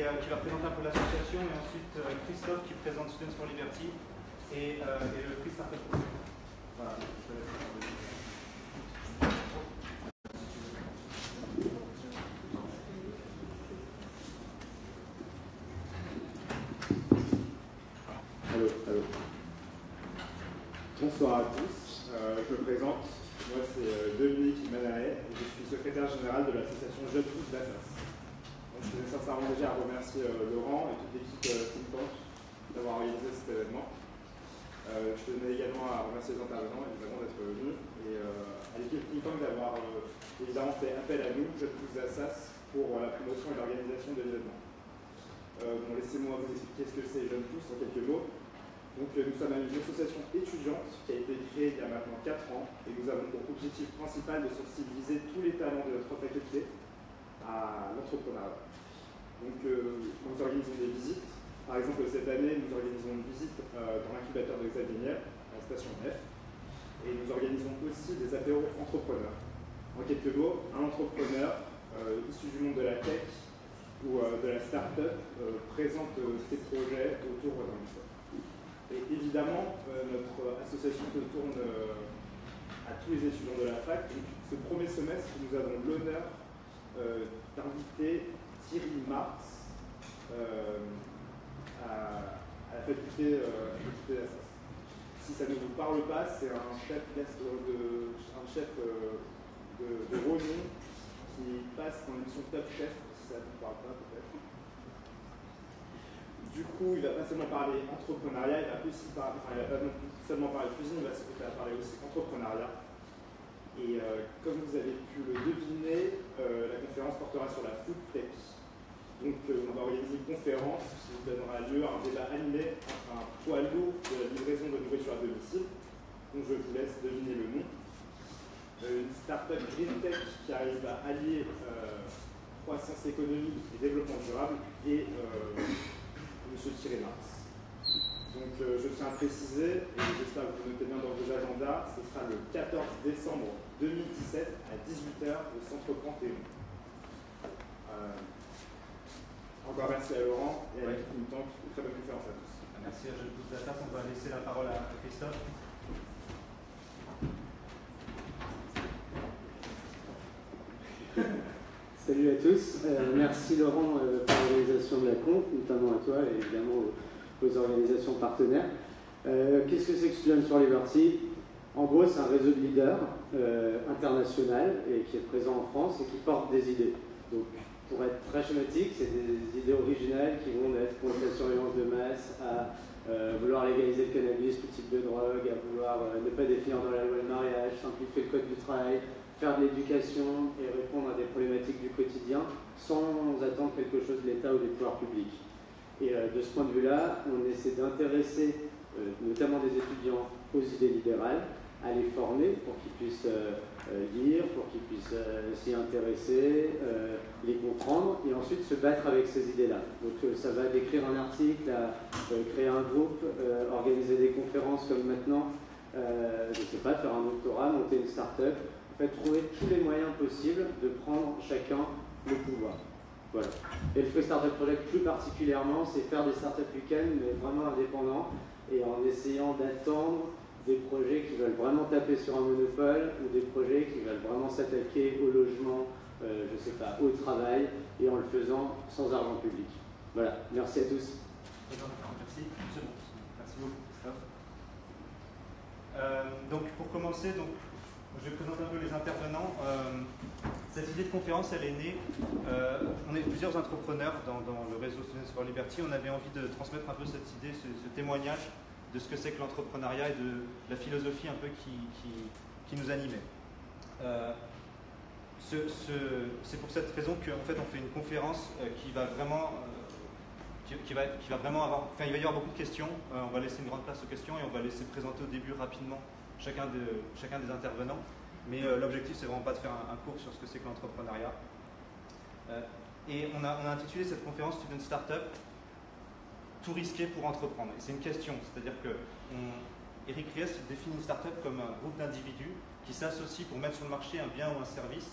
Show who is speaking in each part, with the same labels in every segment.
Speaker 1: et qui va présenter un peu l'association, et ensuite Christophe qui présente Students for Liberty et le Free Startup Project. Voilà, je te laisse parler.
Speaker 2: Allô. Bonsoir à tous, je me présente, moi c'est Dominique Manaet et je suis secrétaire général de l'association Jeunes Tous d'Assas. Je tenais sincèrement déjà à remercier Laurent et toute l'équipe Think Tank d'avoir organisé cet événement. Je tenais également à remercier les intervenants évidemment d'être venus et à l'équipe Think Tank d'avoir évidemment fait appel à nous, Jeunes Tous d'Assas, pour la promotion et l'organisation de l'événement. Bon, laissez-moi vous expliquer ce que c'est Jeunes Tous en quelques mots. Donc, nous sommes une association étudiante qui a été créée il y a maintenant 4 ans et nous avons pour objectif principal de sensibiliser tous les talents de notre faculté à l'entrepreneuriat. Donc, nous organisons des visites. Par exemple, cette année, nous organisons une visite dans l'incubateur de Xavier Niel, à la station F. Et nous organisons aussi des apéros entrepreneurs. En quelques mots, un entrepreneur issu du monde de la tech ou de la start-up présente ses projets autour d'un lycée. Et évidemment, notre association se tourne à tous les étudiants de la fac. Donc, ce premier semestre, nous avons l'honneur d'inviter Thierry Marx à la faculté d'Assas. Si ça ne vous parle pas, c'est un chef de renom qui passe dans l'émission Top Chef, si ça ne vous parle pas peut-être. Du coup, il ne va pas seulement parler entrepreneuriat, il va pas seulement parler cuisine, il va parler aussi entrepreneuriat. Et comme vous avez pu le deviner, la conférence portera sur la food tech. Donc on va organiser une conférence qui donnera lieu à un débat animé entre un poids lourd de la livraison de nourriture à domicile, dont je vous laisse deviner le nom. Une start-up green tech qui arrive à allier croissance économique et développement durable et Monsieur Thierry Marx. Donc je tiens à préciser, et j'espère que vous notez bien dans vos agendas, ce sera le 14 décembre 2017 à 18h au Centre Panthéon. Encore merci à Laurent et à l'équipe Think Tank. Très bonne conférence à tous.
Speaker 1: Merci à Jeunes Tous d'Assas. On va laisser la parole à Christophe.
Speaker 3: Salut à tous, merci Laurent pour l'organisation de la conf, notamment à toi et évidemment aux organisations partenaires. Qu'est-ce que c'est que Students for Liberty? En gros, c'est un réseau de leaders international et qui est présent en France et qui porte des idées. Donc, pour être très schématique, c'est des idées originales qui vont être contre la surveillance de masse, à vouloir légaliser le cannabis, tout type de drogue, à vouloir ne pas définir dans la loi le mariage, simplifier le code du travail, faire de l'éducation et répondre à des problématiques du quotidien sans attendre quelque chose de l'État ou des pouvoirs publics. Et de ce point de vue-là, on essaie d'intéresser notamment des étudiants aux idées libérales, à les former pour qu'ils puissent lire, pour qu'ils puissent s'y intéresser, les comprendre et ensuite se battre avec ces idées-là. Donc ça va d'écrire un article à créer un groupe, organiser des conférences comme maintenant, je ne sais pas, faire un doctorat, monter une start-up. En fait, trouver tous les moyens possibles de prendre chacun le pouvoir. Voilà. Et le Free Startup Project plus particulièrement, c'est faire des startups week-end, mais vraiment indépendants, et en essayant d'attendre des projets qui veulent vraiment taper sur un monopole, ou des projets qui veulent vraiment s'attaquer au logement, je ne sais pas, au travail, et en le faisant sans argent public. Voilà. Merci à tous.
Speaker 1: Merci. Merci beaucoup, Christophe. Donc, pour commencer, je vais présenter un peu les intervenants. Cette idée de conférence, elle est née. On est plusieurs entrepreneurs dans le réseau Students for Liberty. On avait envie de transmettre un peu cette idée, ce témoignage de ce que c'est que l'entrepreneuriat et de la philosophie un peu qui nous animait. C'est pour cette raison qu'en fait on fait une conférence qui va vraiment avoir. Enfin, il va y avoir beaucoup de questions. On va laisser une grande place aux questions et on va laisser présenter au début rapidement chacun des intervenants. Mais l'objectif, c'est vraiment pas de faire un cours sur ce que c'est que l'entrepreneuriat. Et on a intitulé cette conférence Student Startup, tout risquer pour entreprendre. Et c'est une question, c'est-à-dire que Eric Ries définit une startup comme un groupe d'individus qui s'associent pour mettre sur le marché un bien ou un service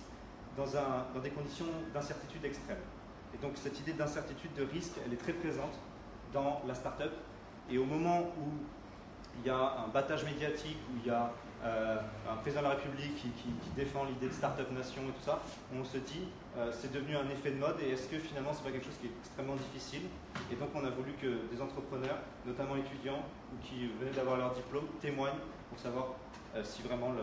Speaker 1: dans des conditions d'incertitude extrême. Et donc cette idée d'incertitude, de risque, elle est très présente dans la startup. Et au moment où il y a un battage médiatique, où il y a un président de la République qui défend l'idée de startup nation et tout ça, on se dit c'est devenu un effet de mode et est-ce que finalement c'est pas quelque chose qui est extrêmement difficile? Et donc on a voulu que des entrepreneurs, notamment étudiants ou qui venaient d'avoir leur diplôme, témoignent pour savoir si vraiment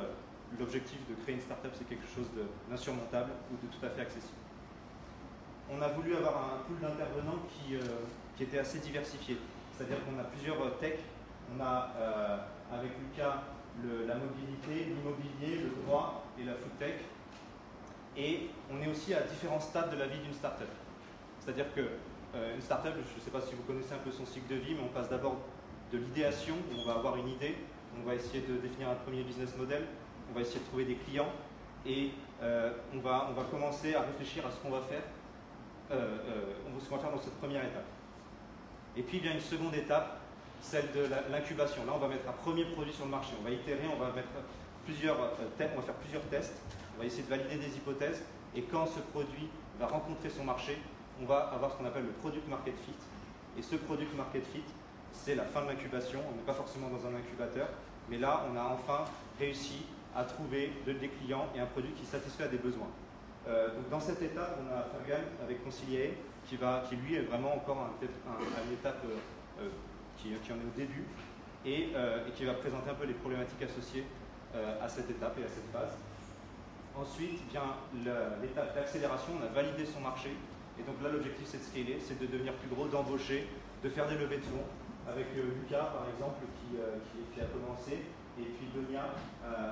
Speaker 1: l'objectif de créer une startup c'est quelque chose d'insurmontable ou de tout à fait accessible. On a voulu avoir un pool d'intervenants qui était assez diversifié, c'est-à-dire qu'on a plusieurs techs. On a avec Lucas la mobilité, l'immobilier, le droit et la food tech. Et on est aussi à différents stades de la vie d'une startup. C'est-à-dire qu'une startup, je ne sais pas si vous connaissez un peu son cycle de vie, mais on passe d'abord de l'idéation, où on va avoir une idée, on va essayer de définir un premier business model, on va essayer de trouver des clients, et on va commencer à réfléchir à ce qu'on va faire, dans cette première étape. Et puis il y a une seconde étape, celle de l'incubation. Là, on va mettre un premier produit sur le marché. On va itérer, on va faire plusieurs tests, on va essayer de valider des hypothèses. Et quand ce produit va rencontrer son marché, on va avoir ce qu'on appelle le product market fit. Et ce product market fit, c'est la fin de l'incubation. On n'est pas forcément dans un incubateur, mais là, on a enfin réussi à trouver des clients et un produit qui satisfait à des besoins. Donc dans cette étape, on a Fergan avec Concilier, qui lui est vraiment encore à une étape qui en est au début et qui va présenter un peu les problématiques associées à cette étape et à cette phase. Ensuite vient l'étape d'accélération, on a validé son marché et donc là l'objectif c'est de scaler, c'est de devenir plus gros, d'embaucher, de faire des levées de fonds avec Lucas par exemple qui a commencé et puis Donia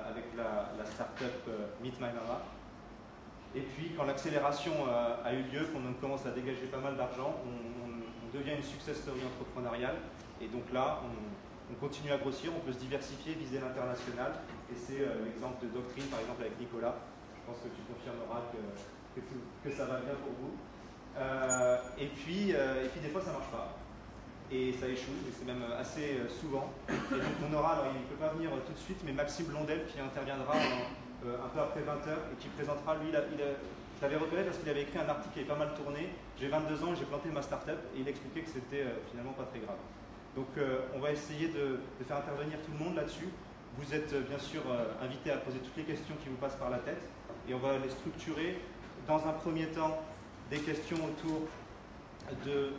Speaker 1: avec la startup Meet My Mama. Et puis quand l'accélération a eu lieu, qu'on commence à dégager pas mal d'argent, on devient une success story entrepreneuriale. Et donc là, on continue à grossir, on peut se diversifier, viser l'international. Et c'est l'exemple de Doctrine, par exemple, avec Nicolas. Je pense que tu confirmeras que ça va bien pour vous. Et puis, des fois, ça ne marche pas. Et ça échoue, et c'est même assez souvent. Et donc, on aura, alors il ne peut pas venir tout de suite, mais Maxime Blondel qui interviendra un peu après 20h et qui présentera, lui, je l'avais repéré parce qu'il avait écrit un article qui avait pas mal tourné. J'ai 22 ans et j'ai planté ma start-up et il expliquait que c'était finalement pas très grave. Donc on va essayer de faire intervenir tout le monde là-dessus. Vous êtes bien sûr invités à poser toutes les questions qui vous passent par la tête et on va les structurer dans un premier temps des questions autour de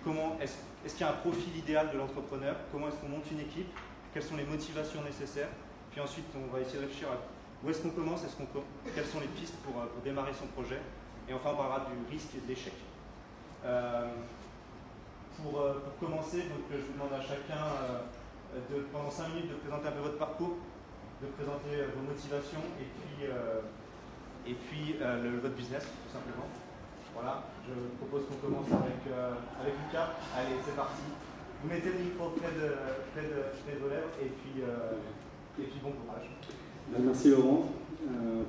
Speaker 1: comment est-ce qu'il y a un profil idéal de l'entrepreneur, comment est-ce qu'on monte une équipe, quelles sont les motivations nécessaires, puis ensuite on va essayer de réfléchir à où est-ce qu'on commence, quelles sont les pistes pour démarrer son projet, et enfin on parlera du risque et de l'échec. Pour commencer, donc, je vous demande à chacun pendant 5 minutes de présenter un peu votre parcours, de présenter vos motivations et puis votre business, tout simplement. Voilà, je propose qu'on commence avec Lucas. Allez, c'est parti. Vous mettez le micro près de vos lèvres et puis bon courage.
Speaker 4: Merci Laurent.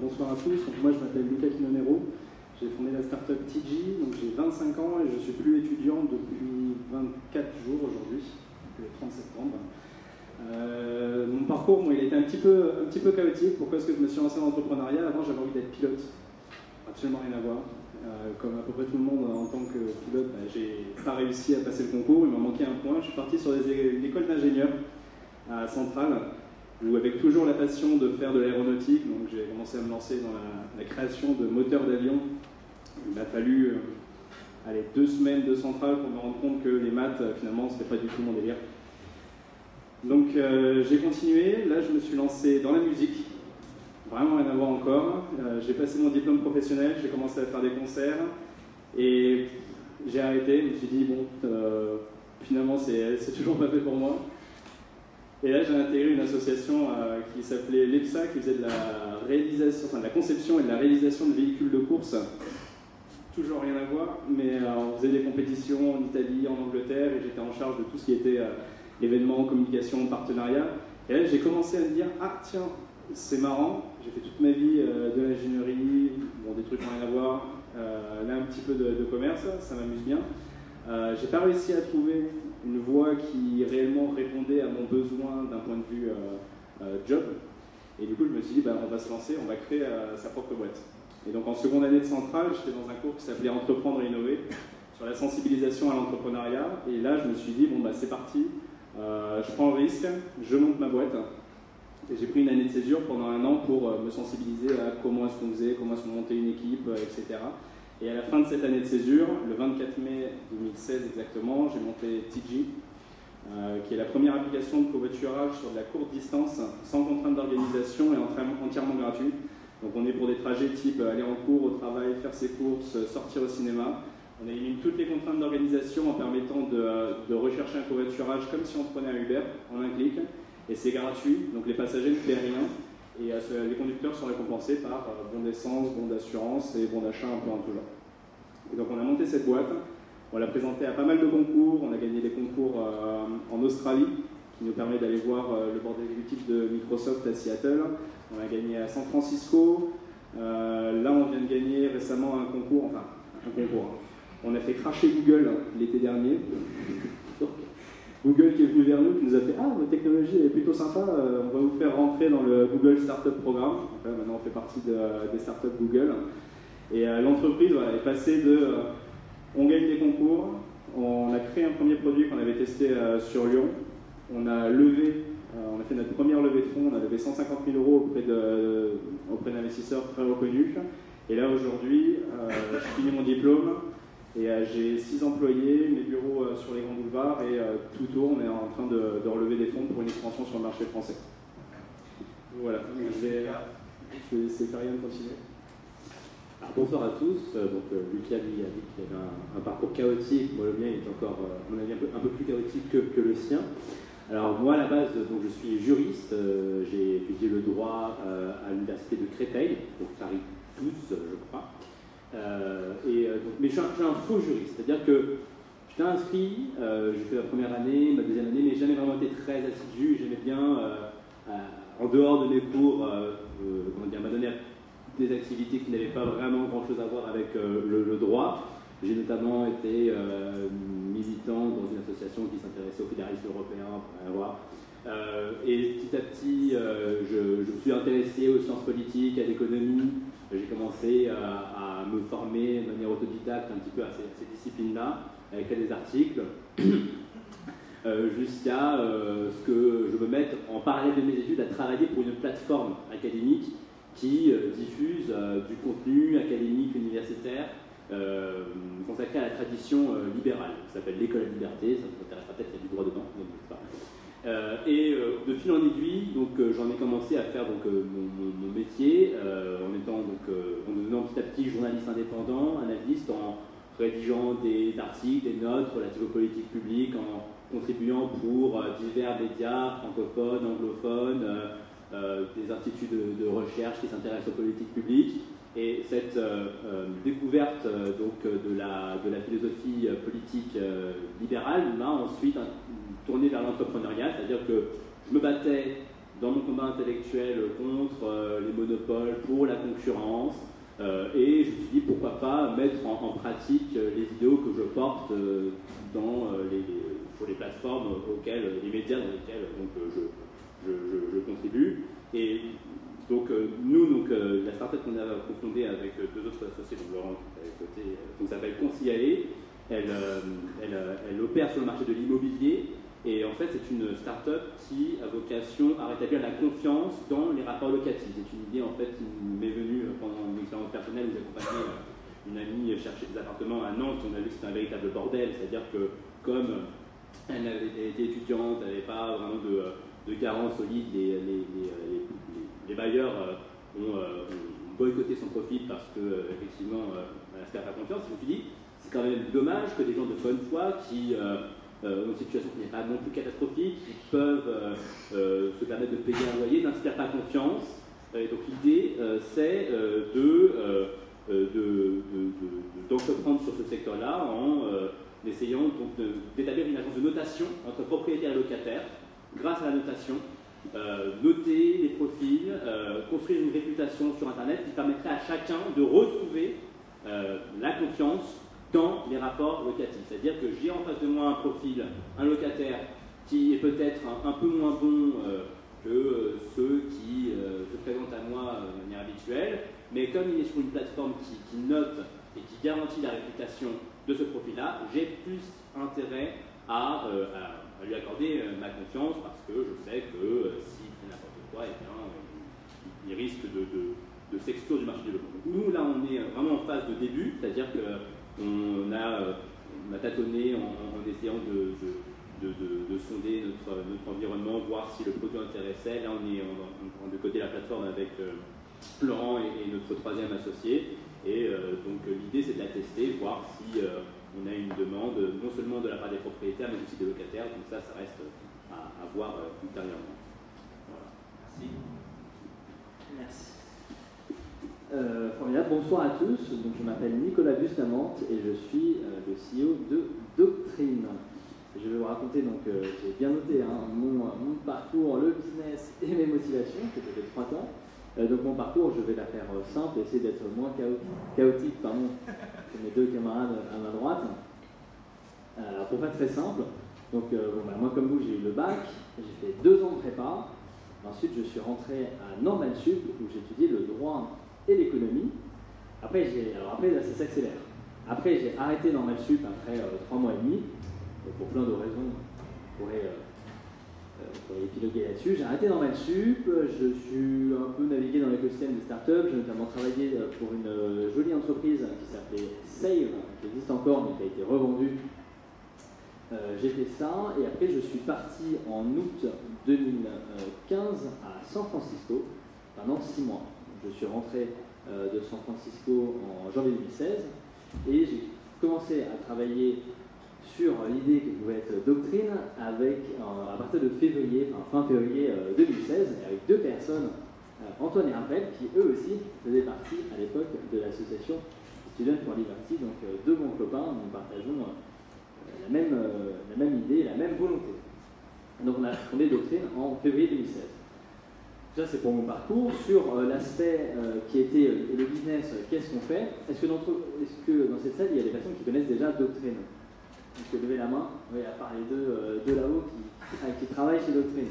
Speaker 4: Bonsoir à tous. Donc, moi je m'appelle Lucas Quinonero. J'ai fondé la startup TG, donc j'ai 25 ans et je suis plus étudiant depuis 24 jours aujourd'hui, le 30 septembre. Mon parcours, il a été un petit peu chaotique. Pourquoi est-ce que je me suis lancé dans l'entrepreneuriat? Avant j'avais envie d'être pilote, absolument rien à voir. Comme à peu près tout le monde en tant que pilote, j'ai pas réussi à passer le concours, il m'a manqué un point. Je suis parti sur une école d'ingénieur à Centrale, où avec toujours la passion de faire de l'aéronautique, donc j'ai commencé à me lancer dans la création de moteurs d'avion. Il m'a fallu 2 semaines de Centrale pour me rendre compte que les maths, finalement, c'était pas du tout mon délire. Donc j'ai continué, là je me suis lancé dans la musique, vraiment rien à voir encore. J'ai passé mon diplôme professionnel, j'ai commencé à faire des concerts et j'ai arrêté, je me suis dit bon, finalement c'est toujours pas fait pour moi. Et là j'ai intégré une association qui s'appelait l'EPSA, qui faisait de la réalisation, enfin de la conception et de la réalisation de véhicules de course. Toujours rien à voir, mais on faisait des compétitions en Italie, en Angleterre, et j'étais en charge de tout ce qui était événements, communication, partenariat. Et là, j'ai commencé à me dire, ah tiens, c'est marrant, j'ai fait toute ma vie de l'ingénierie, bon, des trucs rien à voir, là un petit peu de commerce, ça m'amuse bien. J'ai pas réussi à trouver une voie qui réellement répondait à mon besoin d'un point de vue job. Et du coup, je me suis dit, on va se lancer, on va créer sa propre boîte. Et donc en seconde année de Centrale, j'étais dans un cours qui s'appelait Entreprendre et innover, sur la sensibilisation à l'entrepreneuriat. Et là, je me suis dit, bon, bah, c'est parti, je prends le risque, je monte ma boîte. Et j'ai pris une année de césure pendant un an pour me sensibiliser à comment est-ce qu'on faisait, comment est-ce qu'on montait une équipe, etc. Et à la fin de cette année de césure, le 24 mai 2016 exactement, j'ai monté TG, qui est la première application de covoiturage sur de la courte distance, sans contrainte d'organisation et entièrement gratuite. Donc on est pour des trajets type aller en cours, au travail, faire ses courses, sortir au cinéma. On élimine toutes les contraintes d'organisation en permettant de rechercher un covoiturage comme si on prenait un Uber en un clic. Et c'est gratuit, donc les passagers ne paient rien. Et les conducteurs sont récompensés par bons d'essence, bons d'assurance et bons d'achat un peu en tout genre. Et donc on a monté cette boîte, on l'a présentée à pas mal de concours, on a gagné des concours en Australie, qui nous permet d'aller voir le board exécutif de Microsoft à Seattle. On a gagné à San Francisco. Là, on vient de gagner récemment un concours. On a fait cracher Google l'été dernier. Google qui est venu vers nous, qui nous a fait « Ah, votre technologie est plutôt sympa, on va vous faire rentrer dans le Google Startup Programme ». Maintenant, on fait partie des startups Google. Et l'entreprise est passée de on gagne des concours, on a créé un premier produit qu'on avait testé sur Lyon, on a levé, on a fait notre première levée de fonds, on a levé 150 000 € auprès d'investisseurs très reconnus. Et là, aujourd'hui, je finis mon diplôme. Et j'ai 6 employés, mes bureaux sur les grands boulevards et tout tourne. On est en train de relever des fonds pour une expansion sur le marché français. Voilà, je vais laisser Farian continuer.
Speaker 5: Alors, bonsoir à tous. Lucas lui a dit qu'il avait un parcours chaotique. Moi, le mien est encore, à mon avis, un peu plus chaotique que le sien. Alors moi, à la base, donc, je suis juriste. J'ai étudié le droit à l'université de Créteil, donc Paris 12, je crois. Mais je suis un faux juriste, c'est-à-dire que j'étais inscrit, j'ai fait la première année, ma deuxième année, mais jamais vraiment été très assidu. J'aimais bien, en dehors de mes cours, m'adonner à des activités qui n'avaient pas vraiment grand-chose à voir avec le droit. J'ai notamment été militant dans une association qui s'intéressait au fédéralisme européen, et petit à petit, je me suis intéressé aux sciences politiques, à l'économie. J'ai commencé à me former de manière autodidacte un petit peu à ces disciplines-là, à écrire des articles, jusqu'à ce que je me mette en parallèle de mes études à travailler pour une plateforme académique qui diffuse du contenu académique universitaire consacré à la tradition libérale. Ça s'appelle l'École à Liberté, ça vous intéressera peut-être, il y a du droit dedans, mais bon, c'est pas. De fil en aiguille, j'en ai commencé à faire mon métier en devenant petit à petit journaliste indépendant, analyste, en rédigeant des articles, des notes relatives aux politiques publiques, en contribuant pour divers médias francophones, anglophones, des instituts de recherche qui s'intéressent aux politiques publiques. Et cette découverte de la philosophie politique libérale m'a ensuite tourné vers l'entrepreneuriat, c'est-à-dire que je me battais dans mon combat intellectuel contre les monopoles, pour la concurrence, et je me suis dit pourquoi pas mettre en pratique les idéaux que je porte sur les plateformes les médias dans lesquels je contribue. Et donc la startup qu'on a cofondée avec 2 autres associés, donc Laurent qui est à côté, s'appelle Conciae. Elle opère sur le marché de l'immobilier. Et en fait, c'est une start-up qui a vocation à rétablir la confiance dans les rapports locatifs. C'est une idée en fait qui m'est venue pendant une expérience personnelle où j'ai accompagné une amie chercher des appartements à Nantes. On a vu que c'était un véritable bordel, c'est-à-dire que comme elle avait été étudiante, elle n'avait pas vraiment de garant solide, les bailleurs ont boycotté son profil parce que effectivement, elle ne se perd pas confiance. Je me suis dit, c'est quand même dommage que des gens de bonne foi qui une situation qui n'est pas non plus catastrophique, qui peuvent se permettre de payer un loyer, n'inspirent pas confiance. Et donc l'idée, c'est d'entreprendre sur ce secteur-là en essayant d'établir une agence de notation entre propriétaires et locataires, grâce à la notation, noter les profils, construire une réputation sur Internet qui permettrait à chacun de retrouver la confiance dans les rapports locatifs. C'est-à-dire que j'ai en face de moi un profil, un locataire qui est peut-être un peu moins bon que ceux qui se présentent à moi de manière habituelle, mais comme il est sur une plateforme qui note et qui garantit la réputation de ce profil-là, j'ai plus intérêt à lui accorder ma confiance parce que je sais que s'il fait n'importe quoi, eh bien, il risque de s'exclure du marché du logement. Donc nous, là, on est vraiment en phase de début, c'est-à-dire qu'on a tâtonné en essayant de sonder notre environnement, voir si le produit intéressait. Là, on est de côté de la plateforme avec Florent et notre troisième associé. Et donc l'idée, c'est de la tester, voir si on a une demande, non seulement de la part des propriétaires, mais aussi des locataires. Donc ça reste à voir ultérieurement. Voilà.
Speaker 6: Merci. Formidable. Bonsoir à tous. Donc, je m'appelle Nicolas Bustamante et je suis le CEO de Doctrine. Je vais vous raconter, donc j'ai bien noté mon parcours, le business et mes motivations, que j'ai fait 3 ans. Donc mon parcours, je vais la faire simple, essayer d'être moins chaotique que mes 2 camarades à ma droite. Pour faire très simple, donc moi comme vous, j'ai eu le bac, j'ai fait 2 ans de prépa. Ensuite, je suis rentré à Normal Sup où j'ai étudié le droit et l'économie. Après, là, ça s'accélère. Après, j'ai arrêté Normal Sup après 3 mois et demi. Pour plein de raisons, on pourrait épiloguer là-dessus. J'ai arrêté Normal Sup, je suis un peu navigué dans l'écosystème des startups. J'ai notamment travaillé pour une jolie entreprise qui s'appelait Save, qui existe encore mais qui a été revendue. J'ai fait ça et après je suis parti en août 2015 à San Francisco pendant 6 mois. Je suis rentré de San Francisco en janvier 2016 et j'ai commencé à travailler sur l'idée que pouvait être Doctrine à partir de fin février 2016 avec 2 personnes, Antoine et Raphaël, qui eux aussi faisaient partie à l'époque de l'association Students for Liberty, donc 2 bons copains, nous partageons la même idée, la même volonté. Donc on a fondé Doctrine en février 2016. Ça c'est pour mon parcours. Sur l'aspect qui était le business, qu'est-ce qu'on fait? Est-ce que dans cette salle il y a des personnes qui connaissent déjà Doctrine? Vous pouvez lever la main, oui, à part les deux là-haut qui travaillent chez Doctrine.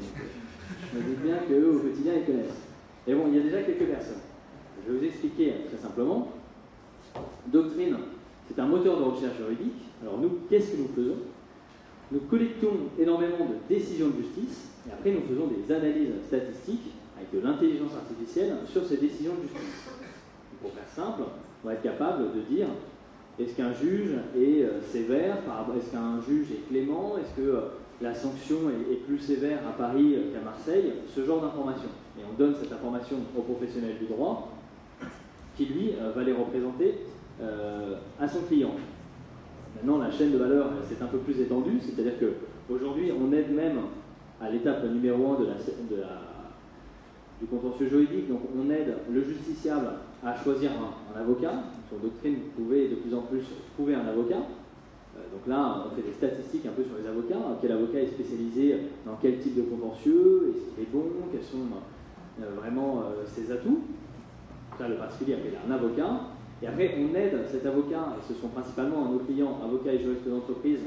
Speaker 6: Je me dis bien qu'eux au quotidien ils connaissent. Et bon, il y a déjà quelques personnes. Je vais vous expliquer très simplement. Doctrine, c'est un moteur de recherche juridique. Alors nous, qu'est-ce que nous faisons? Nous collectons énormément de décisions de justice et après nous faisons des analyses statistiques avec de l'intelligence artificielle sur ces décisions de justice. Donc, pour faire simple, on va être capable de dire est-ce qu'un juge est sévère, est-ce qu'un juge est clément, est-ce que la sanction est plus sévère à Paris qu'à Marseille, ce genre d'informations. Et on donne cette information au professionnel du droit qui lui va les représenter à son client. Maintenant, la chaîne de valeur s'est un peu plus étendue, c'est-à-dire qu'aujourd'hui, on aide même à l'étape numéro 1 du contentieux juridique, donc on aide le justiciable à choisir un avocat. Sur Doctrine, vous pouvez de plus en plus trouver un avocat. Donc là, on fait des statistiques un peu sur les avocats. Quel avocat est spécialisé dans quel type de contentieux, est-ce qu'il est bon, quels sont vraiment ses atouts. Là, le particulier, après, il a un avocat. Et après, on aide cet avocat, et ce sont principalement nos clients, avocats et juristes d'entreprise,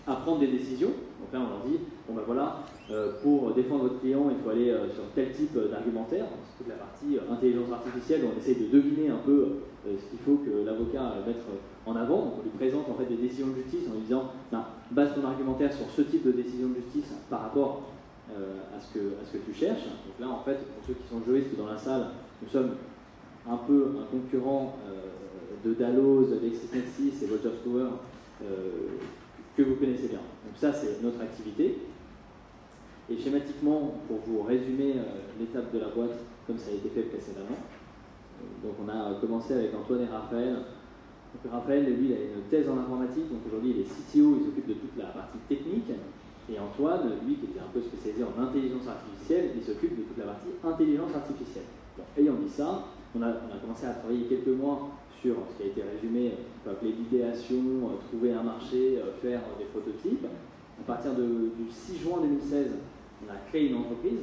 Speaker 6: à prendre des décisions. Donc là, on leur dit, bon ben voilà, pour défendre votre client, il faut aller sur tel type d'argumentaire. C'est toute la partie intelligence artificielle, où on essaye de deviner un peu ce qu'il faut que l'avocat mette en avant. Donc on lui présente en fait des décisions de justice en lui disant, base ton argumentaire sur ce type de décision de justice par rapport à ce que tu cherches. Donc là, en fait, pour ceux qui sont juristes dans la salle, nous sommes un peu un concurrent de Dalloz, LexisNexis et Wolters Kluwer que vous connaissez bien. Donc ça, c'est notre activité. Et schématiquement, pour vous résumer l'étape de la boîte, comme ça a été fait précédemment, donc on a commencé avec Antoine et Raphaël. Donc Raphaël, lui, il a une thèse en informatique, donc aujourd'hui il est CTO, il s'occupe de toute la partie technique. Et Antoine, lui, qui était un peu spécialisé en intelligence artificielle, il s'occupe de toute la partie intelligence artificielle. Donc, ayant dit ça, on a commencé à travailler quelques mois sur ce qui a été résumé, on peut appeler l'idéation, trouver un marché, faire des prototypes. À partir du 6 juin 2016, on a créé une entreprise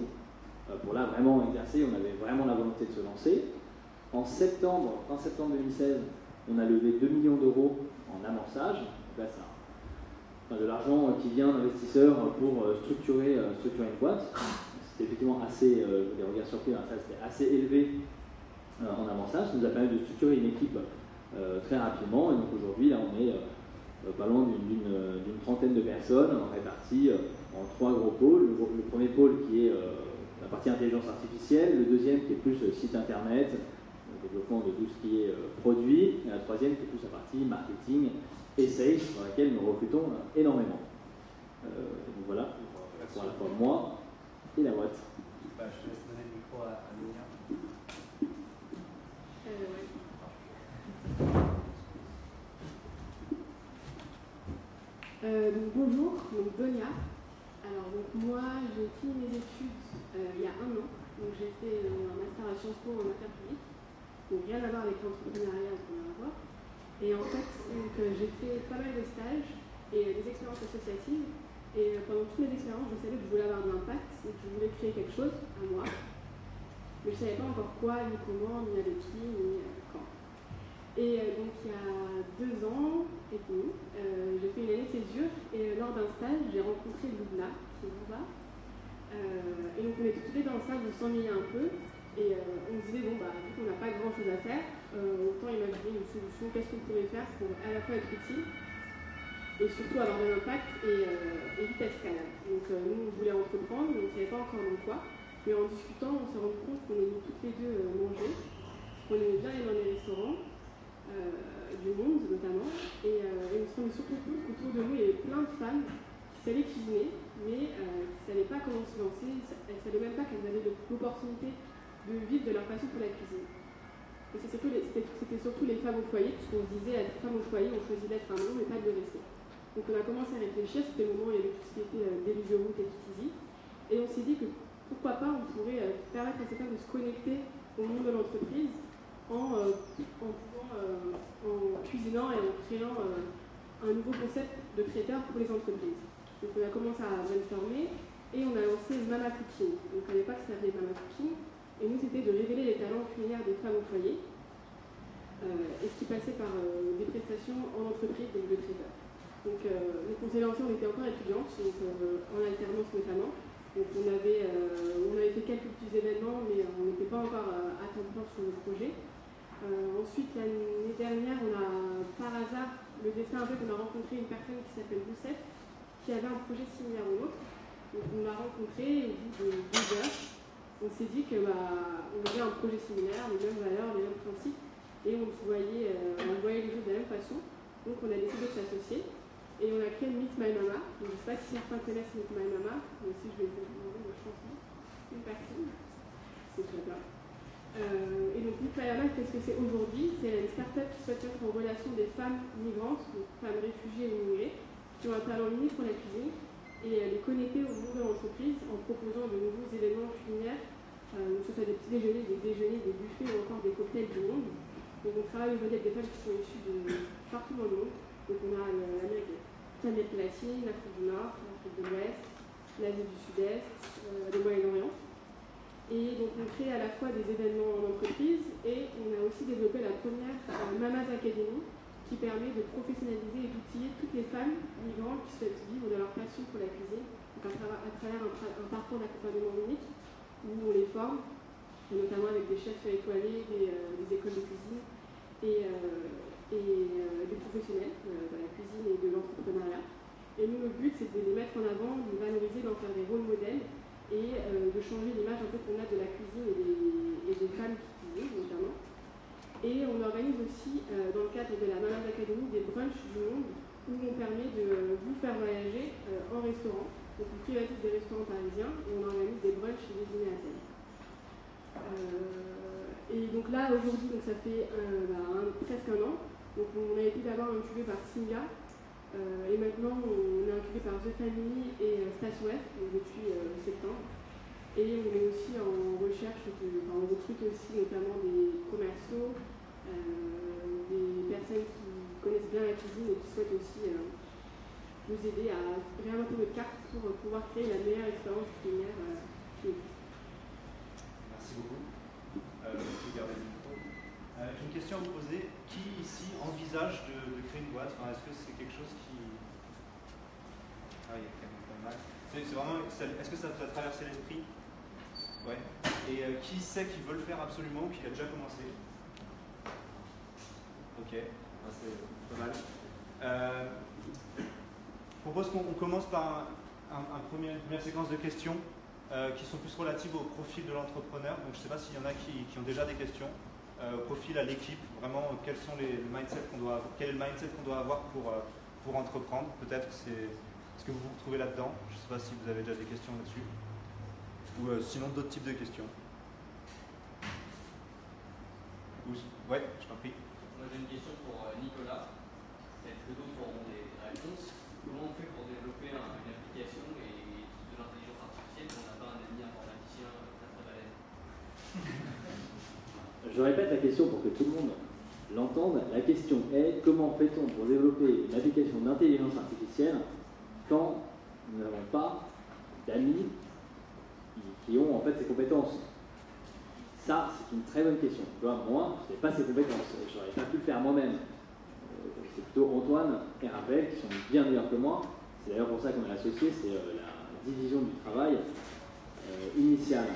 Speaker 6: pour là vraiment exercer, on avait vraiment la volonté de se lancer. En septembre, fin septembre 2016, on a levé 2 millions d'euros en amorçage. Donc là, c'est de l'argent qui vient d'investisseurs pour structurer une boîte. C'était effectivement assez, des regards surpris, ça c'était assez élevé en avançage. Ça nous a permis de structurer une équipe très rapidement. Et donc aujourd'hui, là, on est pas loin d'une trentaine de personnes réparties en 3 gros pôles. Le premier pôle qui est la partie intelligence artificielle, le deuxième qui est plus site internet, le développement de tout ce qui est produit, et la troisième qui est plus la partie marketing et sales, dans laquelle nous recrutons énormément. Donc voilà, pour à la fois moi et la boîte.
Speaker 1: Je te laisse donner le micro à Lénia.
Speaker 7: Bonjour, donc Donia. Alors donc moi j'ai fini mes études il y a 1 an. Donc j'ai fait un master à Sciences Po en affaires publiques. Donc rien à voir avec l'entrepreneuriat qu'on va avoir. Et en fait j'ai fait pas mal de stages et des expériences associatives. Et pendant toutes mes expériences, je savais que je voulais avoir de l'impact et que je voulais créer quelque chose à moi. Mais je ne savais pas encore quoi, ni comment, ni avec qui, ni quand. Et donc il y a 2 ans et demi, j'ai fait une année de césure et lors d'un stage, j'ai rencontré Lubna, qui est là-bas. Et donc on était tous les deux dans le stage, on s'ennuyait un peu et on se disait bon bah vu qu'on n'a pas grand chose à faire, autant imaginer une solution, qu'est-ce qu'on pourrait faire pour à la fois être utile et surtout avoir de l'impact et vite être scalable. Donc nous on voulait entreprendre, mais on ne savait pas encore dans quoi. Mais en discutant, on s'est rendu compte qu'on aimait toutes les deux manger, qu'on aimait bien aller dans les restaurants. Du monde notamment, et on se rendait surtout compte qu'autour de nous il y avait plein de femmes qui savaient cuisiner, mais qui ne savaient pas comment se lancer, elles ne savaient même pas qu'elles avaient l'opportunité de vivre de leur passion pour la cuisine. Et c'était surtout les femmes au foyer, puisqu'on se disait être femme au foyer, on choisit d'être un homme mais pas de le rester. Donc on a commencé à réfléchir, c'était le moment où il y avait tout ce qui était Deliveroo et Easy, et on s'est dit que pourquoi pas on pourrait permettre à ces femmes de se connecter au monde de l'entreprise en cuisinant et en créant un nouveau concept de traiteur pour les entreprises. Donc on a commencé à brainstormer et on a lancé Mama Cooking. Donc à l'époque ça s'appelait Mama Cooking et nous c'était de révéler les talents culinaires des femmes au foyer et ce qui passait par des prestations en entreprise donc de traiteur. Donc on s'est lancé, on était encore étudiantes, donc, en alternance notamment. Donc on avait fait quelques petits événements mais on n'était pas encore à temps plein sur le projet. Ensuite, l'année dernière, on a par hasard, le destin a fait qu'on a rencontré une personne qui s'appelle Youssef, qui avait un projet similaire au nôtre. Donc on l'a rencontré et au bout de 2 heures, on s'est dit qu'on avait un projet similaire, les mêmes valeurs, les mêmes principes, et on voyait les choses de la même façon. Donc on a décidé de s'associer et on a créé Meet My Mama. Donc, je ne sais pas si certains connaissent Meet My Mama, mais aussi je vais vous demander, je pense, une personne. C'est très bien. Et donc Meet My Mama, qu'est-ce que c'est aujourd'hui? C'est une start-up qui souhaite mettre en relation des femmes migrantes, donc femmes réfugiées et immigrées, qui ont un talent unique pour la cuisine, et les connecter au monde de l'entreprise en proposant de nouveaux événements culinaires, que ce soit des petits déjeuners, des buffets ou encore des cocktails du monde. Donc on travaille aujourd'hui avec des femmes qui sont issues de partout dans le monde. Donc on a l'Amérique latine, l'Afrique du Nord, l'Afrique de l'Ouest, l'Asie du Sud-Est, le Moyen-Orient. Et donc on crée à la fois des événements en entreprise et on a aussi développé la première Mamas Academy qui permet de professionnaliser et d'outiller toutes les femmes migrantes qui souhaitent vivre de leur passion pour la cuisine, donc à travers un parcours d'accompagnement unique où on les forme, et notamment avec des chefs étoilés, des écoles de cuisine et des professionnels de la cuisine et de l'entrepreneuriat. Et nous, le but, c'est de les mettre en avant, de les valoriser, d'en faire des rôles modèles et de changer l'image un peu qu'on a de la cuisine et des femmes qui cuisinent notamment. Et on organise aussi, dans le cadre de la Mamas Academy, des brunchs du monde où on permet de vous faire voyager en restaurant. Donc on privatise des restaurants parisiens et on organise des brunchs et des dîners à thème. Et donc là, aujourd'hui, donc ça fait presque 1 an. Donc on a été d'abord incubé par Singa. Et maintenant, on est incubé par The Family et Station F depuis septembre. Et on est aussi en recherche, on recrute aussi notamment des commerciaux, des personnes qui connaissent bien la cuisine et qui souhaitent aussi nous aider à réinventer notre carte pour pouvoir créer la meilleure expérience culinaire qui existe.
Speaker 1: Merci beaucoup. J'ai une question à vous poser. Qui ici envisage de créer une boîte? Est-ce que c'est quelque chose qui... Ah, il y a quand même pas mal. C'est vraiment... Est-ce que ça vous a traversé l'esprit? Ouais. Et qui sait qui veut le faire absolument ou qui a déjà commencé? Ok, c'est pas mal. Je propose qu'on commence par une première séquence de questions qui sont plus relatives au profil de l'entrepreneur. Donc je ne sais pas s'il y en a qui ont déjà des questions. Profil à l'équipe, vraiment quels sont les mindsets quel est le mindset qu'on doit avoir pour entreprendre. Peut-être c'est ce que vous vous retrouvez là-dedans. Je ne sais pas si vous avez déjà des questions là-dessus. Ou sinon d'autres types de questions. Ouais, je t'en prie.
Speaker 8: Moi j'ai une question pour Nicolas. Peut-être que d'autres auront des réponses. Comment on fait pour développer une application et de l'intelligence artificielle quand on n'a pas un ami informaticien très très balèze?
Speaker 6: Je répète la question pour que tout le monde l'entende. La question est comment fait-on pour développer une application d'intelligence artificielle quand nous n'avons pas d'amis qui ont en fait ces compétences? Ça, c'est une très bonne question. Tu vois, moi, je n'ai pas ces compétences. Je n'aurais pas pu le faire moi-même. C'est plutôt Antoine et Raphaël qui sont bien meilleurs que moi. C'est d'ailleurs pour ça qu'on est associés, c'est la division du travail initiale.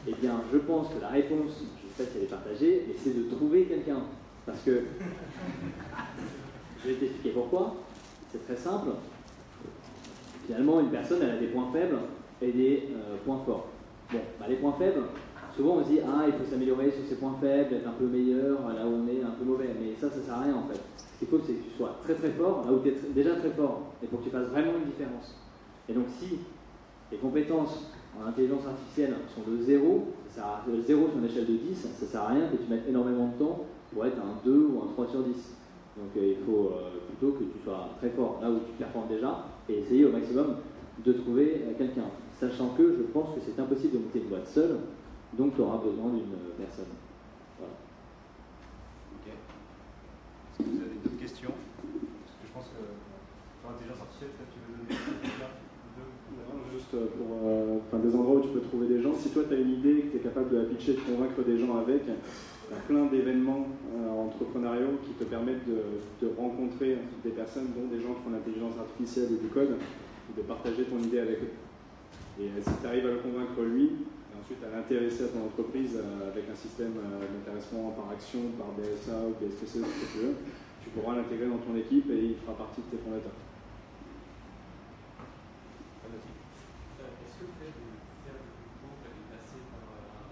Speaker 6: Eh bien, je pense que la réponse, je ne sais pas si elle est partagée, mais c'est de trouver quelqu'un. Parce que, je vais t'expliquer pourquoi. C'est très simple. Finalement, une personne, elle a des points faibles et des points forts. Bon, bah, les points faibles, souvent on se dit « Ah, il faut s'améliorer sur ses points faibles, être un peu meilleur, là où on est un peu mauvais. » Mais ça sert à rien en fait. Ce qu'il faut, c'est que tu sois très très fort, là où tu es déjà très fort, et pour que tu fasses vraiment une différence. Et donc si tes compétences en intelligence artificielle sont de 0, 0 sur une échelle de 10, ça ne sert à rien que tu mettes énormément de temps pour être un 2 ou un 3 sur 10. Donc il faut plutôt que tu sois très fort là où tu performes déjà, et essayer au maximum de trouver quelqu'un. Sachant que je pense que c'est impossible de monter une boîte seule, donc tu auras besoin d'une personne. Voilà.
Speaker 1: Ok. Est-ce que vous avez d'autres questions? Parce que je pense que sur l'intelligence artificielle, peut-être tu veux donner
Speaker 4: juste pour des endroits où tu peux trouver des gens. Si toi tu as une idée, que tu es capable de la pitcher, de convaincre des gens avec, il y a plein d'événements entrepreneuriaux qui te permettent de rencontrer des personnes, dont des gens qui font l'intelligence artificielle ou du code, et de partager ton idée avec eux. Et si tu arrives à le convaincre lui, et ensuite à l'intéresser à ton entreprise avec un système d'intéressement par action, par BSA ou BSPC, ce que tu veux, tu pourras l'intégrer dans ton équipe et il fera partie de tes fondateurs.
Speaker 9: Est-ce que le fait de faire du concours et de passer par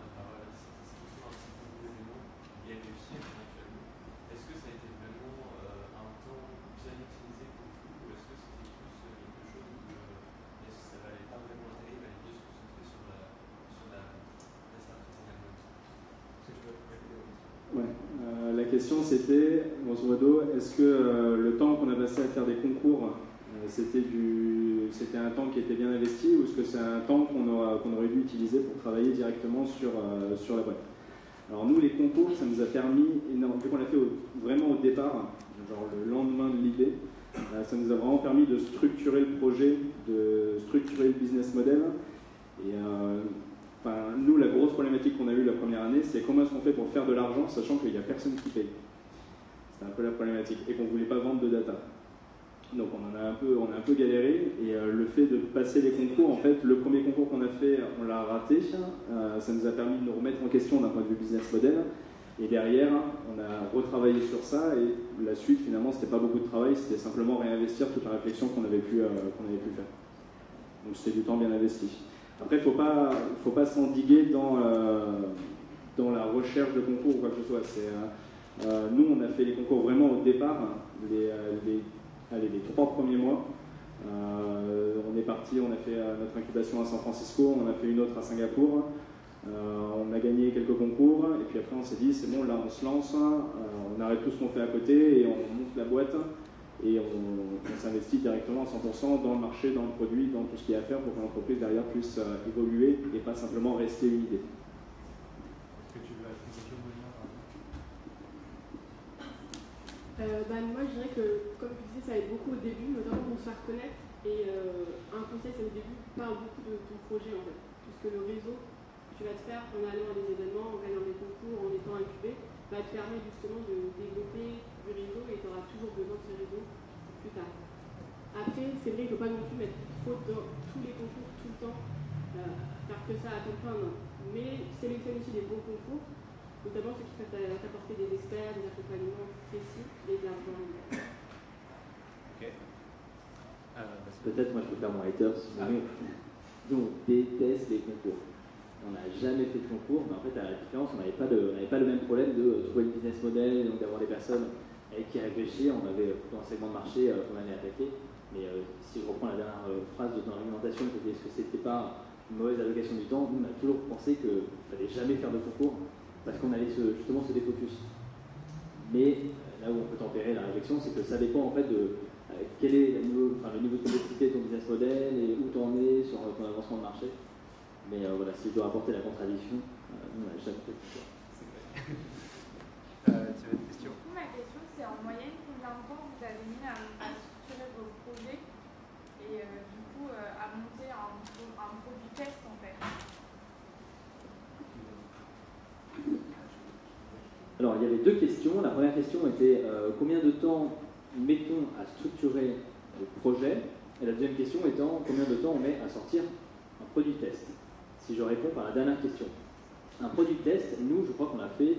Speaker 9: cette institution, un certain nombre d'éléments et à réussir éventuellement, est-ce que ça a été vraiment un temps bien utilisé pour vous, ou est-ce que c'était plus quelque chose où ça ne valait pas vraiment l'intérêt, il valait mieux se concentrer sur la start-up en elle-même? Est-ce que tu peux répéter la question?
Speaker 4: Ouais. La question c'était, grosso modo, est-ce que le temps qu'on a passé à faire des concours, c'était un temps qui était bien investi, ou est-ce que c'est un temps qu'on aurait dû utiliser pour travailler directement sur la boîte? Alors nous, les concours, ça nous a permis, vu qu'on l'a fait vraiment au départ, genre le lendemain de l'idée, ça nous a vraiment permis de structurer le projet, de structurer le business model. Et nous, la grosse problématique qu'on a eue la première année, c'est comment est-ce qu'on fait pour faire de l'argent, sachant qu'il n'y a personne qui paye. C'était un peu la problématique, et qu'on ne voulait pas vendre de data. Donc on a un peu galéré, et le fait de passer les concours, en fait, le premier concours qu'on a fait, on l'a raté, ça nous a permis de nous remettre en question d'un point de vue business model, et derrière, on a retravaillé sur ça, et la suite, finalement, c'était pas beaucoup de travail, c'était simplement réinvestir toute la réflexion qu'on avait pu faire. Donc c'était du temps bien investi. Après, il ne faut pas s'endiguer dans la recherche de concours ou quoi que ce soit. Nous, on a fait les concours vraiment au départ, les 3 premiers mois. On est parti, on a fait notre incubation à San Francisco, on a fait une autre à Singapour. On a gagné quelques concours, et puis après on s'est dit, c'est bon, là on se lance, on arrête tout ce qu'on fait à côté, et on monte la boîte, et on s'investit directement à 100% dans le marché, dans le produit, dans tout ce qu'il y a à faire pour que l'entreprise derrière puisse évoluer, et pas simplement rester une idée.
Speaker 1: Est-ce que tu veux ajouter quelque chose, Monia, par exemple?
Speaker 7: Moi je dirais que, comme tu disais, ça aide beaucoup au début, notamment pour se faire connaître. Et un conseil, c'est au début, parle beaucoup de ton projet en fait. Puisque le réseau que tu vas te faire en allant à des événements, en gagnant des concours, en étant incubé, va te permettre justement de développer du réseau, et tu auras toujours besoin de ce réseau plus tard. Après, c'est vrai qu'il ne faut pas non plus mettre trop dans tous les concours tout le temps. faire que ça à temps plein, non. Mais sélectionne aussi des bons concours, notamment ceux qui peuvent t'apporter des experts, des accompagnements précis et de l'argent.
Speaker 1: Ok.
Speaker 6: Peut-être moi je peux faire mon haters. Nous on déteste les concours. On n'a jamais fait de concours, mais en fait à la différence, on n'avait pas le même problème de trouver le business model, donc d'avoir des personnes avec qui réfléchir. On avait plutôt un segment de marché qu'on allait attaquer. Mais si je reprends la dernière phrase de ton argumentation, qui était est-ce que c'était pas une mauvaise allocation du temps, nous on a toujours pensé qu'il ne fallait jamais faire de concours parce qu'on allait justement se défocus. Mais là où on peut tempérer la réflexion, c'est que ça dépend en fait de quel est le niveau de complexité de ton business model et où tu en es sur ton avancement de marché. Mais voilà, si je dois apporter la contradiction, nous on n'a jamais fait de concours.
Speaker 1: Tu as une question?
Speaker 10: Du coup, ma question c'est en moyenne combien de temps vous avez mis à structurer vos projets et du coup à monter un produit test en fait?
Speaker 6: Alors il y avait deux questions. La première question était combien de temps mettons à structurer le projet, et la deuxième question étant combien de temps on met à sortir un produit test. Si je réponds par la dernière question. Un produit test, nous je crois qu'on l'a fait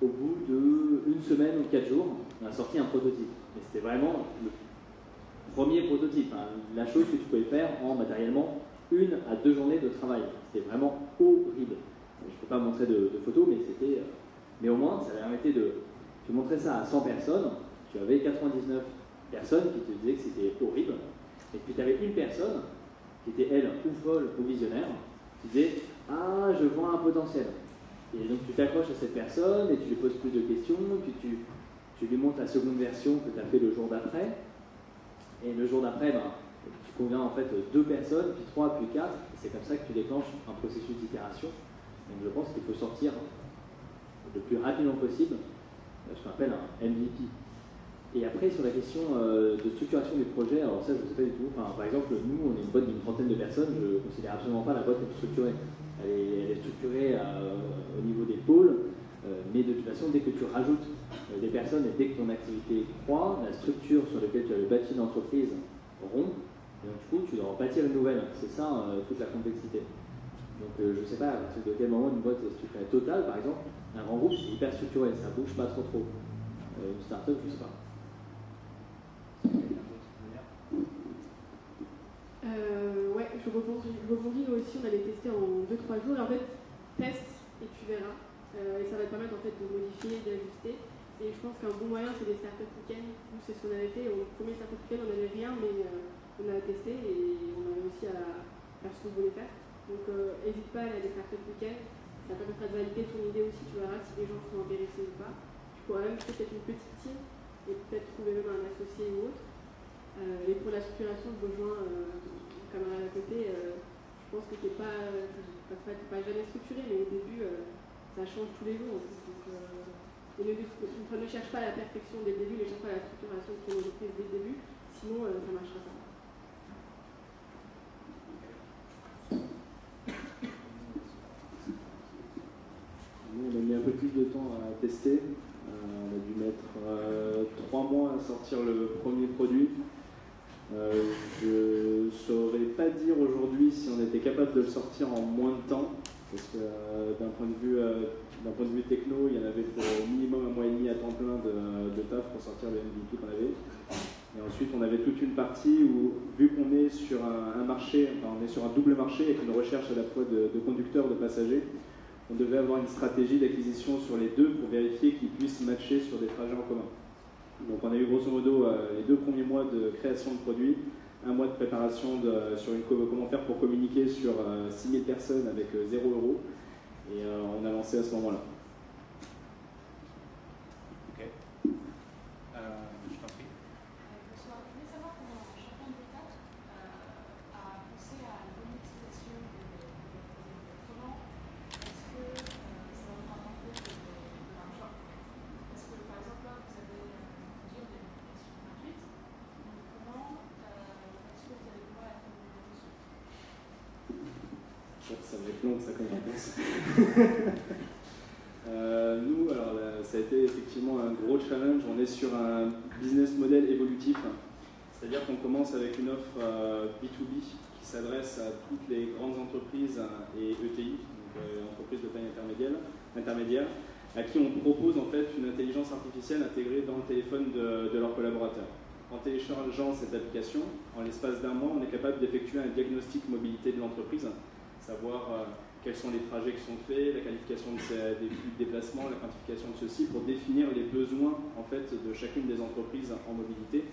Speaker 6: au bout d'une semaine ou 4 jours, on a sorti un prototype. Mais c'était vraiment le premier prototype, hein, la chose que tu pouvais faire en matériellement 1 à 2 journées de travail. C'était vraiment horrible. Je ne peux pas montrer de photos, mais c'était... mais au moins, ça permettait de... Tu montrais ça à 100 personnes, tu avais 99 personnes qui te disaient que c'était horrible, et puis tu avais une personne qui était, elle, ou folle ou visionnaire, qui disait « Ah, je vois un potentiel ». Et donc tu t'accroches à cette personne et tu lui poses plus de questions, puis tu lui montres la seconde version que tu as fait le jour d'après. Et le jour d'après, tu conviens en fait 2 personnes, puis 3, puis 4. Et c'est comme ça que tu déclenches un processus d'itération. Donc je pense qu'il faut sortir le plus rapidement possible ce qu'on appelle un MVP. Et après, sur la question de structuration du projet, alors ça je ne sais pas du tout. Enfin, par exemple, nous, on est une boîte d'une trentaine de personnes, je ne considère absolument pas la boîte comme structurée. Elle est structurée au niveau des pôles, mais de toute façon, dès que tu rajoutes des personnes et dès que ton activité croît, la structure sur laquelle tu avais bâti l'entreprise rompt, et donc du coup, tu dois en bâtir une nouvelle. C'est ça toute la complexité. Donc je ne sais pas à partir de quel moment une boîte est structurée. Total, par exemple, un grand groupe, c'est hyper structuré, ça ne bouge pas trop. Une start-up, je ne sais pas.
Speaker 7: Ouais, je rebondis, nous aussi, on avait testé en 2-3 jours. Et en fait, teste et tu verras. Et ça va te permettre en fait de modifier, d'ajuster. Et je pense qu'un bon moyen, c'est des startup week-ends. Nous, c'est ce qu'on avait fait. Au premier startup week-end, on n'avait rien, mais on a testé et on a réussi à faire ce qu'on voulait faire. Donc, n'hésite pas à aller à des startup week-end. Ça permettra de valider ton idée aussi. Tu verras si les gens sont intéressés ou pas. Tu pourras même créer peut-être une petite team et peut-être trouver même un associé ou autre. Et pour la structuration, je rejoins mon camarade à côté. Je pense que tu n'es pas jamais structuré, mais au début, ça change tous les jours. Donc, ne cherche pas la perfection dès le début, ne cherche pas la structuration de ton entreprise dès le début, sinon ça ne marchera pas.
Speaker 4: Nous, on a mis un peu plus de temps à tester. On a dû mettre 3 mois à sortir le premier produit. Je ne saurais pas dire aujourd'hui si on était capable de le sortir en moins de temps, parce que d'un point de vue techno, il y en avait pour au minimum 1 mois et demi à temps plein de taf pour sortir le MVP qu'on avait. Et ensuite, on avait toute une partie où, vu qu'on est sur un marché, enfin, on est sur un double marché avec une recherche à la fois de conducteurs, de passagers, on devait avoir une stratégie d'acquisition sur les deux pour vérifier qu'ils puissent matcher sur des trajets en commun. Donc on a eu grosso modo les 2 premiers mois de création de produits, 1 mois de préparation sur comment faire pour communiquer sur 6000 personnes avec 0 €, et on a lancé à ce moment-là.
Speaker 1: Ok. Je t'en prie.
Speaker 10: Bonsoir. Je voulais savoir comment chacun d'étape a pensé à la monétisation comment est-ce que ça va prendre en compte de l'argent. Parce que par exemple là vous avez des applications gratuites, donc comment est-ce que vous allez pouvoir la faire dessus?
Speaker 4: Ça va être long ça comme réponse. Nous, alors ça a été effectivement un gros challenge. On est sur un business model évolutif. C'est-à-dire qu'on commence avec une offre B2B qui s'adresse à toutes les grandes entreprises et ETI, donc entreprises de taille intermédiaire, à qui on propose en fait une intelligence artificielle intégrée dans le téléphone de leurs collaborateurs. En téléchargeant cette application, en l'espace d'un mois, on est capable d'effectuer un diagnostic mobilité de l'entreprise, savoir quels sont les trajets qui sont faits, la qualification des flux de déplacement, la quantification de ceux-ci, pour définir les besoins en fait, de chacune des entreprises en mobilité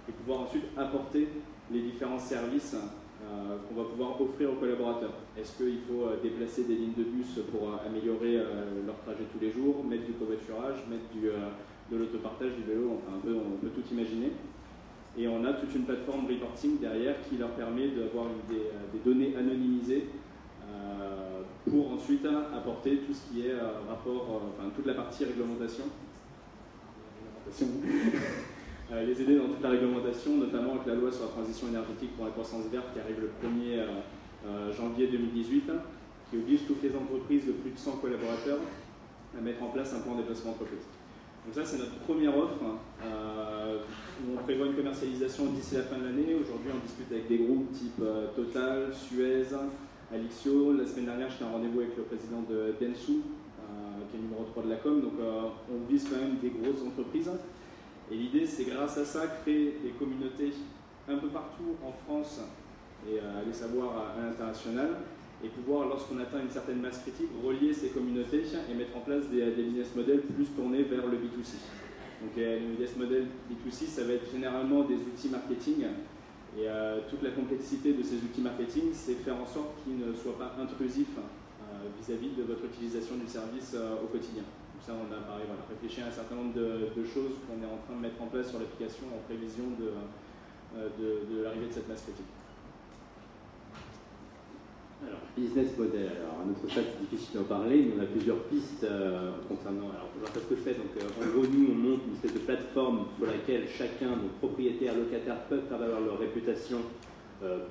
Speaker 4: et pouvoir ensuite apporter les différents services qu'on va pouvoir offrir aux collaborateurs. Est-ce qu'il faut déplacer des lignes de bus pour améliorer leur trajet tous les jours, mettre du covoiturage, mettre de l'autopartage, du vélo, enfin on peut tout imaginer. Et on a toute une plateforme reporting derrière qui leur permet d'avoir des données anonymisées pour ensuite apporter tout ce qui est toute la partie réglementation. Les aider dans toute la réglementation, notamment avec la loi sur la transition énergétique pour la croissance verte qui arrive le 1er janvier 2018, qui oblige toutes les entreprises de plus de 100 collaborateurs à mettre en place un plan de déplacement d'entreprise. Donc ça, c'est notre première offre. Où on prévoit une commercialisation d'ici la fin de l'année. Aujourd'hui, on discute avec des groupes type Total, Suez, Alixio. La semaine dernière, j'étais en rendez-vous avec le président de Densu, qui est numéro 3 de la com. Donc on vise quand même des grosses entreprises. Et l'idée, c'est grâce à ça, créer des communautés un peu partout en France et aller savoir à l'international, et pouvoir, lorsqu'on atteint une certaine masse critique, relier ces communautés et mettre en place des business models plus tournés vers le B2C. Donc les business models B2C, ça va être généralement des outils marketing, et toute la complexité de ces outils marketing, c'est faire en sorte qu'ils ne soient pas intrusifs vis-à-vis de votre utilisation du service au quotidien. Donc ça, on a pareil, réfléchi à un certain nombre de choses qu'on est en train de mettre en place sur l'application en prévision de l'arrivée de cette masse critique.
Speaker 5: Alors, business model. Alors, à notre stade, c'est difficile d'en parler, mais on a plusieurs pistes concernant. Alors, je vais faire ce que je fais. Donc, en gros, nous, on monte une espèce de plateforme sur laquelle chacun, donc propriétaires, locataires, peuvent faire valoir leur réputation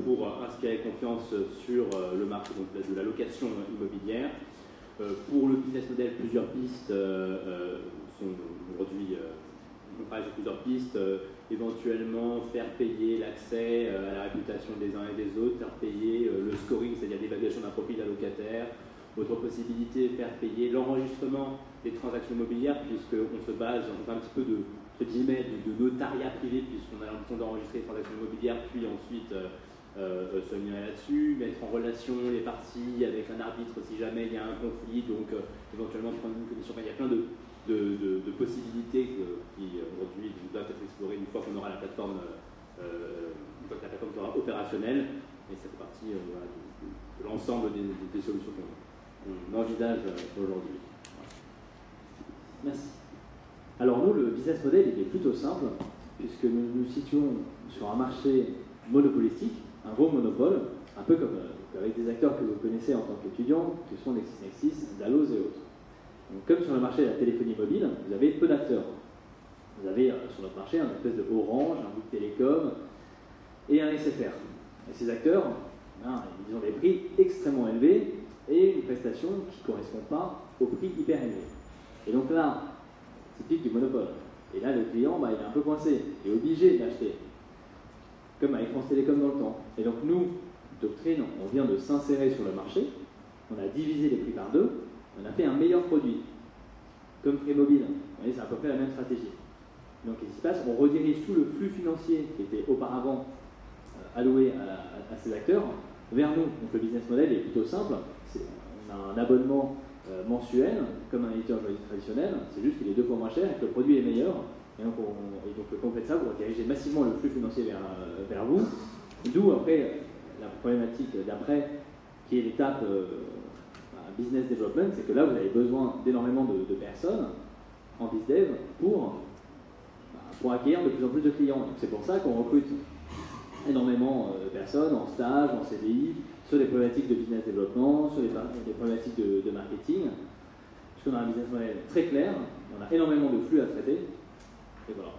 Speaker 5: pour inspirer confiance sur le marché donc, de la location immobilière. Pour le business model, plusieurs pistes sont aujourd'hui. On travaille sur plusieurs pistes, éventuellement faire payer l'accès à la réputation des uns et des autres, faire payer le scoring, c'est-à-dire l'évaluation d'un profil allocataire. Autre possibilité, faire payer l'enregistrement des transactions immobilières, puisqu'on se base, on fait un petit peu de notariat privé, puisqu'on a l'impression d'enregistrer les transactions immobilières, puis ensuite se mirer là-dessus, mettre en relation les parties avec un arbitre si jamais il y a un conflit, donc éventuellement prendre une commission. Enfin, il y a plein de possibilités qui aujourd'hui doivent être explorées une fois qu'on aura la plateforme, une fois que la plateforme sera opérationnelle, et ça fait partie de l'ensemble des solutions qu'on envisage aujourd'hui.
Speaker 6: Merci. Alors nous, le business model il est plutôt simple, puisque nous nous situons sur un marché monopolistique, un gros monopole, un peu comme avec des acteurs que vous connaissez en tant qu'étudiants, qui sont LexisNexis, Dalloz et autres. Donc, comme sur le marché de la téléphonie mobile, vous avez peu d'acteurs. Vous avez sur notre marché un espèce de Orange, un Bouygues Télécom et un SFR. Et ces acteurs, ils ont des prix extrêmement élevés et une prestation qui ne correspond pas au prix hyper élevé. Et donc là, c'est typique du monopole. Et là, le client, il est un peu coincé, il est obligé d'acheter, comme avec France Télécom dans le temps. Et donc nous, Doctrine, on vient de s'insérer sur le marché, on a divisé les prix par deux, on a fait un meilleur produit, comme Free Mobile. Vous voyez, c'est à peu près la même stratégie. Donc, qu'est-ce qui se passe? On redirige tout le flux financier qui était auparavant alloué à ces acteurs vers nous. Donc, le business model est plutôt simple. On a un abonnement mensuel, comme un éditeur juridique traditionnel. C'est juste qu'il est 2 fois moins cher et que le produit est meilleur. Et donc, quand vous faites ça, vous redirigez massivement le flux financier vers vous. D'où, après, la problématique d'après, qui est l'étape business development, c'est que là, vous avez besoin d'énormément de personnes en BizDev pour acquérir de plus en plus de clients. Donc, c'est pour ça qu'on recrute énormément de personnes en stage, en CDI, sur des problématiques de business development, sur des problématiques de marketing, puisqu'on a un business model très clair, on a énormément de flux à traiter, et voilà.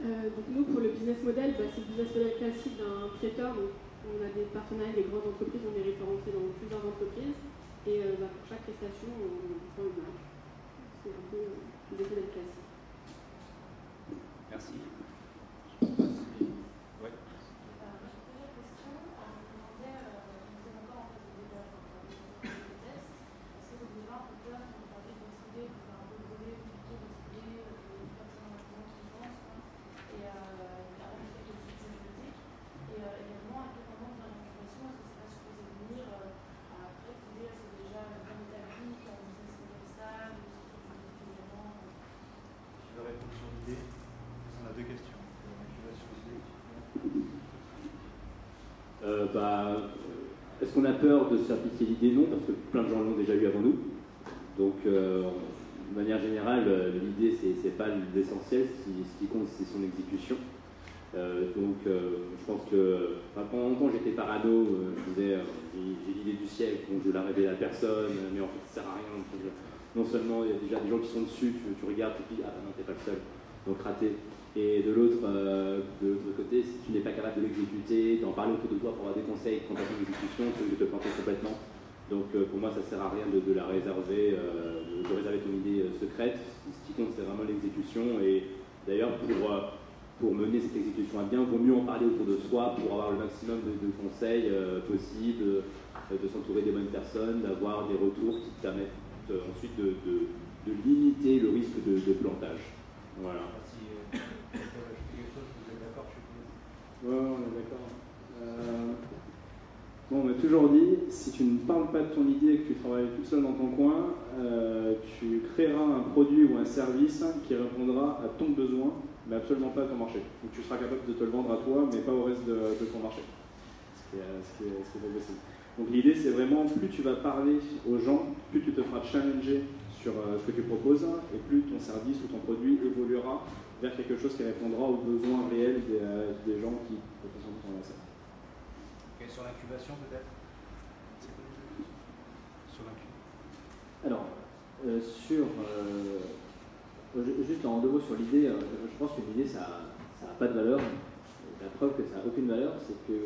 Speaker 7: Donc nous, pour le business model, c'est le business model classique d'un traiteur. Donc on a des partenariats avec des grandes entreprises, on est référencé dans plusieurs entreprises, et pour chaque prestation, on prend une marge. C'est un peu le business model classique.
Speaker 1: Merci. Ouais. Je vais répondre sur l'idée. On a deux questions.
Speaker 5: Est-ce qu'on a peur de se faire piquer l'idée? Non, parce que plein de gens l'ont déjà eu avant nous. Donc, de manière générale, l'idée, c'est pas l'essentiel. Ce qui compte, c'est son exécution. Je pense que pendant longtemps, j'étais parano. Je disais, j'ai l'idée du siècle, donc je la révèle à personne, mais en fait, ça sert à rien. Non seulement il y a déjà des gens qui sont dessus, tu regardes et puis ah non, t'es pas le seul, donc raté. Et de l'autre côté, si tu n'es pas capable de l'exécuter, d'en parler autour de toi pour avoir des conseils quant à ton exécution, tu risques de te planter complètement. Donc pour moi, ça sert à rien de la réserver, de réserver ton idée secrète. Ce qui compte, c'est vraiment l'exécution. Et d'ailleurs, pour mener cette exécution à bien, il vaut mieux en parler autour de soi pour avoir le maximum de conseils possibles, de s'entourer des bonnes personnes, d'avoir des retours qui te permettent ensuite de limiter le risque de plantage. Voilà.
Speaker 9: Si je peux ajouter quelque chose, vous êtes d'accord, je suis
Speaker 4: Ouais, on est d'accord. Bon, on m'a toujours dit, si tu ne parles pas de ton idée et que tu travailles tout seul dans ton coin, tu créeras un produit ou un service qui répondra à ton besoin, mais absolument pas à ton marché. Donc tu seras capable de te le vendre à toi, mais pas au reste de ton marché. Ce qui est pas possible. Donc l'idée, c'est vraiment, plus tu vas parler aux gens, plus tu te feras challenger sur ce que tu proposes, et plus ton service ou ton produit évoluera vers quelque chose qui répondra aux besoins réels des gens qui potentiellement sont lancés.
Speaker 1: Okay, sur l'incubation, peut-être? Sur l'incubation.
Speaker 6: Alors, juste en deux mots sur l'idée, je pense que l'idée, ça n'a pas de valeur. La preuve que ça n'a aucune valeur, c'est que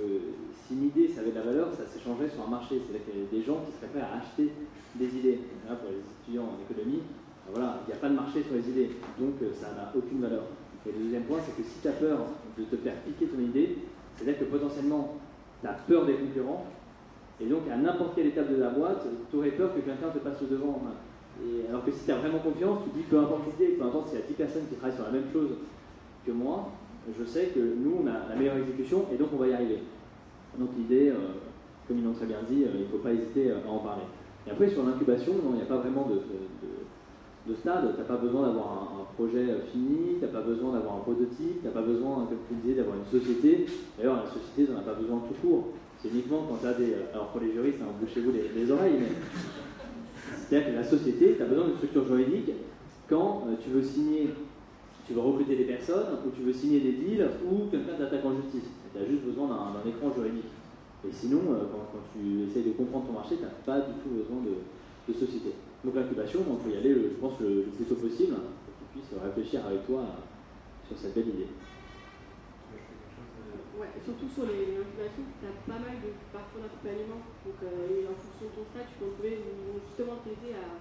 Speaker 6: si une idée, ça avait de la valeur, ça s'échangerait sur un marché. C'est-à-dire qu'il y a des gens qui seraient prêts à acheter des idées. Là, pour les étudiants en économie, voilà, il n'y a pas de marché sur les idées, donc ça n'a aucune valeur. Et le deuxième point, c'est que si tu as peur de te faire piquer ton idée, c'est-à-dire que potentiellement, tu as peur des concurrents, et donc à n'importe quelle étape de la boîte, tu aurais peur que quelqu'un te passe le devant. Et alors que si tu as vraiment confiance, tu dis peu importe l'idée, peu importe s'il y a 10 personnes qui travaillent sur la même chose que moi, je sais que nous, on a la meilleure exécution et donc on va y arriver. Donc l'idée, comme ils l'ont très bien dit, il ne faut pas hésiter à en parler. Et après, sur l'incubation, il n'y a pas vraiment de stade. Tu n'as pas besoin d'avoir un projet fini, tu n'as pas besoin d'avoir un prototype, tu n'as pas besoin, comme tu disais, d'avoir une société. D'ailleurs, la société, tu n'en as pas besoin tout court. C'est uniquement quand tu as des... Alors pour les juristes, bouchez-vous les oreilles, mais... C'est-à-dire que la société, tu as besoin d'une structure juridique quand tu veux signer... Tu veux recruter des personnes, ou tu veux signer des deals, ou quelqu'un t'attaque en justice. Tu as juste besoin d'un écran juridique. Et sinon, quand tu essayes de comprendre ton marché, tu n'as pas du tout besoin de société. Donc l'incubation, il faut y aller, je pense, le plus tôt possible, pour que tu puisses réfléchir avec toi sur cette belle idée.
Speaker 7: Ouais, surtout sur l'incubation, tu as pas mal de parcours d'accompagnement. Donc en fonction de ton stade, tu peux trouver justement t'aider à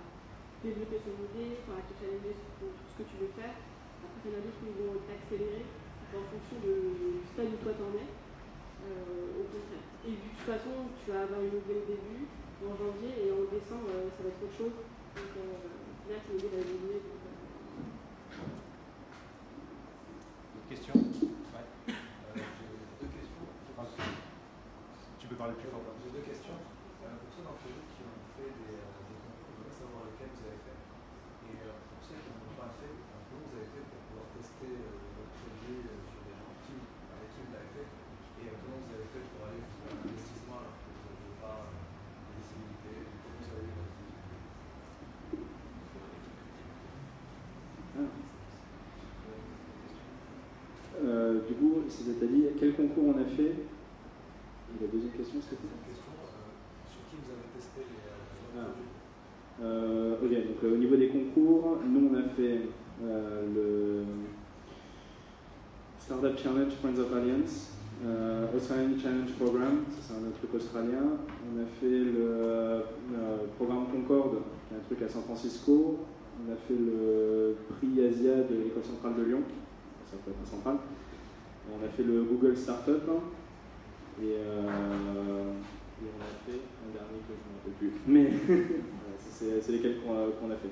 Speaker 7: développer ton idée, à te challenger sur tout ce que tu veux faire. Après, il y en a d'autres qui vont t'accélérer en fonction du stade où toi t'en es, au contraire. Et de toute façon, tu vas avoir une idée au début, en janvier, et en décembre, ça va être autre chose. Donc, là, c'est l'idée d'évoluer.
Speaker 1: D'autres questions? Ouais.
Speaker 9: J'ai deux questions.
Speaker 1: Tu peux parler plus fort.
Speaker 9: J'ai deux questions. Pour ceux d'entre vous qui ont fait des concours, je voudrais savoir lesquels vous avez fait. Et pour ceux qui n'en ont pas fait, comment vous avez fait pour pouvoir tester votre produit sur des gens avec qui vous l'avez fait, et comment vous avez fait pour aller jusqu'à l'investissement alors que vous n'aviez pas de visibilité, comment vous avez eu votre vie.
Speaker 4: Du coup, c'est-à-dire quel concours on a fait? Et la deuxième question, c'était quoi?
Speaker 9: Une question sur qui vous avez testé les produits.
Speaker 4: Ok, donc au niveau des concours, nous on a fait le Startup Challenge Friends of Alliance, Australian Challenge Program, c'est un truc australien. On a fait le programme Concorde, qui est un truc à San Francisco. On a fait le prix Asia de l'École centrale de Lyon. ça peut être un central. On a fait le Google Startup, et on a fait un dernier que je ne me rappelle plus. Mais c'est lesquels qu'on a fait.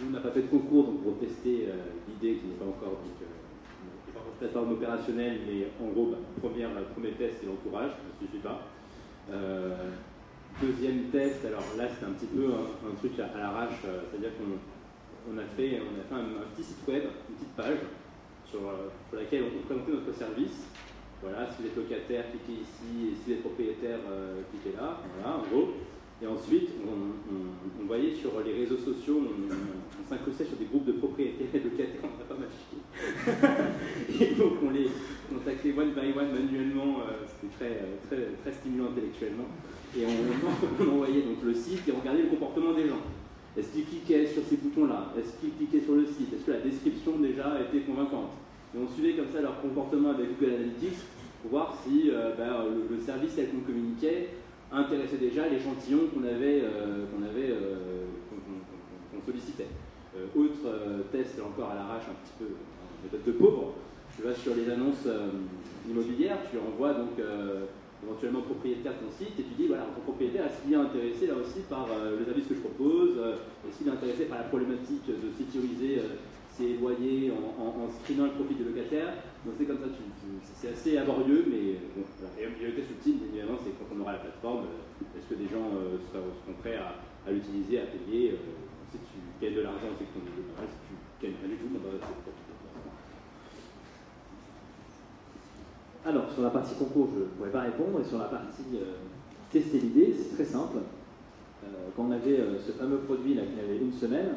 Speaker 5: Nous, on n'a pas fait de concours donc pour tester l'idée qui n'est pas encore plateforme opérationnelle, mais en gros, premier test, c'est l'entourage, ça ne suffit pas. Deuxième test, alors là, c'est un petit peu un truc à l'arrache, c'est-à-dire qu'on a fait un petit site web, une petite page, sur laquelle on présentait notre service. Voilà, si vous êtes locataire, cliquez ici, et si vous êtes propriétaire, cliquez là, voilà, en gros. Et ensuite, on voyait sur les réseaux sociaux, on s'incrustait sur des groupes de propriétaires et de locataires, on n'a pas mal chié. Et donc on les contactait one by one manuellement, c'était très stimulant intellectuellement. Et on envoyait donc le site et on regardait le comportement des gens. Est-ce qu'ils cliquaient sur ces boutons-là? Est-ce qu'ils cliquaient sur le site? Est-ce que la description déjà était convaincante? Et on suivait comme ça leur comportement avec Google Analytics pour voir si le service tel qu'on communiquait intéressait déjà l'échantillon qu'on sollicitait. Autre test, là encore à l'arrache, un petit peu en méthode de pauvre, tu vas sur les annonces immobilières, tu envoies donc éventuellement propriétaire ton site et tu dis voilà, ton propriétaire, est-ce qu'il est intéressé là aussi par le service que je propose, est-ce qu'il est intéressé par la problématique de sécuriser ses loyers en screenant le profil du locataire. Donc c'est comme ça, c'est assez laborieux, mais bon, voilà. Et le test ultime, évidemment, c'est quand on aura la plateforme, est-ce que des gens seront prêts à l'utiliser, à payer. Si tu gagnes de l'argent, c'est que ton niveau est normal. Si tu gagnes rien du tout, c'est pour tout.
Speaker 6: Alors, sur la partie concours, je ne pourrais pas répondre, et sur la partie tester l'idée, c'est très simple. Quand on avait ce fameux produit là qui avait une semaine,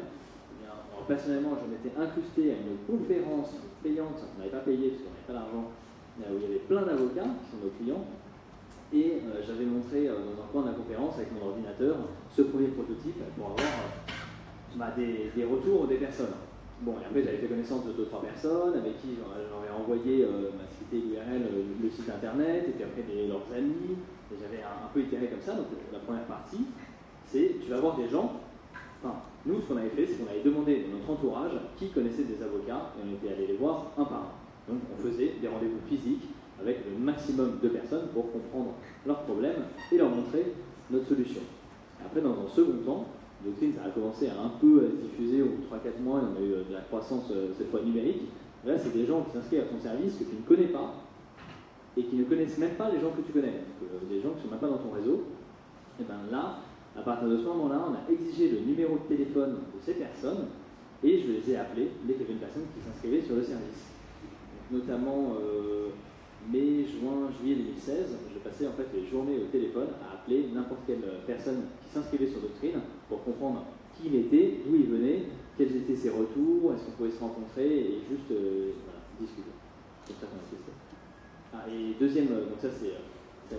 Speaker 6: personnellement, je m'étais incrusté à une conférence payante, on n'avait pas payé parce qu'on n'avait pas d'argent, où il y avait plein d'avocats qui sont nos clients, et j'avais montré dans un coin de la conférence avec mon ordinateur ce premier prototype pour avoir des retours des personnes. Bon, et après j'avais fait connaissance de 2-3 personnes avec qui j'aurais envoyé ma cité URL, le site internet, et puis après leurs amis, et j'avais un peu itéré comme ça. Donc la première partie, c'est tu vas voir des gens. Enfin, nous, ce qu'on avait fait, c'est qu'on avait demandé à notre entourage qui connaissait des avocats et on était allé les voir un par un. Donc, on faisait des rendez-vous physiques avec le maximum de personnes pour comprendre leurs problèmes et leur montrer notre solution. Après, dans un second temps, Doctrine, ça a commencé à un peu se diffuser au bout de 3-4 mois et on a eu de la croissance cette fois numérique. Et là, c'est des gens qui s'inscrivent à ton service que tu ne connais pas et qui ne connaissent même pas les gens que tu connais. Donc, des gens qui ne sont même pas dans ton réseau. Et bien là, à partir de ce moment-là, on a exigé le numéro de téléphone de ces personnes et je les ai appelés dès qu'il y avait une personne qui s'inscrivait sur le service. Donc, notamment mai, juin, juillet 2016, je passais en fait les journées au téléphone à appeler n'importe quelle personne qui s'inscrivait sur Doctrine pour comprendre qui il était, d'où il venait, quels étaient ses retours, est-ce qu'on pouvait se rencontrer et juste discuter. C'est ça qu'on a testé. Et deuxième, donc ça c'est à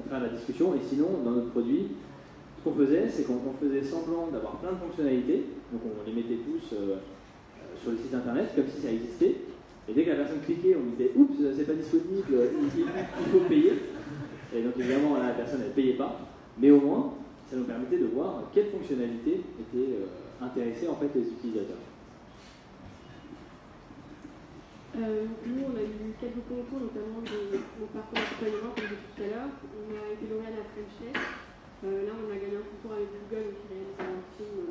Speaker 6: travers la discussion, et sinon dans notre produit, ce qu'on faisait, c'est qu'on faisait semblant d'avoir plein de fonctionnalités, donc on les mettait tous sur le site internet, comme si ça existait, et dès que la personne cliquait, on disait « Oups, c'est pas disponible, il faut payer ». Et donc évidemment, la personne, elle ne payait pas, mais au moins, ça nous permettait de voir quelles fonctionnalités étaient intéressées en fait les utilisateurs.
Speaker 7: Nous, on a eu quelques concours, notamment mon parcours d'accompagnement, comme je disais tout à l'heure. On a été lauréat à la French Tech. Là, on a gagné un concours avec Google qui réalise un film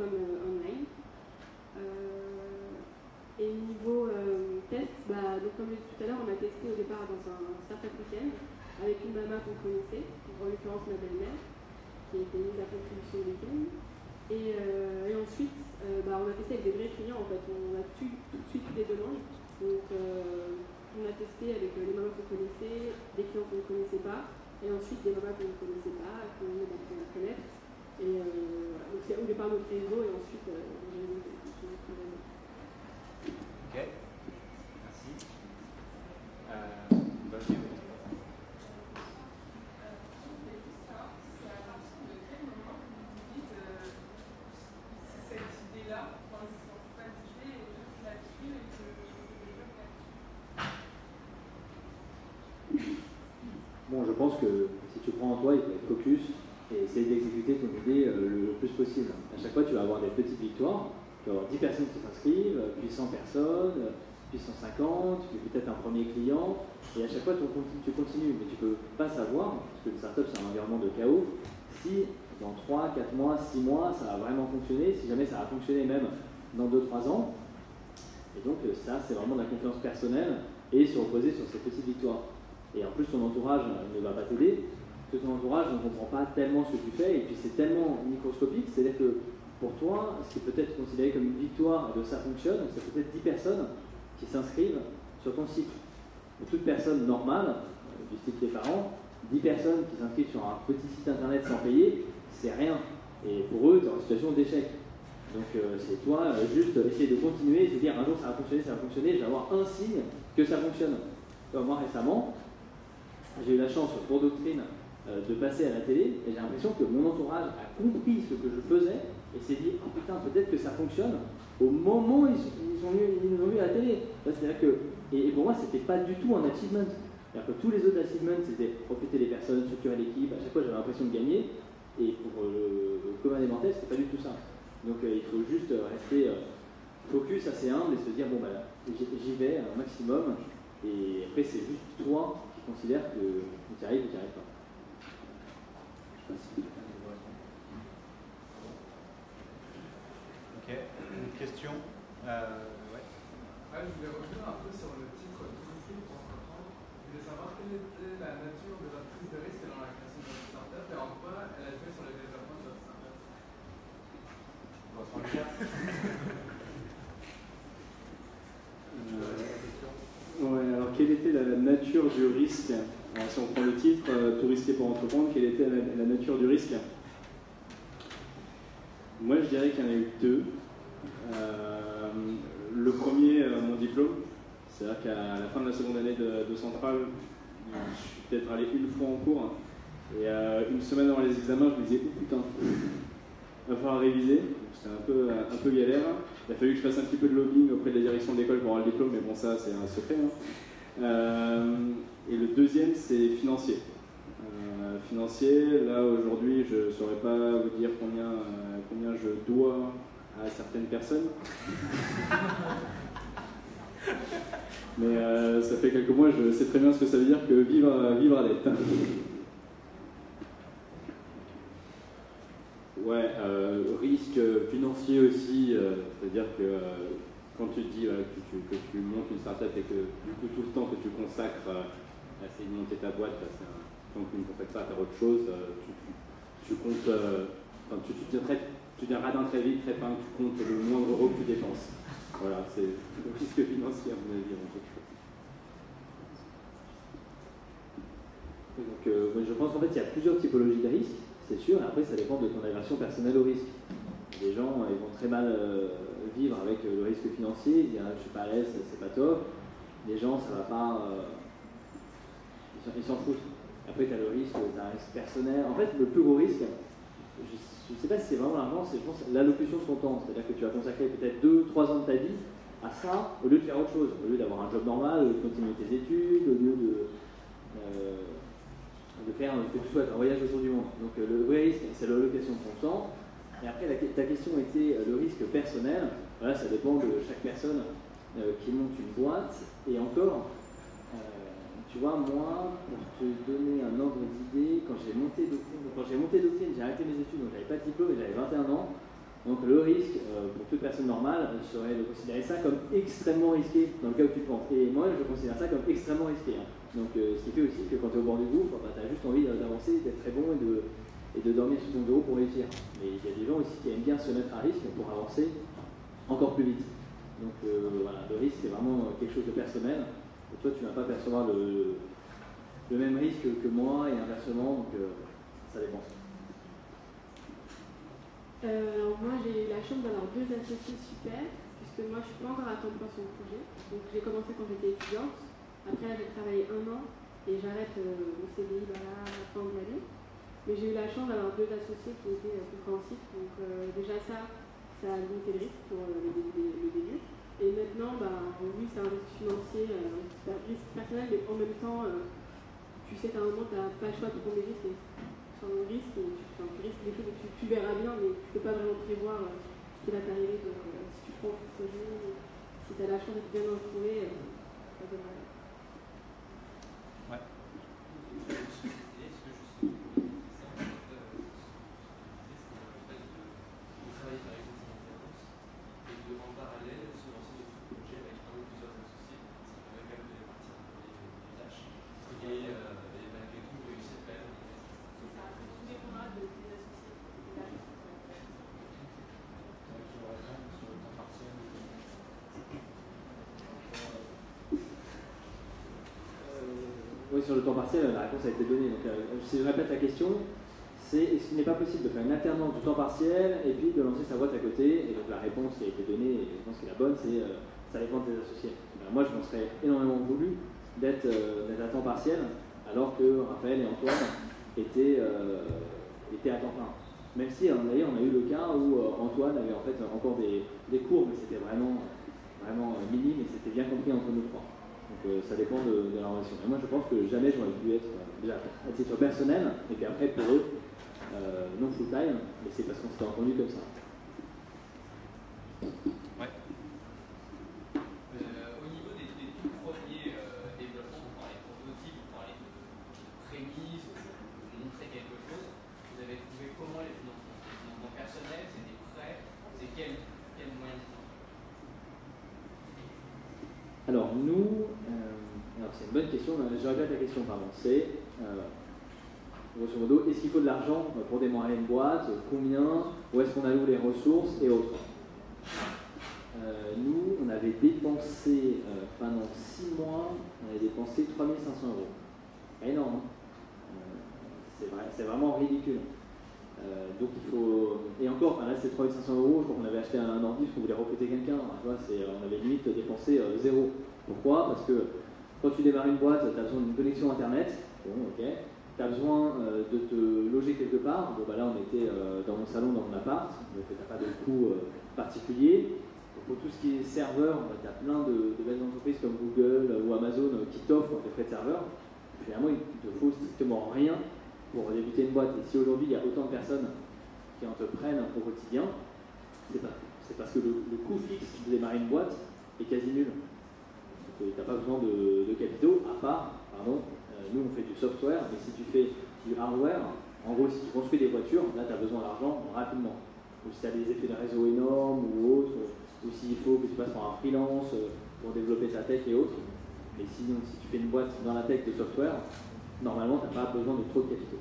Speaker 7: comme online. Et niveau test, donc comme je disais tout à l'heure, on a testé au départ dans un startup week-end avec une maman qu'on connaissait, en l'occurrence ma belle-mère, qui a été mise à contribution le week-end. Et ensuite, on a testé avec des vrais clients en fait. On a tout de suite des demandes. Donc, on a testé avec les mamans qu'on connaissait, des clients qu'on ne connaissait pas. Et ensuite des mamans qu'on ne connaissait pas, qu'on venait d'apprendre à connaître. Et voilà. Donc c'est au départ notre réseau et ensuite le réseau de notre réseau.
Speaker 11: Ok, merci.
Speaker 10: C'est à partir de quel moment vous dites cette idée-là, enfin, c'est pas d'idée et je suis là-dessus et que je développe là-dessus.
Speaker 6: Bon, je pense que si tu prends en toi, il faut être focus et essayer d'exécuter ton idée le plus possible. À chaque fois, tu vas avoir des petites victoires Tu vas avoir 10 personnes qui s'inscrivent, puis 100 personnes, puis 150, puis peut-être un premier client, et à chaque fois tu continues, mais tu ne peux pas savoir, parce que le startup c'est un environnement de chaos, si dans 3, 4 mois, 6 mois, ça va vraiment fonctionner, si jamais ça va fonctionner même dans 2-3 ans. Et donc ça, c'est vraiment de la confiance personnelle et se reposer sur ces petites victoires. Et en plus, ton entourage ne va pas t'aider, parce que ton entourage ne comprend pas tellement ce que tu fais, et puis c'est tellement microscopique, c'est-à-dire que pour toi, ce qui peut être considéré comme une victoire de ça fonctionne, c'est peut-être 10 personnes qui s'inscrivent sur ton site. Pour toute personne normale, du style tes parents, 10 personnes qui s'inscrivent sur un petit site internet sans payer, c'est rien. Et pour eux, tu es en situation d'échec. Donc c'est toi juste essayer de continuer et de dire un jour ça va fonctionner, je vais avoir un signe que ça fonctionne. Moi récemment, j'ai eu la chance pour Doctrine de passer à la télé et j'ai l'impression que mon entourage a compris ce que je faisais et s'est dit oh putain peut-être que ça fonctionne au moment où ils nous ont vu à la télé. C'est-à-dire que, et pour moi c'était pas du tout un achievement. C'est-à-dire que tous les autres achievements c'était recruter les personnes, structurer l'équipe, à chaque fois j'avais l'impression de gagner et pour le commun des mortels c'était pas du tout ça. Donc il faut juste rester focus, assez humble et se dire bon bah j'y vais un maximum et après c'est juste toi qui considères que tu y arrives ou tu n'y arrives pas.
Speaker 1: Ok, une question ouais.
Speaker 12: Je voulais revenir un peu sur le titre touristique pour entreprendre. Je voulais savoir quelle était la nature de votre prise de risque dans la création de votre startup et en quoi elle a joué sur le développement de votre startup.
Speaker 4: Ouais, alors quelle était la nature du risque? Alors, si on prend le titre, tout risquer pour entreprendre, quelle était la nature du risque? Moi, je dirais qu'il y en a eu deux. Le premier, mon diplôme. C'est-à-dire qu'à la fin de la seconde année de Centrale, je suis peut-être allé une fois en cours. Et une semaine avant les examens, je me disais, oh putain, il va falloir réviser. C'était un peu galère. Il a fallu que je fasse un petit peu de lobbying auprès de la direction de l'école pour avoir le diplôme, mais bon, ça, c'est un secret. Et le deuxième, c'est financier. Financier, là, aujourd'hui, je ne saurais pas vous dire combien je dois à certaines personnes. Mais ça fait quelques mois, je sais très bien ce que ça veut dire que vivre à dette.
Speaker 5: Ouais, risque financier aussi, c'est-à-dire que quand tu te dis que tu montes une startup et que du coup tout le temps que tu consacres à essayer de monter ta boîte, tant que tu ne consacres pas à faire autre chose, tu comptes, tu deviens radin très vite, très fin, tu comptes le moindre euro que tu dépenses. Voilà, c'est le risque financier à mon avis avant toute chose.
Speaker 6: Donc je pense qu'en fait il y a plusieurs typologies de risques. C'est sûr, et après ça dépend de ton aversion personnelle au risque. Les gens ils vont très mal vivre avec le risque financier, ils disent je suis pas à l'aise, c'est pas top. Les gens ça va pas, ils s'en foutent. Après tu as le risque, tu as un risque personnel. En fait le plus gros risque, je ne sais pas si c'est vraiment l'argent, c'est je pense l'allocution de ton temps. C'est-à-dire que tu vas consacrer peut-être 2-3 ans de ta vie à ça au lieu de faire autre chose, au lieu d'avoir un job normal, au lieu de continuer tes études, au lieu de faire ce que tu souhaites, un voyage autour du monde. Donc le vrai risque, c'est l'allocation de ton temps. Et après, ta question était le risque personnel. Voilà, ça dépend de chaque personne qui monte une boîte. Et encore, tu vois, moi, pour te donner un ordre d'idée, quand j'ai monté Doctrine, j'ai arrêté mes études, donc j'avais pas de diplôme et j'avais 21 ans. Donc le risque, pour toute personne normale, serait de considérer ça comme extrêmement risqué, dans le cas où tu penses. Et moi, je considère ça comme extrêmement risqué. Donc ce qui fait aussi que quand tu es au bord du gouffre, tu as juste envie d'avancer, d'être très bon et de dormir sous ton bureau pour réussir. Mais il y a des gens aussi qui aiment bien se mettre à risque pour avancer encore plus vite. Donc voilà, le risque c'est vraiment quelque chose de personnel. Et toi tu ne vas pas percevoir le même risque que moi et inversement, donc ça dépend.
Speaker 7: Alors moi j'ai eu la chance d'avoir deux associés super, puisque moi je ne suis pas encore à temps plein sur le projet. Donc j'ai commencé quand j'étais étudiante. Après là j'ai travaillé 1 an et j'arrête mon CDI à la fin de l'année. Mais j'ai eu la chance d'avoir deux associés qui étaient compréhensifs. Donc déjà ça a limité le risque pour le début. Et maintenant, oui c'est un risque financier, un risque personnel, mais en même temps, tu sais qu'à un moment tu n'as pas le choix de prendre des risques. Tu risques des choses que tu verras bien, mais tu ne peux pas vraiment prévoir ce qui va t'arriver si tu prends ton projet, si tu as la chance d'être bien entouré, ça devrait aller.
Speaker 1: Ouais.
Speaker 6: Oui, sur le temps partiel, la réponse a été donnée. Donc, si je répète la question, c'est est-ce qu'il n'est pas possible de faire une alternance du temps partiel et puis de lancer sa boîte à côté? Et donc la réponse qui a été donnée, et je pense qu'elle est la bonne, c'est ça dépend de tes associés. Moi, je m'en serais énormément voulu d'être à temps partiel, alors que Raphaël et Antoine étaient à temps plein. Même si, d'ailleurs, on a eu le cas où Antoine avait en fait encore des cours, mais c'était vraiment minime et c'était bien compris entre nous trois. Donc ça dépend de la relation. Et moi, je pense que jamais j'aurais pu être déjà à titre personnel, et puis après pour eux, non full-time, mais c'est parce qu'on s'était entendu comme ça.
Speaker 1: Ouais.
Speaker 8: Au niveau des tout premiers développements, vous parlez de prototypes, vous parlez de prémices, de montrer quelque chose, vous avez trouvé comment les financements? C'est des financements personnels, c'est des prêts, c'est quel moyen de financement?
Speaker 6: Alors nous, c'est une bonne question, je répète la question, pardon, c'est grosso modo, est-ce qu'il faut de l'argent pour démarrer une boîte, combien, où est-ce qu'on alloue les ressources et autres. Nous, on avait dépensé, pendant 6 mois, on avait dépensé 3 500 €. Énorme, hein. C'est vraiment ridicule. Donc il faut, et encore, là c'est 3 500 €, je crois qu'on avait acheté un ordi parce qu'on voulait recruter quelqu'un, on avait limite dépensé 0. Pourquoi? Parce que quand tu démarres une boîte, tu as besoin d'une connexion internet, bon ok, tu as besoin de te loger quelque part, bon bah là on était dans mon salon, dans mon appart, donc tu n'as pas de coût particulier. Donc, pour tout ce qui est serveur, tu as plein de belles entreprises comme Google ou Amazon qui t'offrent des frais de serveur. Finalement il ne te faut strictement rien pour débuter une boîte. Et si aujourd'hui il y a autant de personnes qui en te prennent au quotidien, c'est parce que le coût fixe de démarrer une boîte est quasi nul. Tu n'as pas besoin de capitaux, à part, nous on fait du software, mais si tu fais du hardware, en gros si tu construis des voitures, là tu as besoin d'argent rapidement. Ou si tu as des effets de réseau énormes ou autres, ou s'il faut que tu passes par un freelance pour développer ta tech et autres. Mais sinon, si tu fais une boîte dans la tech de software, normalement tu n'as pas besoin de trop de capitaux.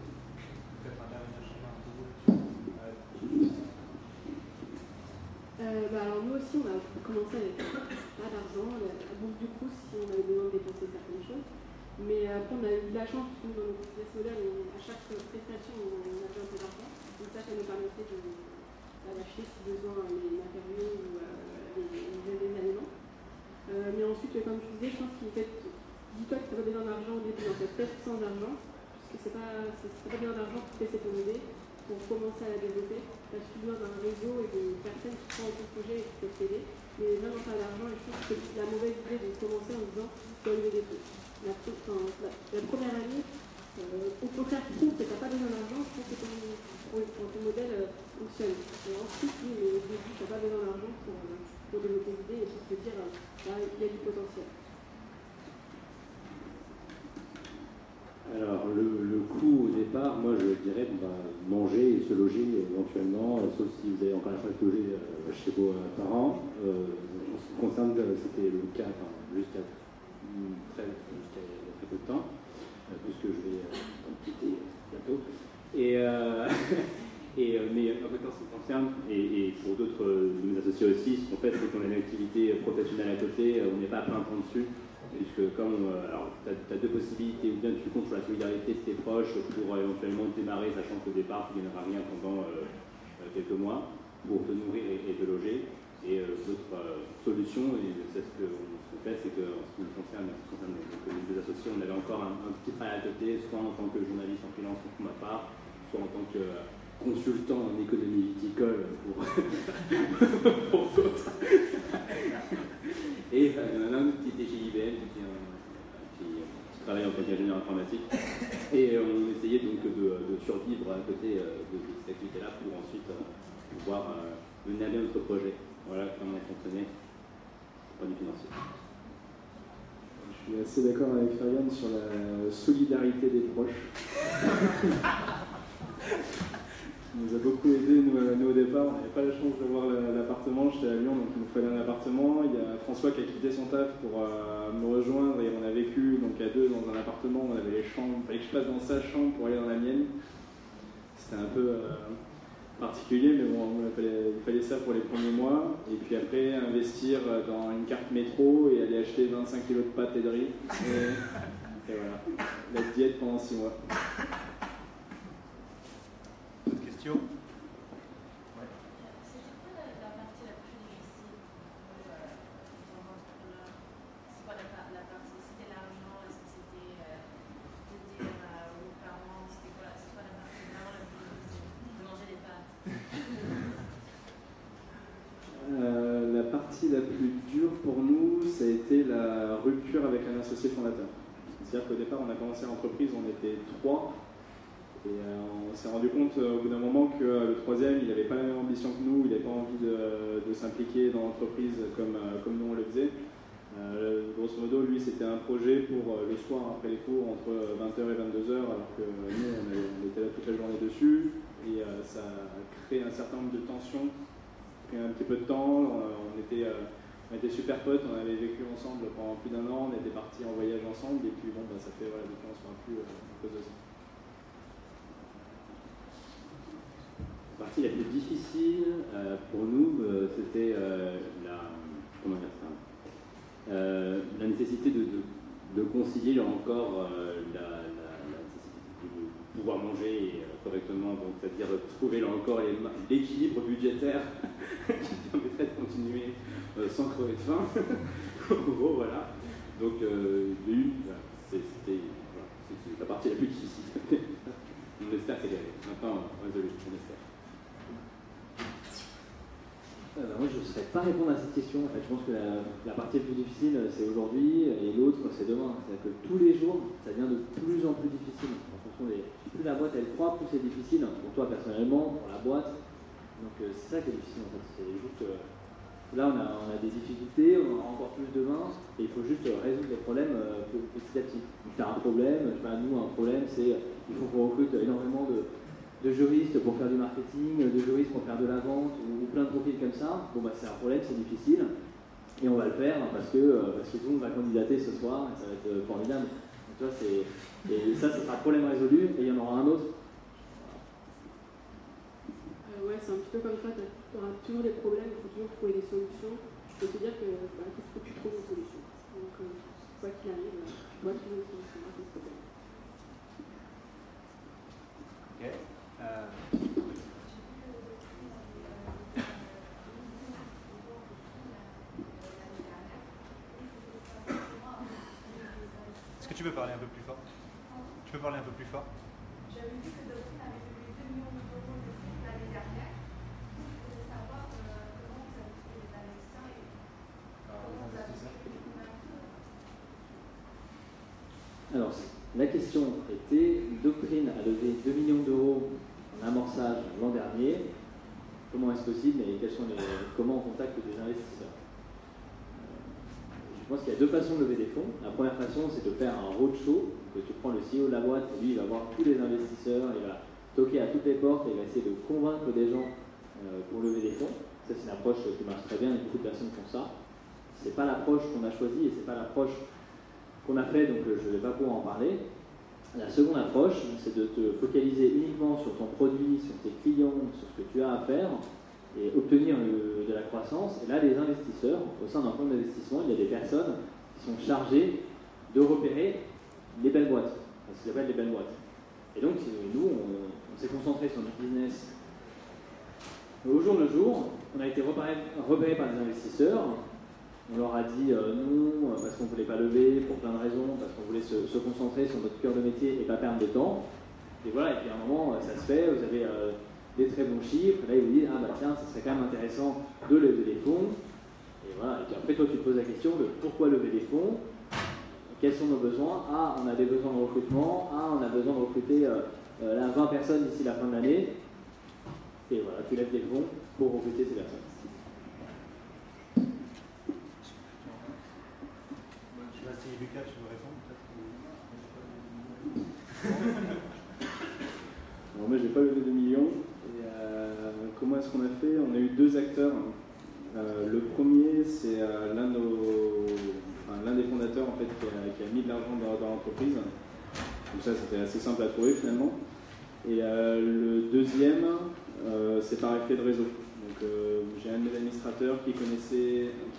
Speaker 7: Alors nous aussi, on a commencé avec pas d'argent, la bourse du coup, si on avait besoin de dépenser certaines choses. Mais après, on a eu de la chance, parce que dans notre business model, à chaque prestation, on a besoin un peu d'argent. Donc ça nous permettait d'acheter, si besoin, les matériaux ou les aliments. Mais ensuite, comme tu disais, je pense qu'il fait, dis-toi que tu n'as pas besoin d'argent au début, en fait, peut-être sans argent, puisque c'est pas besoin d'argent pour tester ton idée, pour commencer à la développer. Tu as besoin d'un réseau et de personnes qui prennent ton projet et qui peuvent t'aider, mais vraiment pas d'argent. Et je pense que c'est la mauvaise idée de commencer en disant tu dois lever des trucs. La première année, au contraire, tu trouves que tu n'as pas besoin d'argent, je pense que ton modèle fonctionne. Et ensuite, oui, au début, tu n'as pas besoin d'argent pour développer l'idée et pour te dire là, il y a du potentiel.
Speaker 5: Alors, le coût au départ, moi je dirais manger et se loger éventuellement, sauf si vous avez encore la chance de loger chez vos parents. En ce qui me concerne, c'était le cas jusqu'à très peu de temps, puisque je vais quitter bientôt. Mais en ce qui me concerne, et pour d'autres de mes associés aussi, ce qu'on fait, c'est qu'on a une activité professionnelle à côté, on n'est pas à plein temps dessus. Puisque comme tu as deux possibilités, ou bien tu comptes sur la solidarité de tes proches pour éventuellement démarrer, sachant qu'au départ tu ne gagneras rien pendant quelques mois pour te nourrir et te loger. Et l'autre solution, et c'est ce qu'on fait, c'est qu'en ce qui me concerne, les deux associés, on avait encore un petit travail à côté, soit en tant que journaliste en freelance pour ma part, soit en tant que consultant en économie viticole pour d'autres. Et il y en a un qui était chez IBM, qui travaille en tant qu'ingénieur informatique. Et on essayait donc de survivre à côté de cette activité-là pour ensuite pouvoir mener à bien notre projet. Voilà comment fonctionnait le point de vue financier.
Speaker 4: Je suis assez d'accord avec Farian sur la solidarité des proches. Ça nous a beaucoup aidé, nous au départ, on n'avait pas la chance d'avoir l'appartement, j'étais à Lyon, donc il nous fallait un appartement. Il y a François qui a quitté son taf pour me rejoindre et on a vécu donc à deux dans un appartement, on avait les chambres, il fallait que je passe dans sa chambre pour aller dans la mienne. C'était un peu particulier, mais bon, il fallait ça pour les premiers mois. Et puis après, investir dans une carte métro et aller acheter 25 kilos de pâtes et de riz. Et voilà, la diète pendant 6 mois.
Speaker 1: D'autres questions?
Speaker 10: C'était quoi la partie la plus difficile dans l'entrepreneur? C'est quoi la partie? C'était l'argent? Est-ce que c'était de dire aux parents? C'est quoi la partie vraiment la plus difficile? De manger des pâtes?
Speaker 4: La partie la plus dure pour nous, ça a été la rupture avec un associé fondateur. C'est-à-dire qu'au départ, on a commencé l'entreprise, on était 3. Et on s'est rendu compte au bout d'un moment que le troisième, il n'avait pas la même ambition que nous, il n'avait pas envie de s'impliquer dans l'entreprise comme nous on le faisait. Grosso modo, lui, c'était un projet pour le soir après les cours entre 20h et 22h, alors que nous, on était là toute la journée dessus. Et ça a créé un certain nombre de tensions, pris un petit peu de temps. On était super potes, on avait vécu ensemble pendant plus d'1 an, on était partis en voyage ensemble, et puis bon, ça fait depuis on se voit plus à cause de ça.
Speaker 5: La partie la plus difficile pour nous, c'était la nécessité de concilier encore la nécessité de pouvoir manger correctement, donc c'est-à-dire trouver là encore l'équilibre budgétaire qui permettrait de continuer sans crever de faim. En gros, voilà. Donc, c'était la partie la plus difficile. On espère qu'elle est maintenant résolue. On espère.
Speaker 6: Moi, je ne saurais pas répondre à cette question. En fait, je pense que la partie la plus difficile, c'est aujourd'hui, et l'autre, c'est demain. C'est-à-dire que tous les jours, ça devient de plus en plus difficile. En fonction plus la boîte elle croît, plus c'est difficile pour toi personnellement, pour la boîte. Donc c'est ça qui est difficile en fait. C'est juste là, on a des difficultés, on en aura encore plus demain, et il faut juste résoudre les problèmes petit à petit. Donc, tu as un problème, nous, un problème, c'est il faut qu'on recrute énormément de juristes pour faire du marketing, de juristes pour faire de la vente, ou plein de profils comme ça. Bon, bah, c'est un problème, c'est difficile, et on va le faire parce que tout le monde va candidater ce soir, et ça va être formidable. Donc, tu vois, et ça sera un problème résolu, et il y en aura un autre.
Speaker 7: Ouais, c'est un petit peu comme ça, tu auras toujours des problèmes, il faut toujours trouver des solutions. Je peux te dire que il faut que tu trouves une solution. Donc, quoi qu'il arrive, tu dois trouver une solution à ton problème.
Speaker 1: Ok. Est-ce que tu peux parler un peu plus fort? Tu peux parler un peu plus fort?
Speaker 10: J'avais vu que Doctrine avait levé 2 millions d'euros de fonds l'année dernière. Je voulais savoir comment vous avez trouvé les investisseurs et comment vous avez fait les convaincre.
Speaker 6: Alors, la question était, Doctrine a levé 2 millions d'euros en amorçage l'an dernier. Comment est-ce possible et comment on contacte des investisseurs? Je pense qu'il y a deux façons de lever des fonds. La première façon, c'est de faire un roadshow, que tu prends le CEO de la boîte, et lui, il va voir tous les investisseurs, il va toquer à toutes les portes et il va essayer de convaincre des gens pour lever des fonds. Ça, c'est une approche qui marche très bien et beaucoup de personnes font ça. C'est pas l'approche qu'on a choisie et c'est pas l'approche qu'on a fait, donc je ne vais pas pouvoir en parler. La seconde approche, c'est de te focaliser uniquement sur ton produit, sur tes clients, sur ce que tu as à faire et obtenir de la croissance. Et là, les investisseurs, au sein d'un fonds d'investissement, il y a des personnes qui sont chargées de repérer les belles boîtes, ce qu'ils appellent les belles boîtes. Et donc, nous, on s'est concentré sur notre business. Au jour le jour, on a été repéré par les investisseurs. On leur a dit non, parce qu'on ne voulait pas lever, pour plein de raisons, parce qu'on voulait se concentrer sur notre cœur de métier et pas perdre de temps. Et voilà, et puis à un moment, ça se fait, vous avez des très bons chiffres, là ils vous disent, ah bah tiens, ça serait quand même intéressant de lever des fonds. Et voilà, et puis après toi tu te poses la question de pourquoi lever des fonds, quels sont nos besoins. Ah, on a des besoins de recrutement, ah, on a besoin de recruter 20 personnes d'ici la fin de l'année. Et voilà, tu lèves des fonds pour recruter ces personnes.
Speaker 1: Je sais pas si Lucas, tu veux répondre
Speaker 4: Alors moi, je n'ai pas levé 2 millions. Et, comment est-ce qu'on a fait? On a eu 2 acteurs. Le premier, c'est l'un des fondateurs en fait, qui a mis de l'argent dans l'entreprise. Donc ça, c'était assez simple à trouver finalement. Et le deuxième, c'est par effet de réseau. Donc j'ai un de mes administrateurs qui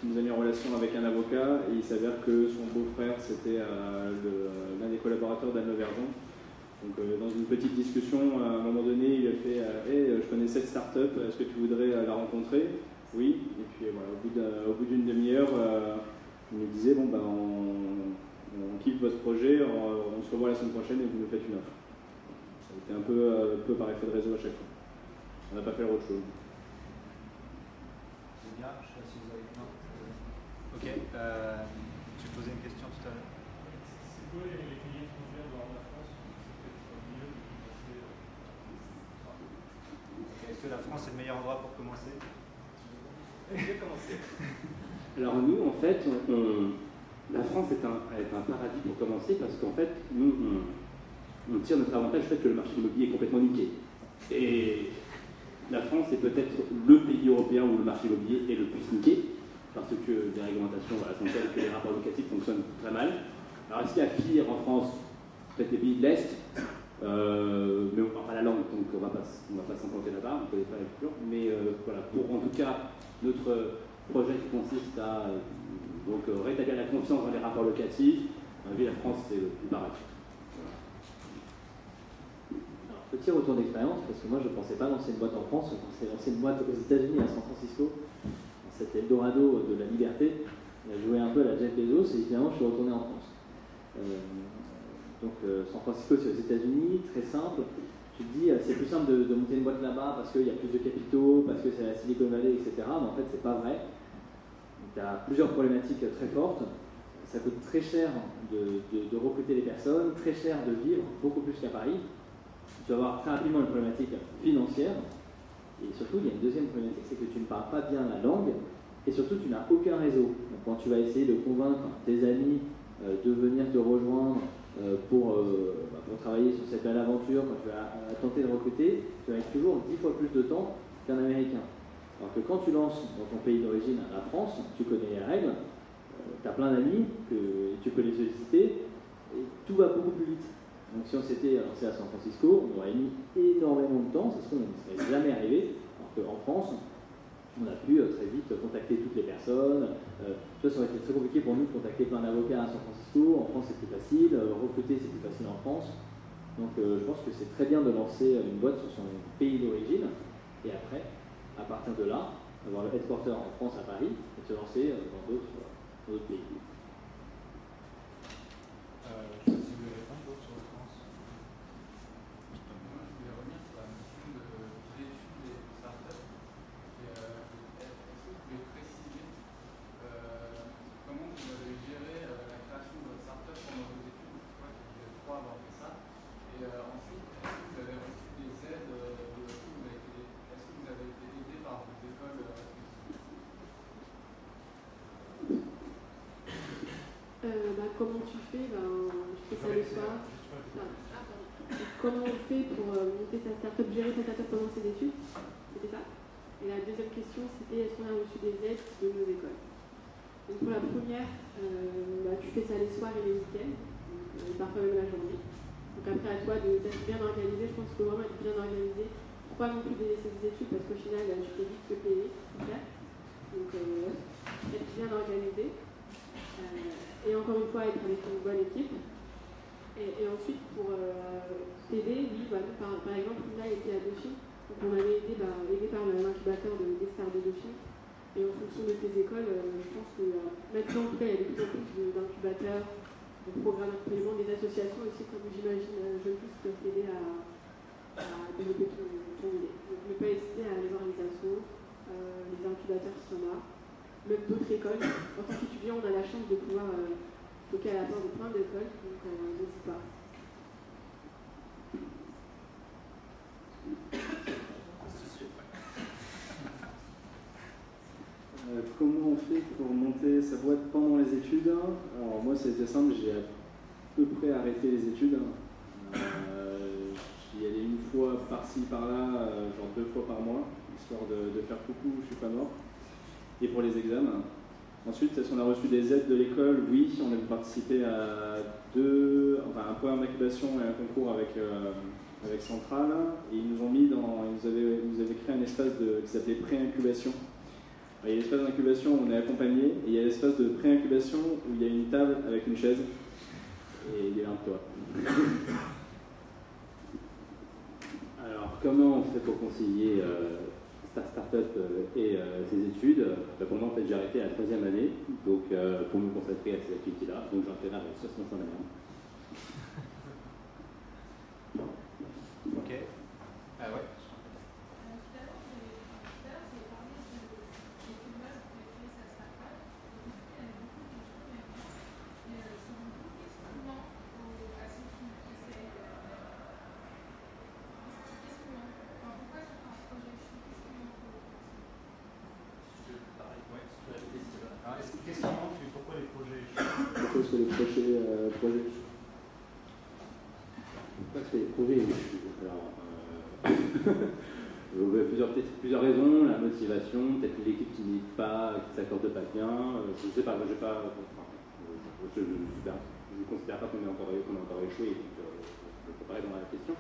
Speaker 4: nous a mis en relation avec un avocat, et il s'avère que son beau-frère, c'était l'un des collaborateurs d'Anne Le Verdon. Donc dans une petite discussion, à un moment donné, il a fait hey, je connais cette start-up, est-ce que tu voudrais la rencontrer? Oui. Et puis voilà, au bout d'une demi-heure, il me disait bon, ben, on kiffe votre projet, on se revoit la semaine prochaine et vous nous faites une offre. Ça a été un peu par effet de réseau à chaque fois. On n'a pas fait autre chose.
Speaker 1: C'est bien, je ne sais pas si vous avez. Non. Ok, tu posais une question tout à l'heure.
Speaker 9: C'est quoi les pays étrangers dans la France? C'est peut-être mieux de commencer.
Speaker 1: Est-ce que la France est le meilleur endroit pour commencer?
Speaker 9: J'ai commencé.
Speaker 5: Alors nous, en fait, la France est un paradis pour commencer parce qu'en fait, nous, on tire notre avantage du fait que le marché immobilier est complètement niqué. Et la France est peut-être le pays européen où le marché immobilier est le plus niqué parce que les réglementations sont telles que les rapports locatifs fonctionnent très mal. Alors est-ce qu'il y a pire en France? Peut-être les pays de l'Est, mais on ne parle pas la langue, donc on ne va pas s'implanter là-bas, on ne connaît pas la culture. Mais voilà, pour en tout cas notre projet qui consiste à rétablir la confiance dans les rapports locatifs, la France c'est le plus paradis.
Speaker 6: Alors, petit retour d'expérience, parce que moi je ne pensais pas lancer une boîte en France, je pensais lancer une boîte aux États-Unis, à San Francisco. C'était Eldorado de la liberté. Il a joué un peu à la Jeff Bezos et finalement je suis retourné en France. San Francisco c'est aux États-Unis, très simple. Tu te dis c'est plus simple de monter une boîte là-bas parce qu'il y a plus de capitaux, parce que c'est la Silicon Valley, etc. Mais en fait c'est pas vrai. Tu as plusieurs problématiques très fortes. Ça coûte très cher de recruter les personnes, très cher de vivre, beaucoup plus qu'à Paris. Tu vas avoir très rapidement une problématique financière. Et surtout, il y a une deuxième problématique, c'est que tu ne parles pas bien la langue et surtout, tu n'as aucun réseau. Donc, quand tu vas essayer de convaincre tes amis de venir te rejoindre pour travailler sur cette belle aventure, quand tu vas tenter de recruter, tu vas mettre toujours 10 fois plus de temps qu'un Américain. Alors que quand tu lances dans ton pays d'origine, la France, tu connais les règles, tu as plein d'amis, que tu peux les solliciter, et tout va beaucoup plus vite. Donc si on s'était lancé à San Francisco, on aurait mis énormément de temps, ça se trouve, on n'y serait jamais arrivé, alors qu'en France, on a pu très vite contacter toutes les personnes. Ça aurait été très compliqué pour nous de contacter plein d'avocats à San Francisco. En France, c'est plus facile, recruter, c'est plus facile en France. Donc je pense que c'est très bien de lancer une boîte sur son pays d'origine, et après, à partir de là, avoir le headquarter en France à Paris, et se lancer dans d'autres pays.
Speaker 1: Je sais pas si vous voulez répondre d'autres sur la France.
Speaker 12: Moi, je voulais revenir sur la notion de l'étude des startups. Est-ce que vous pouvez préciser comment vous avez géré la création de votre startup pendant vos études? Je crois que vous êtes 3 à avoir fait ça. Et ensuite, est-ce que vous avez reçu des aides est-ce que vous avez été aidé par vos écoles
Speaker 7: Comment tu fais? Tu fais ça le soir. Comment on fait pour monter sa start-up, gérer sa start-up pendant ses études? C'était ça. Et la deuxième question, c'était est-ce qu'on a reçu des aides de nos écoles? Donc pour la première, tu fais ça les soirs et les week-ends, parfois même la journée. Donc après à toi d'être bien organisé, je pense qu'il faut vraiment être bien organisé. Pour pas non plus délaisser ses études parce qu'au final tu t'es vite que payer, c'est clair. Donc être bien organisé. Et encore une fois être avec une bonne équipe. Et ensuite pour t'aider, oui, par exemple là il était à Dauphine, donc on avait été aidé par l'incubateur des stars de Dauphine. Et en fonction de tes écoles, je pense que maintenant en tout cas il y a de plus en plus d'incubateurs, de programmes d'accompagnement, des associations aussi comme j'imagine Jeune Pousse peuvent t'aider à développer ton idée. Donc ne pas hésiter à aller voir les assos, les incubateurs s'il y en a, même d'autres écoles. En tant qu'étudiant, on a la chance de pouvoir toquer à la porte de plein d'écoles, donc n'hésite pas.
Speaker 4: on fait pour monter sa boîte pendant les études? Alors moi, c'était simple, j'ai à peu près arrêté les études. J'y allais une fois par-ci, par-là, genre 2 fois par mois, histoire de faire coucou, je suis pas mort. Et pour les examens. Ensuite, est-ce qu'on a reçu des aides de l'école? Oui, on a participé à un programme d'incubation et un concours avec Centrale. Et ils nous ont mis ils nous avaient créé un espace qui s'appelait pré-incubation. Il y a l'espace d'incubation où on est accompagné, et il y a l'espace de pré-incubation où il y a une table avec une chaise. Et il y a un toit.
Speaker 5: Alors, comment on fait pour concilier sa start-up et ses études? Pour moi, en fait, j'ai arrêté à la 3e année, donc pour me consacrer à ces activités-là, donc j'en fais là avec 65 ans.
Speaker 1: Ok. Ouais. Qu'est-ce qui manque et pourquoi les projets échouent?
Speaker 3: Pourquoi est-ce que les projets échouent?
Speaker 5: Pourquoi est-ce que les projets échouent? Alors, plusieurs raisons, la motivation, peut-être l'équipe qui n'est pas, qui ne s'accorde pas bien, je ne sais pas, moi je ne considère pas qu'on ait encore échoué, donc je ne peux pas répondre à la question.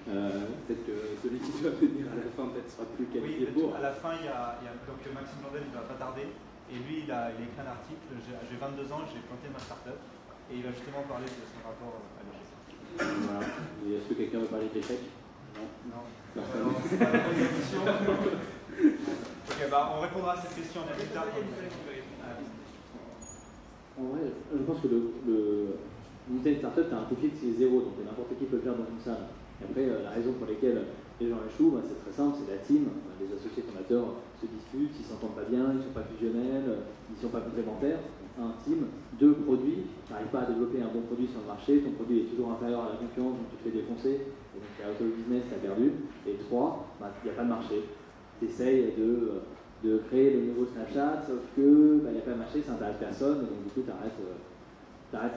Speaker 5: Peut-être que celui qui va venir à la fin peut-être sera plus qualifié pour.
Speaker 1: À la fin, il y a donc Maxime Blondel, il ne va pas tarder, et lui il a écrit un article, j'ai 22 ans, j'ai planté ma start-up, et il va justement parler de son rapport à l'échec.
Speaker 5: Voilà. Et est-ce que quelqu'un veut parler de l'échec?
Speaker 1: Non. C'est pas la bonne question. Ok, on répondra à cette question plus tard.
Speaker 6: En vrai, je pense que monter une startup, tu as un profil qui est 0, donc n'importe qui peut le faire dans une salle. Et après, la raison pour laquelle les gens échouent, c'est très simple, c'est la team. Les associés fondateurs se disputent, ils ne s'entendent pas bien, ils ne sont pas fusionnels, ils ne sont pas complémentaires. Un team, 2 produits, tu n'arrives pas à développer un bon produit sur le marché, ton produit est toujours inférieur à la concurrence, donc tu te fais défoncer, et donc tu as auto business, tu as perdu. Et 3, il n'y a pas de marché. Tu essayes de créer le nouveau Snapchat, sauf que il n'y a pas de marché, ça n'intéresse personne, donc du coup tu arrêtes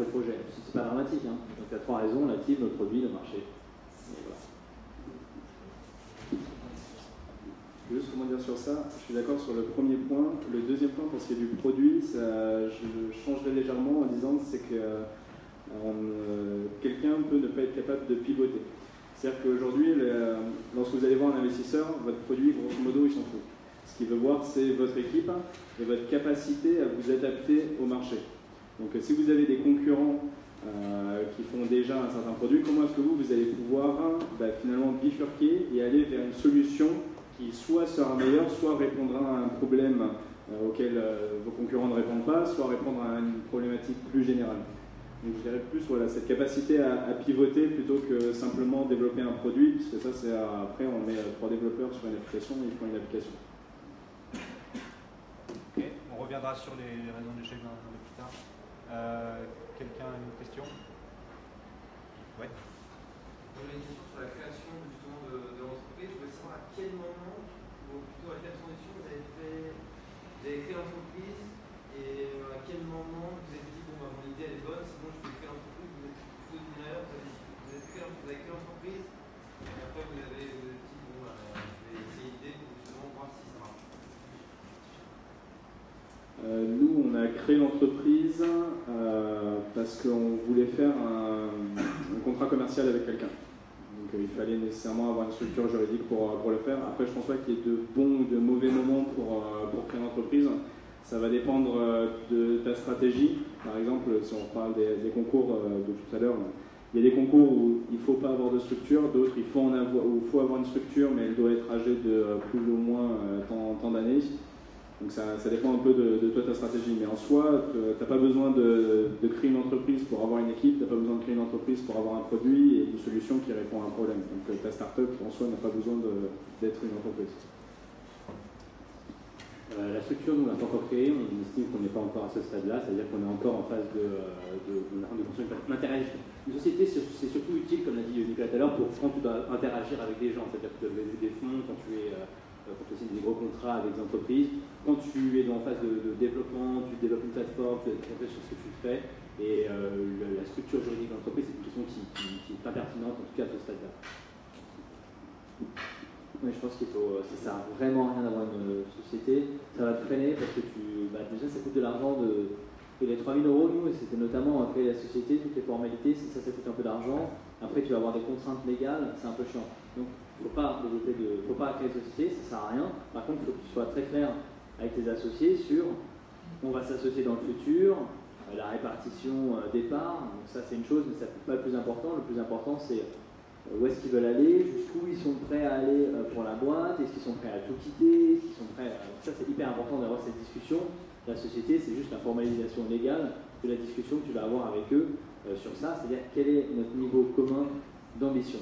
Speaker 6: le projet. C'est pas dramatique, hein. Donc tu as 3 raisons, la team, le produit, le marché. Et voilà.
Speaker 4: Juste comment dire sur ça, je suis d'accord sur le premier point. Le deuxième point, pour ce qui est du produit, je changerai légèrement en disant c'est que quelqu'un peut ne pas être capable de pivoter. C'est-à-dire qu'aujourd'hui, lorsque vous allez voir un investisseur, votre produit, grosso modo, il s'en fout. Ce qu'il veut voir, c'est votre équipe et votre capacité à vous adapter au marché. Donc si vous avez des concurrents qui font déjà un certain produit, comment est-ce que vous allez pouvoir finalement bifurquer et aller vers une solution qui soit sera meilleure, soit répondra à un problème auquel vos concurrents ne répondent pas, soit répondre à une problématique plus générale. Donc je dirais plus cette capacité à pivoter plutôt que simplement développer un produit, puisque ça c'est après on met 3 développeurs sur une application et ils font une application.
Speaker 1: Ok, on reviendra sur les raisons d'échec un peu plus tard. Quelqu'un a une question? Ouais.
Speaker 13: J'avais une question sur la création justement de l'entreprise. Je voulais savoir à quel moment, ou plutôt à quelle transition vous avez créé l'entreprise et à quel moment vous avez dit bon mon idée elle est bonne, c'est bon je vais créer l'entreprise. Vous êtes plutôt d'une heure, vous avez créé l'entreprise et après vous avez dit bon je vais essayer l'idée pour justement voir si ça marche.
Speaker 4: Nous, on a créé l'entreprise parce qu'on voulait faire un contrat commercial avec quelqu'un. Donc il fallait nécessairement avoir une structure juridique pour le faire. Après, je ne pense pas qu'il y ait de bons ou de mauvais moments pour créer une entreprise. Ça va dépendre de ta stratégie. Par exemple, si on parle des concours de tout à l'heure, il y a des concours où il ne faut pas avoir de structure, d'autres il faut avoir une structure, mais elle doit être âgée de plus ou moins tant d'années. Donc ça dépend un peu de toi, ta stratégie. Mais en soi, tu n'as pas besoin de créer une entreprise pour avoir une équipe, tu n'as pas besoin de créer une entreprise pour avoir un produit et une solution qui répond à un problème. Donc ta startup, en soi, n'a pas besoin d'être une entreprise.
Speaker 5: La structure, nous, on ne l'a pas encore créée, on estime qu'on n'est pas encore à ce stade-là, c'est-à-dire qu'on est encore en phase de construire un intérêt. Une société, c'est surtout utile, comme l'a dit Nicolas tout à l'heure, pour quand tu dois interagir avec des gens, c'est-à-dire que tu dois lever des fonds, quand tu es quand tu signes des gros contrats avec des entreprises. Quand tu es en phase de développement, tu développes une plateforme, tu es concentré sur ce que tu fais, et la structure juridique de l'entreprise, c'est une question qui n'est pas pertinente, en tout cas à ce stade-là.
Speaker 6: Oui, je pense qu'il faut, ça sert vraiment à rien d'avoir une société, ça va te freiner parce que déjà ça coûte de l'argent les 3 000 €, nous, c'était notamment créer la société, toutes les formalités, ça coûte un peu d'argent. Après, tu vas avoir des contraintes légales, c'est un peu chiant. Donc, il ne faut pas créer de société, ça ne sert à rien. Par contre, il faut que tu sois très clair avec tes associés sur on va s'associer dans le futur, la répartition des parts. Donc, ça, c'est une chose, mais ça n'est pas le plus important. Le plus important, c'est où est-ce qu'ils veulent aller, jusqu'où ils sont prêts à aller pour la boîte, est-ce qu'ils sont prêts à tout quitter, est-ce qu'ils sont prêts à... Donc, ça, c'est hyper important d'avoir cette discussion. La société, c'est juste la formalisation légale de la discussion que tu vas avoir avec eux sur ça, c'est-à-dire quel est notre niveau commun d'ambition.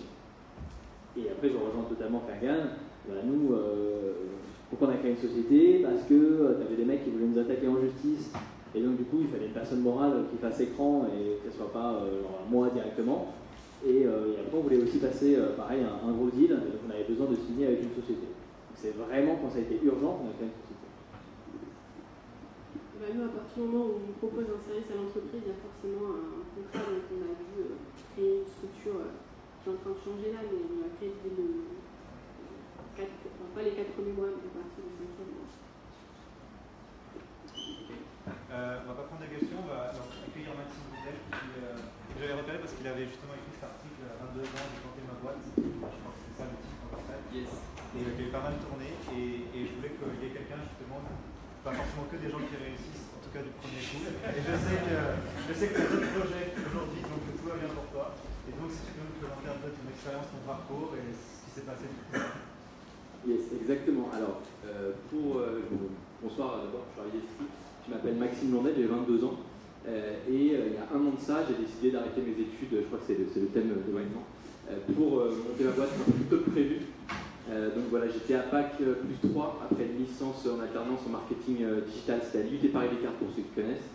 Speaker 6: Et après, je rejoins totalement Fergan. Nous, pourquoi on a créé une société? Parce que tu avais des mecs qui voulaient nous attaquer en justice, et donc du coup, il fallait une personne morale qui fasse écran et que ce ne soit pas moi directement. Et après, on voulait aussi passer, pareil, un gros deal, donc on avait besoin de signer avec une société. C'est vraiment quand ça a été urgent qu'on a créé une société.
Speaker 7: Nous, à partir du moment où on propose un service à l'entreprise, il y a forcément un contrat, donc on a dû créer une structure qui est en train de changer là, mais on a créé pas les 4 premiers mois, mais à partir du 5e mois.
Speaker 1: On va pas prendre des questions, on va donc accueillir Maxime Boudel, que j'avais repéré parce qu'il avait justement écrit cet article à 22 ans, j'ai planté ma boîte, je crois que c'est ça le titre en fait. Yes. Et qui avait pas mal tourné, et je voulais qu'il y ait quelqu'un justement, pas forcément que des gens qui réussissent, en tout cas du premier coup. Et je sais que tu as d'autres projets aujourd'hui, donc tout va bien pour toi. Et donc si tu peux nous présenter un peu ton expérience, ton parcours et ce qui s'est passé du coup.
Speaker 14: Yes, exactement. Alors, bonsoir d'abord, je suis arrivé ici. Je m'appelle Maxime Blondet, j'ai 22 ans. Et il y a un an de ça, j'ai décidé d'arrêter mes études, je crois que c'est le thème de l'événement, pour monter ma boîte un peu plus tôt que prévu. Donc voilà, j'étais à PAC plus 3 après une licence en alternance en marketing digital, c'était à l'UT Paris Descartes pour ceux qui connaissent.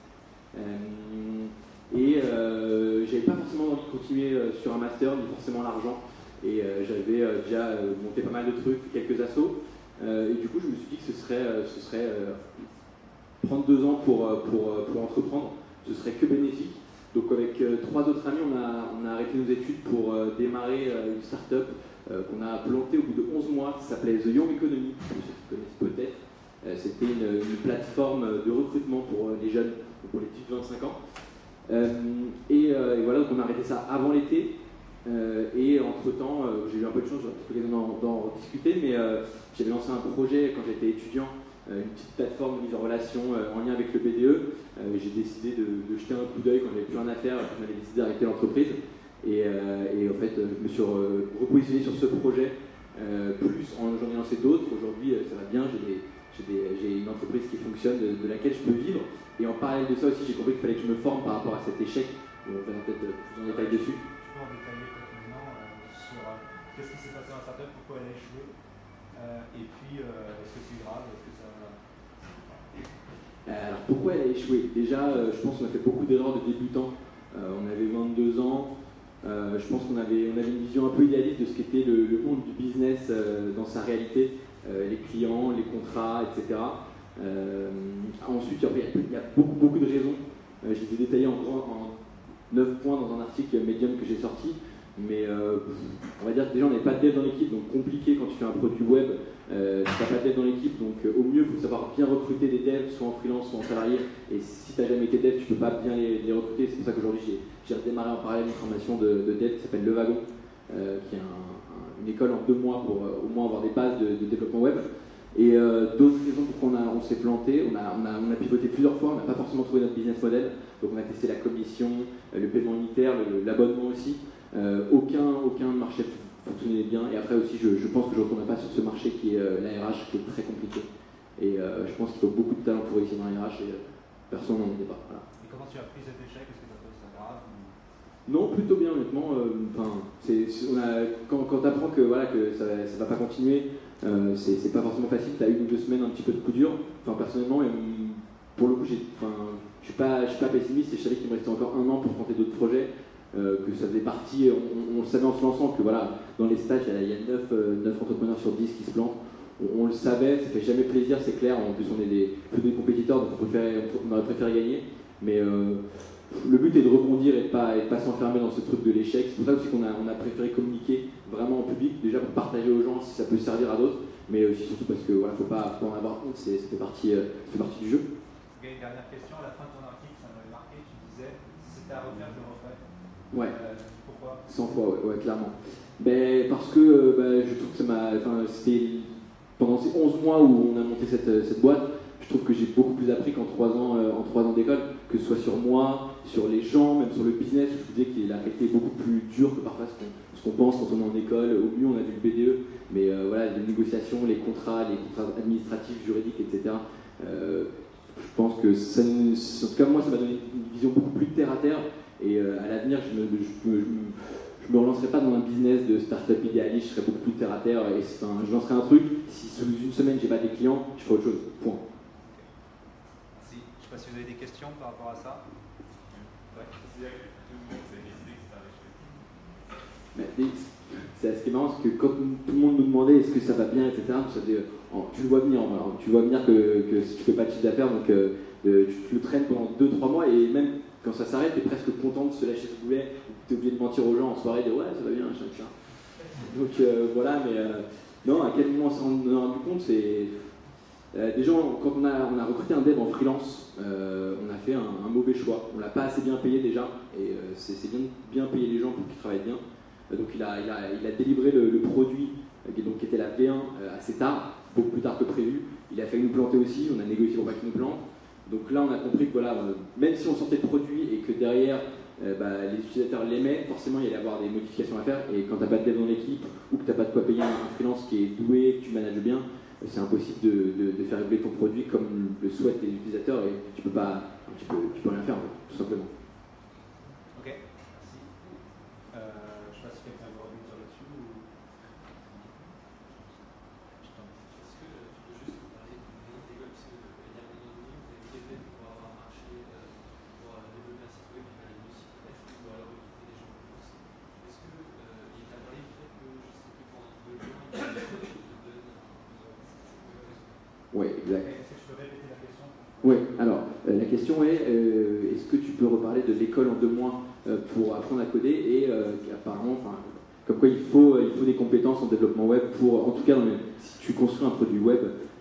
Speaker 14: J'avais pas forcément envie de continuer sur un master, ni forcément l'argent. Et j'avais déjà monté pas mal de trucs, quelques assos. Et du coup, je me suis dit que ce serait prendre 2 ans pour entreprendre, ce serait que bénéfique. Donc avec 3 autres amis, on a arrêté nos études pour démarrer une start-up qu'on a plantée au bout de 11 mois, qui s'appelait The Young Economy, pour ceux qui connaissent peut-être. C'était une plateforme de recrutement pour les jeunes, pour les 18-25 ans. Et voilà, donc on a arrêté ça avant l'été. Et entre-temps, j'ai eu un peu de chance, j'aurais peut-être l'occasion d'en discuter, mais j'avais lancé un projet quand j'étais étudiant, une petite plateforme de mise en relation en lien avec le BDE. J'ai décidé de jeter un coup d'œil quand j'avais plus rien à faire, on avait décidé d'arrêter l'entreprise. Et en fait, je me suis repositionné sur ce projet, plus j'en ai lancé d'autres. Aujourd'hui, ça va bien, j'ai une entreprise qui fonctionne, de laquelle je peux vivre. Et en parallèle de ça aussi, j'ai compris qu'il fallait que je me forme par rapport à cet échec. On va peut-être plus en détail dessus.
Speaker 1: Tu peux en détailler peut-être maintenant sur qu'est-ce qui s'est passé dans la startup, pourquoi elle a échoué, et puis est-ce que c'est grave, est-ce que ça...
Speaker 14: Alors pourquoi elle a échoué? Déjà, je pense qu'on a fait beaucoup d'erreurs de débutants. On avait 22 ans. Je pense qu'on avait une vision un peu idéaliste de ce qu'était le monde du business dans sa réalité, les clients, les contrats, etc. Ensuite, il y a beaucoup de raisons. Je les ai détaillées en 9 points dans un article Medium que j'ai sorti. Mais on va dire que déjà on n'avait pas de dev dans l'équipe, donc compliqué quand tu fais un produit web, tu n'as pas de dev dans l'équipe, donc au mieux il faut savoir bien recruter des devs, soit en freelance, soit en salarié, et si tu n'as jamais été dev, tu ne peux pas bien les recruter. C'est pour ça qu'aujourd'hui j'ai redémarré en parallèle une formation de dev qui s'appelle Le Wagon, qui est une école en 2 mois pour au moins avoir des bases de développement web. Et d'autres raisons pour qu'on on s'est planté, on a pivoté plusieurs fois, on n'a pas forcément trouvé notre business model, donc on a testé la commission, le paiement unitaire, l'abonnement aussi. Aucun marché fonctionnait bien, et après aussi je pense que je ne retournerai pas sur ce marché qui est l'ARH, qui est très compliqué, et je pense qu'il faut beaucoup de talent pour réussir dans l'ARH, et personne n'en est pas. Voilà.
Speaker 1: Et comment tu as pris cet échec? Est-ce que tu as trouvé ça grave?
Speaker 14: Non, plutôt bien honnêtement. Quand tu apprends que ça ne va pas continuer, c'est pas forcément facile. Tu as 1 ou 2 semaines un petit peu de coup dur. Personnellement, pour le coup, je suis pas pessimiste, et je savais qu'il me restait encore 1 an pour tenter d'autres projets. Que ça faisait partie, on le savait en se lançant que voilà, dans les stats, il y a 9 entrepreneurs sur 10 qui se plantent. on le savait, ça fait jamais plaisir, c'est clair. En plus, on est plutôt des compétiteurs, donc on aurait préféré gagner. Mais le but est de rebondir et de pas s'enfermer dans ce truc de l'échec. C'est pour ça aussi qu'on a préféré communiquer vraiment en public, déjà pour partager aux gens si ça peut servir à d'autres, mais aussi surtout parce que voilà, faut pas en avoir honte, ça fait partie du jeu.
Speaker 1: Okay, dernière question, à la fin de ton article, ça m'avait marqué, tu disais si c'était à refaire, je le referais.
Speaker 14: Ouais.
Speaker 1: Pourquoi
Speaker 14: 100 fois, ouais, clairement. Ben, parce que je trouve que ça m'a. Enfin, c'était pendant ces 11 mois où on a monté cette boîte, je trouve que j'ai beaucoup plus appris qu'en 3 ans d'école, que ce soit sur moi, sur les gens, même sur le business, où je vous disais qu'il a été beaucoup plus dur que parfois ce qu'on pense quand on est en école. Au mieux, on a vu le BDE, mais voilà, les négociations, les contrats administratifs, juridiques, etc. Je pense que ça, en tout cas, moi, ça m'a donné une vision beaucoup plus terre à terre. Et à l'avenir, je me relancerai pas dans un business de start-up idéaliste, je serai beaucoup plus terre à terre. Et je lancerai un truc, si sous une semaine j'ai pas des clients, je ferai autre chose. Point.
Speaker 1: Merci. Je ne sais pas si vous avez des questions par rapport à ça. Ouais.
Speaker 14: Ce qui est marrant, c'est que quand tout le monde nous demandait est-ce que ça va bien, etc., tu le vois venir. Voilà. Tu vois venir que si tu fais pas de chiffre d'affaires, donc tu le traînes pendant 2-3 mois et même quand ça s'arrête, tu es presque content de se lâcher ce boulet, tu es obligé de mentir aux gens en soirée, de ouais, ça va bien, machin. Donc voilà, mais non, à quel moment on s'est rendu compte, c'est. Déjà, quand on a recruté un dev en freelance, on a fait un mauvais choix. On l'a pas assez bien payé déjà, et c'est bien payer les gens pour qu'ils travaillent bien. Donc il a délivré le produit, qui était la V1, assez tard, beaucoup plus tard que prévu. Il a failli nous planter aussi, on a négocié pour pas qu'il nous plante. Donc là, on a compris que voilà, même si on sortait le produit et que derrière, les utilisateurs l'aimaient, forcément il y allait avoir des modifications à faire. Et quand tu n'as pas de dev dans l'équipe ou que tu n'as pas de quoi payer un freelance qui est doué, que tu manages bien, c'est impossible de faire évoluer ton produit comme le souhaitent les utilisateurs et tu peux rien faire, tout simplement.
Speaker 1: Ok, merci. Je ne sais pas si quelqu'un veut revenir là-dessus ou...
Speaker 9: Est-ce que tu peux juste nous parler du monde des web, parce qu'il y a un moment donné, vous avez rêvé de pouvoir avoir un marché pour développer un site web qui fallait mieux s'y connaître ou alors recruter des gens en plus. Est-ce que il t'a parlé du fait que, je sais plus, pendant 2 ans, il te donne
Speaker 14: Oui, exact.
Speaker 1: Est-ce que je peux répéter la question?
Speaker 14: Oui, alors la question est est-ce que tu peux reparler de l'école en 2 mois pour apprendre à coder et apparemment, comme quoi il faut des compétences en développement web pour, en tout cas, si tu construis un produit web,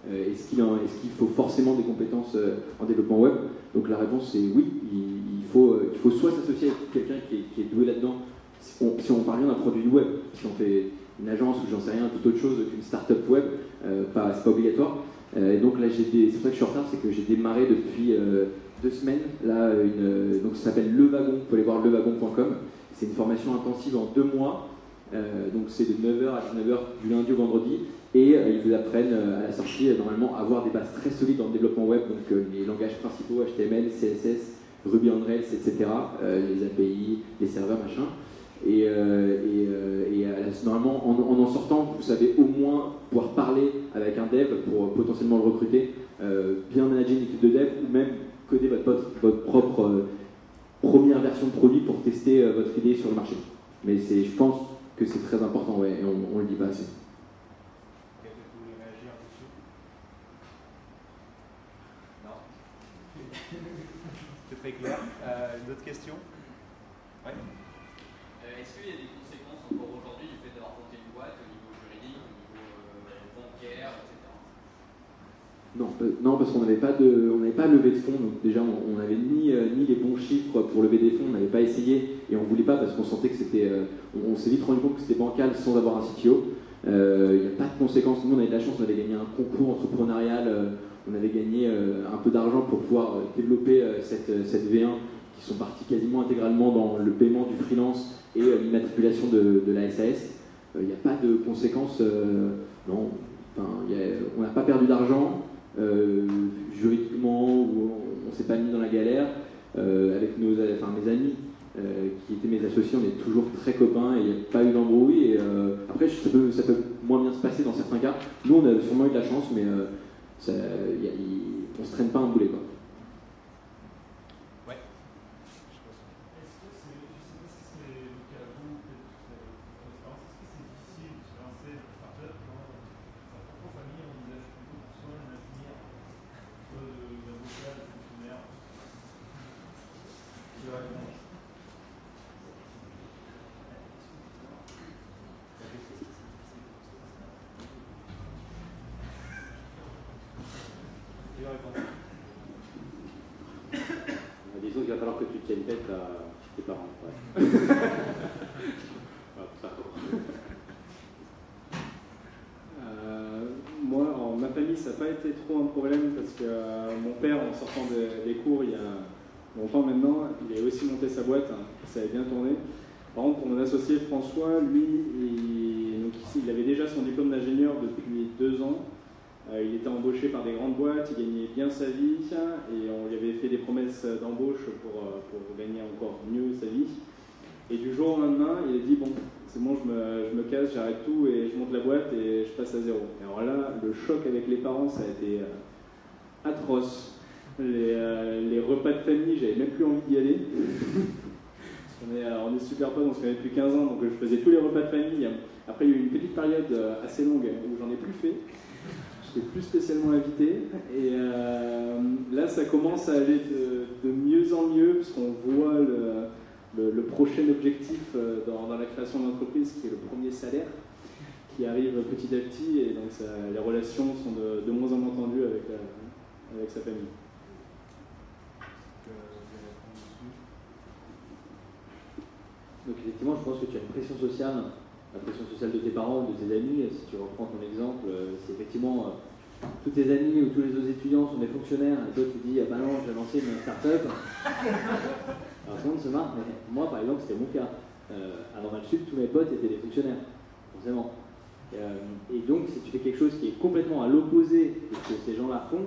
Speaker 14: est-ce qu'il faut forcément des compétences en développement web? Donc la réponse est oui, il faut soit s'associer avec quelqu'un qui est doué là-dedans, si on parle bien d'un produit web, si on fait une agence ou j'en sais rien, toute autre chose qu'une start-up web, c'est pas obligatoire. Et donc là, c'est pour ça que je suis en retard, c'est que j'ai démarré depuis 2 semaines, là, donc ça s'appelle Le Wagon, vous pouvez aller voir lewagon.com, c'est une formation intensive en 2 mois, donc c'est de 9h à 19h du lundi au vendredi, et ils vous apprennent à la sortie, normalement, à avoir des bases très solides dans le développement web, donc les langages principaux, HTML, CSS, Ruby on Rails, etc., les API, les serveurs, machin. Et normalement, en sortant, vous savez au moins pouvoir parler avec un dev pour potentiellement le recruter, bien manager une équipe de dev ou même coder votre propre première version de produit pour tester votre idée sur le marché. Mais je pense que c'est très important, ouais, et on ne le dit pas assez.
Speaker 1: Quelqu'un qui voulait réagir dessus? Non. C'est très clair. D'autres questions? Ouais.
Speaker 8: Est-ce qu'il y a des conséquences encore aujourd'hui du fait d'avoir monté une boîte au niveau juridique, au niveau bancaire, etc.
Speaker 14: Non, parce qu'on n'avait pas levé de fonds, donc déjà on n'avait ni les bons chiffres pour lever des fonds, on n'avait pas essayé et on ne voulait pas parce qu'on sentait que c'était. On s'est vite rendu compte que c'était bancal sans avoir un CTO. Il n'y a pas de conséquences. Nous, on avait de la chance, on avait gagné un concours entrepreneurial, on avait gagné un peu d'argent pour pouvoir développer cette V1 qui sont partis quasiment intégralement dans le paiement du freelance et l'immatriculation de la SAS. Il n'y a pas de conséquences, non. On n'a pas perdu d'argent juridiquement, on ne s'est pas mis dans la galère. Avec mes amis qui étaient mes associés, on est toujours très copains et il n'y a pas eu d'embrouille. Après, ça peut moins bien se passer dans certains cas. Nous, on a sûrement eu de la chance, mais on ne se traîne pas un boulet, quoi. que tu tiennes tête à tes parents. Ouais.
Speaker 4: Moi, en ma famille, ça n'a pas été trop un problème parce que mon père, en sortant des cours il y a longtemps maintenant, il a aussi monté sa boîte, hein, ça avait bien tourné. Par contre, pour mon associé François, lui, il avait déjà son diplôme d'ingénieur depuis 2 ans. Il était embauché par des grandes boîtes, il gagnait bien sa vie et on lui avait fait des promesses d'embauche pour gagner encore mieux sa vie. Et du jour au lendemain, il a dit bon, c'est bon, je me casse, j'arrête tout et je monte la boîte et je passe à zéro. Et alors là, le choc avec les parents, ça a été atroce. Les repas de famille, j'avais même plus envie d'y aller. On est super potes, on se connaît depuis 15 ans, donc je faisais tous les repas de famille. Après, il y a eu une petite période assez longue où j'en ai plus fait. Je n'étais plus spécialement invité. Et là, ça commence à aller de mieux en mieux, puisqu'on voit le prochain objectif dans la création d'entreprise, qui est le premier salaire, qui arrive petit à petit, et donc les relations sont de moins en moins tendues avec sa famille.
Speaker 6: Donc effectivement, je pense que tu as une pression sociale, la pression sociale de tes parents ou de tes amis. Si tu reprends ton exemple, c'est effectivement tous tes amis ou tous les autres étudiants sont des fonctionnaires, et toi tu dis ah bah non, j'ai lancé une start-up. Alors tout le monde se marre, mais moi par exemple c'était mon cas. À Normal Sud, tous mes potes étaient des fonctionnaires, forcément. Et donc si tu fais quelque chose qui est complètement à l'opposé de ce que ces gens-là font,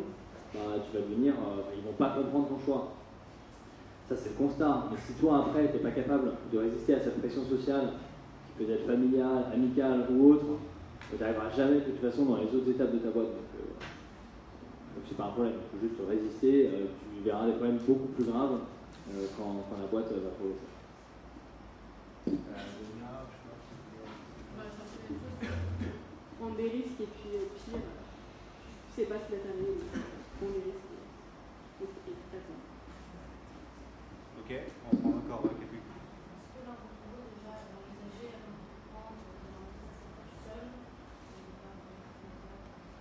Speaker 6: bah, tu vas devenir, ils ne vont pas comprendre ton choix. Ça c'est le constat. Mais si toi après tu n'es pas capable de résister à cette pression sociale, qui peut être familiale, amicale ou autre, tu n'arriveras jamais de toute façon dans les autres étapes de ta boîte. Donc c'est pas un problème, il faut juste résister, tu verras des problèmes beaucoup plus graves quand la boîte va progresser.
Speaker 7: Prendre des risques et puis pire, tu sais pas ce qui va t'arriver, prendre des risques et t'attends.
Speaker 1: Ok, on prend encore quelques.
Speaker 10: Est-ce que l'un d'entre vous déjà envisagé d'entreprendre tout seul?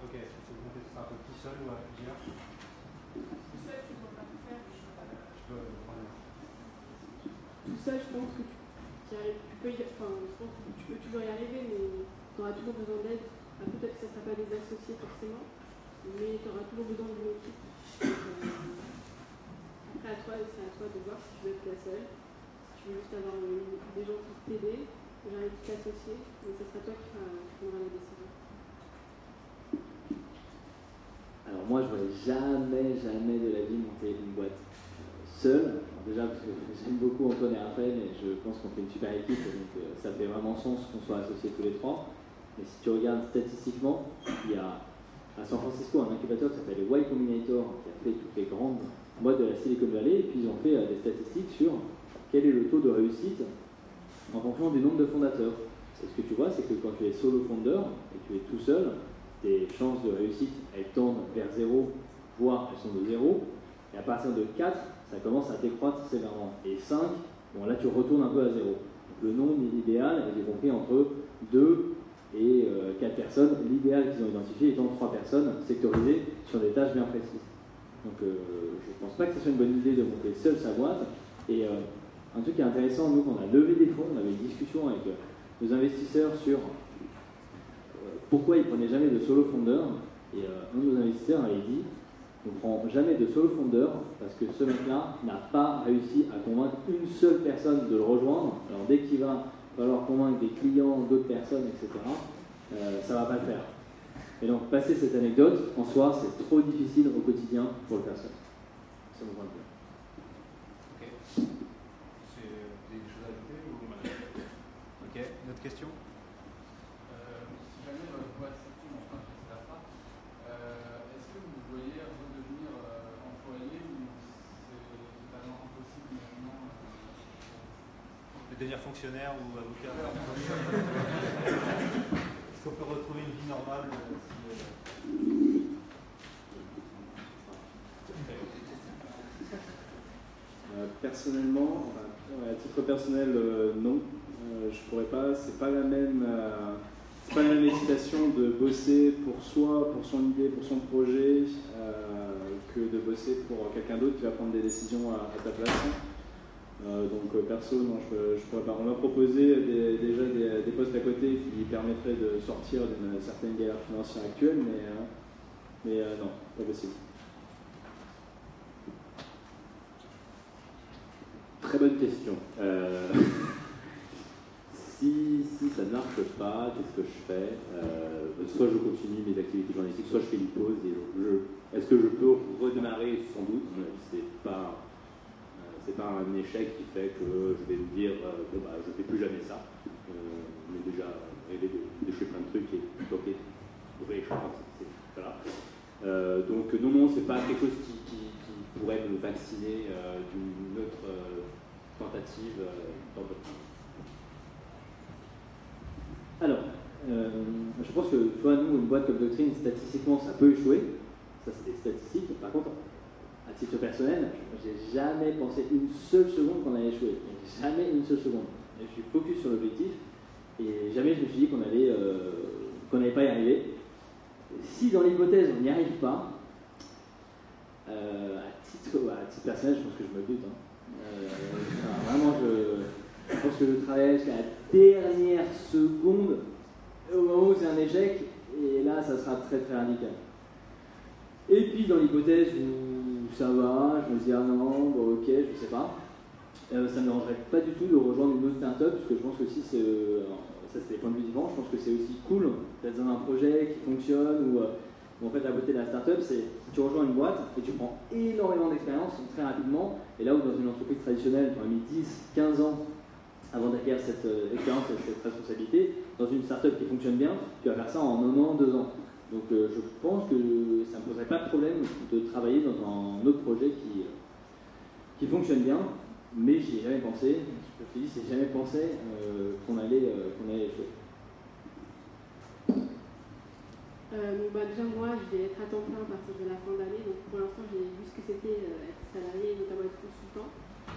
Speaker 1: Ok, il faut compter ça un peu tout seul ou à plusieurs?
Speaker 10: Tout seul, tu ne peux pas tout faire.
Speaker 1: Je peux prendre.
Speaker 7: Tout seul, je pense que tu peux toujours y arriver, mais tu auras toujours besoin d'aide. Peut-être que ce ne sera pas des associés forcément, mais tu auras toujours besoin d'une équipe. Après, c'est à toi de voir si tu veux être la seule, si tu veux juste avoir des gens pour t'aider, genre une petite associée, mais ce sera toi qui prendras la décision.
Speaker 6: Alors moi, je ne voudrais jamais de la vie monter une boîte seule. Alors déjà, parce que j'aime beaucoup Antoine et Raphaël, et je pense qu'on fait une super équipe, donc ça fait vraiment sens qu'on soit associés tous les trois. Mais si tu regardes statistiquement, il y a à San Francisco un incubateur qui s'appelle Y Combinator, qui a fait toutes les grandes boîtes de la Silicon Valley, et puis ils ont fait des statistiques sur quel est le taux de réussite en fonction du nombre de fondateurs. Et ce que tu vois, c'est que quand tu es solo founder et que tu es tout seul, tes chances de réussite, elles tendent vers 0, voire elles sont de 0. Et à partir de 4, ça commence à décroître sévèrement. Et 5, bon là tu retournes un peu à 0. Donc le nombre idéal est compris entre 2 et 4 personnes. L'idéal qu'ils ont identifié étant 3 personnes sectorisées sur des tâches bien précises. Donc je ne pense pas que ce soit une bonne idée de monter seul sa boîte. Et un truc qui est intéressant, nous quand on a levé des fonds, on avait une discussion avec nos investisseurs sur pourquoi ils ne prenaient jamais de solo founder. Et un de nos investisseurs avait dit on ne prend jamais de solo founder parce que ce mec-là n'a pas réussi à convaincre une seule personne de le rejoindre. Alors dès qu'il va falloir convaincre des clients, d'autres personnes, etc., ça ne va pas le faire. Et donc passer cette anecdote, en soi, c'est trop difficile au quotidien pour le faire seul. C'est mon point de vue.
Speaker 1: Ok. C'est des choses à ajouter ou... Ok, une autre question?
Speaker 12: Si jamais votre boîte s'effondre, enfin, je sais pas, est-ce que vous voyez redevenir employé ou c'est totalement impossible maintenant
Speaker 1: De devenir fonctionnaire ou avocat? Est-ce qu'on peut retrouver une vie normale
Speaker 4: Personnellement, à titre personnel, non. Je pourrais pas. C'est pas la même excitation de bosser pour soi, pour son idée, pour son projet, que de bosser pour quelqu'un d'autre qui va prendre des décisions à ta place. Perso, non, je pourrais pas. On m'a proposé déjà des postes à côté qui permettraient de sortir d'une certaine galère financière actuelle, mais non, pas possible.
Speaker 5: Très bonne question. Si ça ne marche pas, qu'est-ce que je fais? Soit je continue mes activités journalistiques, soit je fais une pause. Est-ce que je peux redémarrer? Sans doute. C'est pas un échec qui fait que je vais me dire je ne fais plus jamais ça. On est déjà rêvé de jouer plein de trucs et bloquer trouver les choses. Voilà. Donc non, c'est pas quelque chose qui pourrait me vacciner d'une autre tentative dans votre temps.
Speaker 6: Alors, je pense que, tu vois, nous, une boîte comme Doctrine, statistiquement, ça peut échouer. Ça, c'est des statistiques. Par contre, à titre personnel, j'ai jamais pensé une seule seconde qu'on allait échouer. Jamais une seule seconde. Et je suis focus sur l'objectif. Et jamais je me suis dit qu'on n'allait pas y arriver. Si dans l'hypothèse on n'y arrive pas, à titre personnel, je pense que je me bute. Vraiment, je pense que je travaille jusqu'à la dernière seconde, au moment où c'est un échec, et là, ça sera très très radical. Et puis, dans l'hypothèse où ça va, je me dis, ah non, bon, ok, je sais pas, ça ne me dérangerait pas du tout de rejoindre une autre start-up, parce que je pense que aussi, ça c'est des points de vue différents, je pense que c'est aussi cool d'être dans un projet qui fonctionne, où en fait, la beauté de la start-up, c'est tu rejoins une boîte et tu prends énormément d'expérience très rapidement, et là où dans une entreprise traditionnelle, tu as mis 10, 15 ans avant d'acquérir cette expérience et cette responsabilité, dans une start-up qui fonctionne bien, tu vas faire ça en 1 an, 2 ans. Donc je pense que ça ne me poserait pas de problème de travailler dans un autre projet qui fonctionne bien, mais j'y ai jamais pensé, je te dis, j'ai jamais pensé qu'on allait échouer.
Speaker 7: Déjà moi je vais être à temps plein à partir de la fin d'année, donc pour l'instant j'ai vu ce que c'était être salarié, notamment être consultant,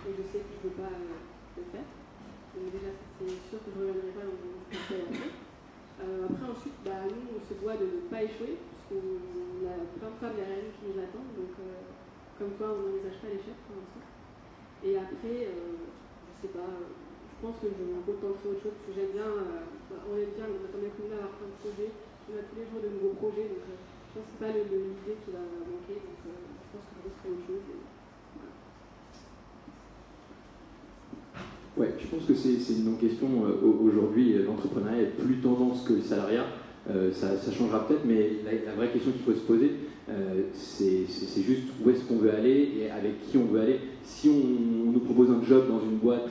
Speaker 7: et je sais que je ne peux pas le faire. Donc déjà c'est sûr que je ne reviendrai pas dans mon conseil après. Après ensuite, nous on se doit de ne pas échouer, parce qu'on a plein de femmes derrière nous qui nous attendent, donc comme toi on n'envisage pas l'échec pour l'instant. Et après, je sais pas, je pense que je vais me contenter autre chose, parce que j'aime bien, on aime bien, on attend bien comme là avoir plein de projets. On a tous les jours de nouveaux projets, donc je pense que ce n'est pas l'idée qui va manquer, donc je pense que je ferai autre chose.
Speaker 14: Ouais, je pense que c'est une non-question. Aujourd'hui, l'entrepreneuriat est plus tendance que le salariat. Ça changera peut-être, mais la vraie question qu'il faut se poser, c'est juste où est-ce qu'on veut aller et avec qui on veut aller. Si on nous propose un job dans une boîte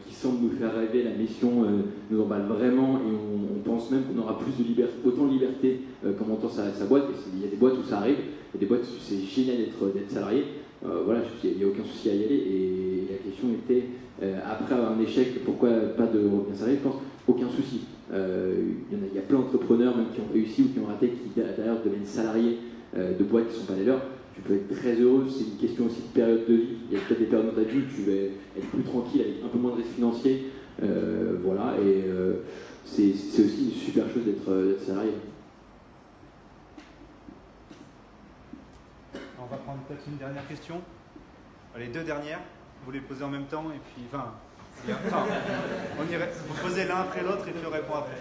Speaker 14: qui semble nous faire rêver, la mission nous emballe vraiment et on pense même qu'on aura plus de liberté, autant de liberté qu'en montant sa boîte. Et il y a des boîtes où ça arrive, il y a des boîtes où c'est génial d'être salarié. Voilà, il n'y a aucun souci à y aller. Et la question était, après un échec, pourquoi pas de revenir salarié? Je pense aucun souci. Il y a plein d'entrepreneurs même qui ont réussi ou qui ont raté, qui d'ailleurs deviennent salariés de boîtes qui ne sont pas les leurs. Tu peux être très heureux, c'est une question aussi de période de vie. Il y a peut-être des périodes dans ta vie où tu vas être plus tranquille avec un peu moins de risques financiers. Voilà, et c'est aussi une super chose d'être salarié.
Speaker 1: On va prendre peut-être une dernière question. Les 2 dernières, vous les posez en même temps, et puis, vous posez l'un après l'autre et puis on répond après.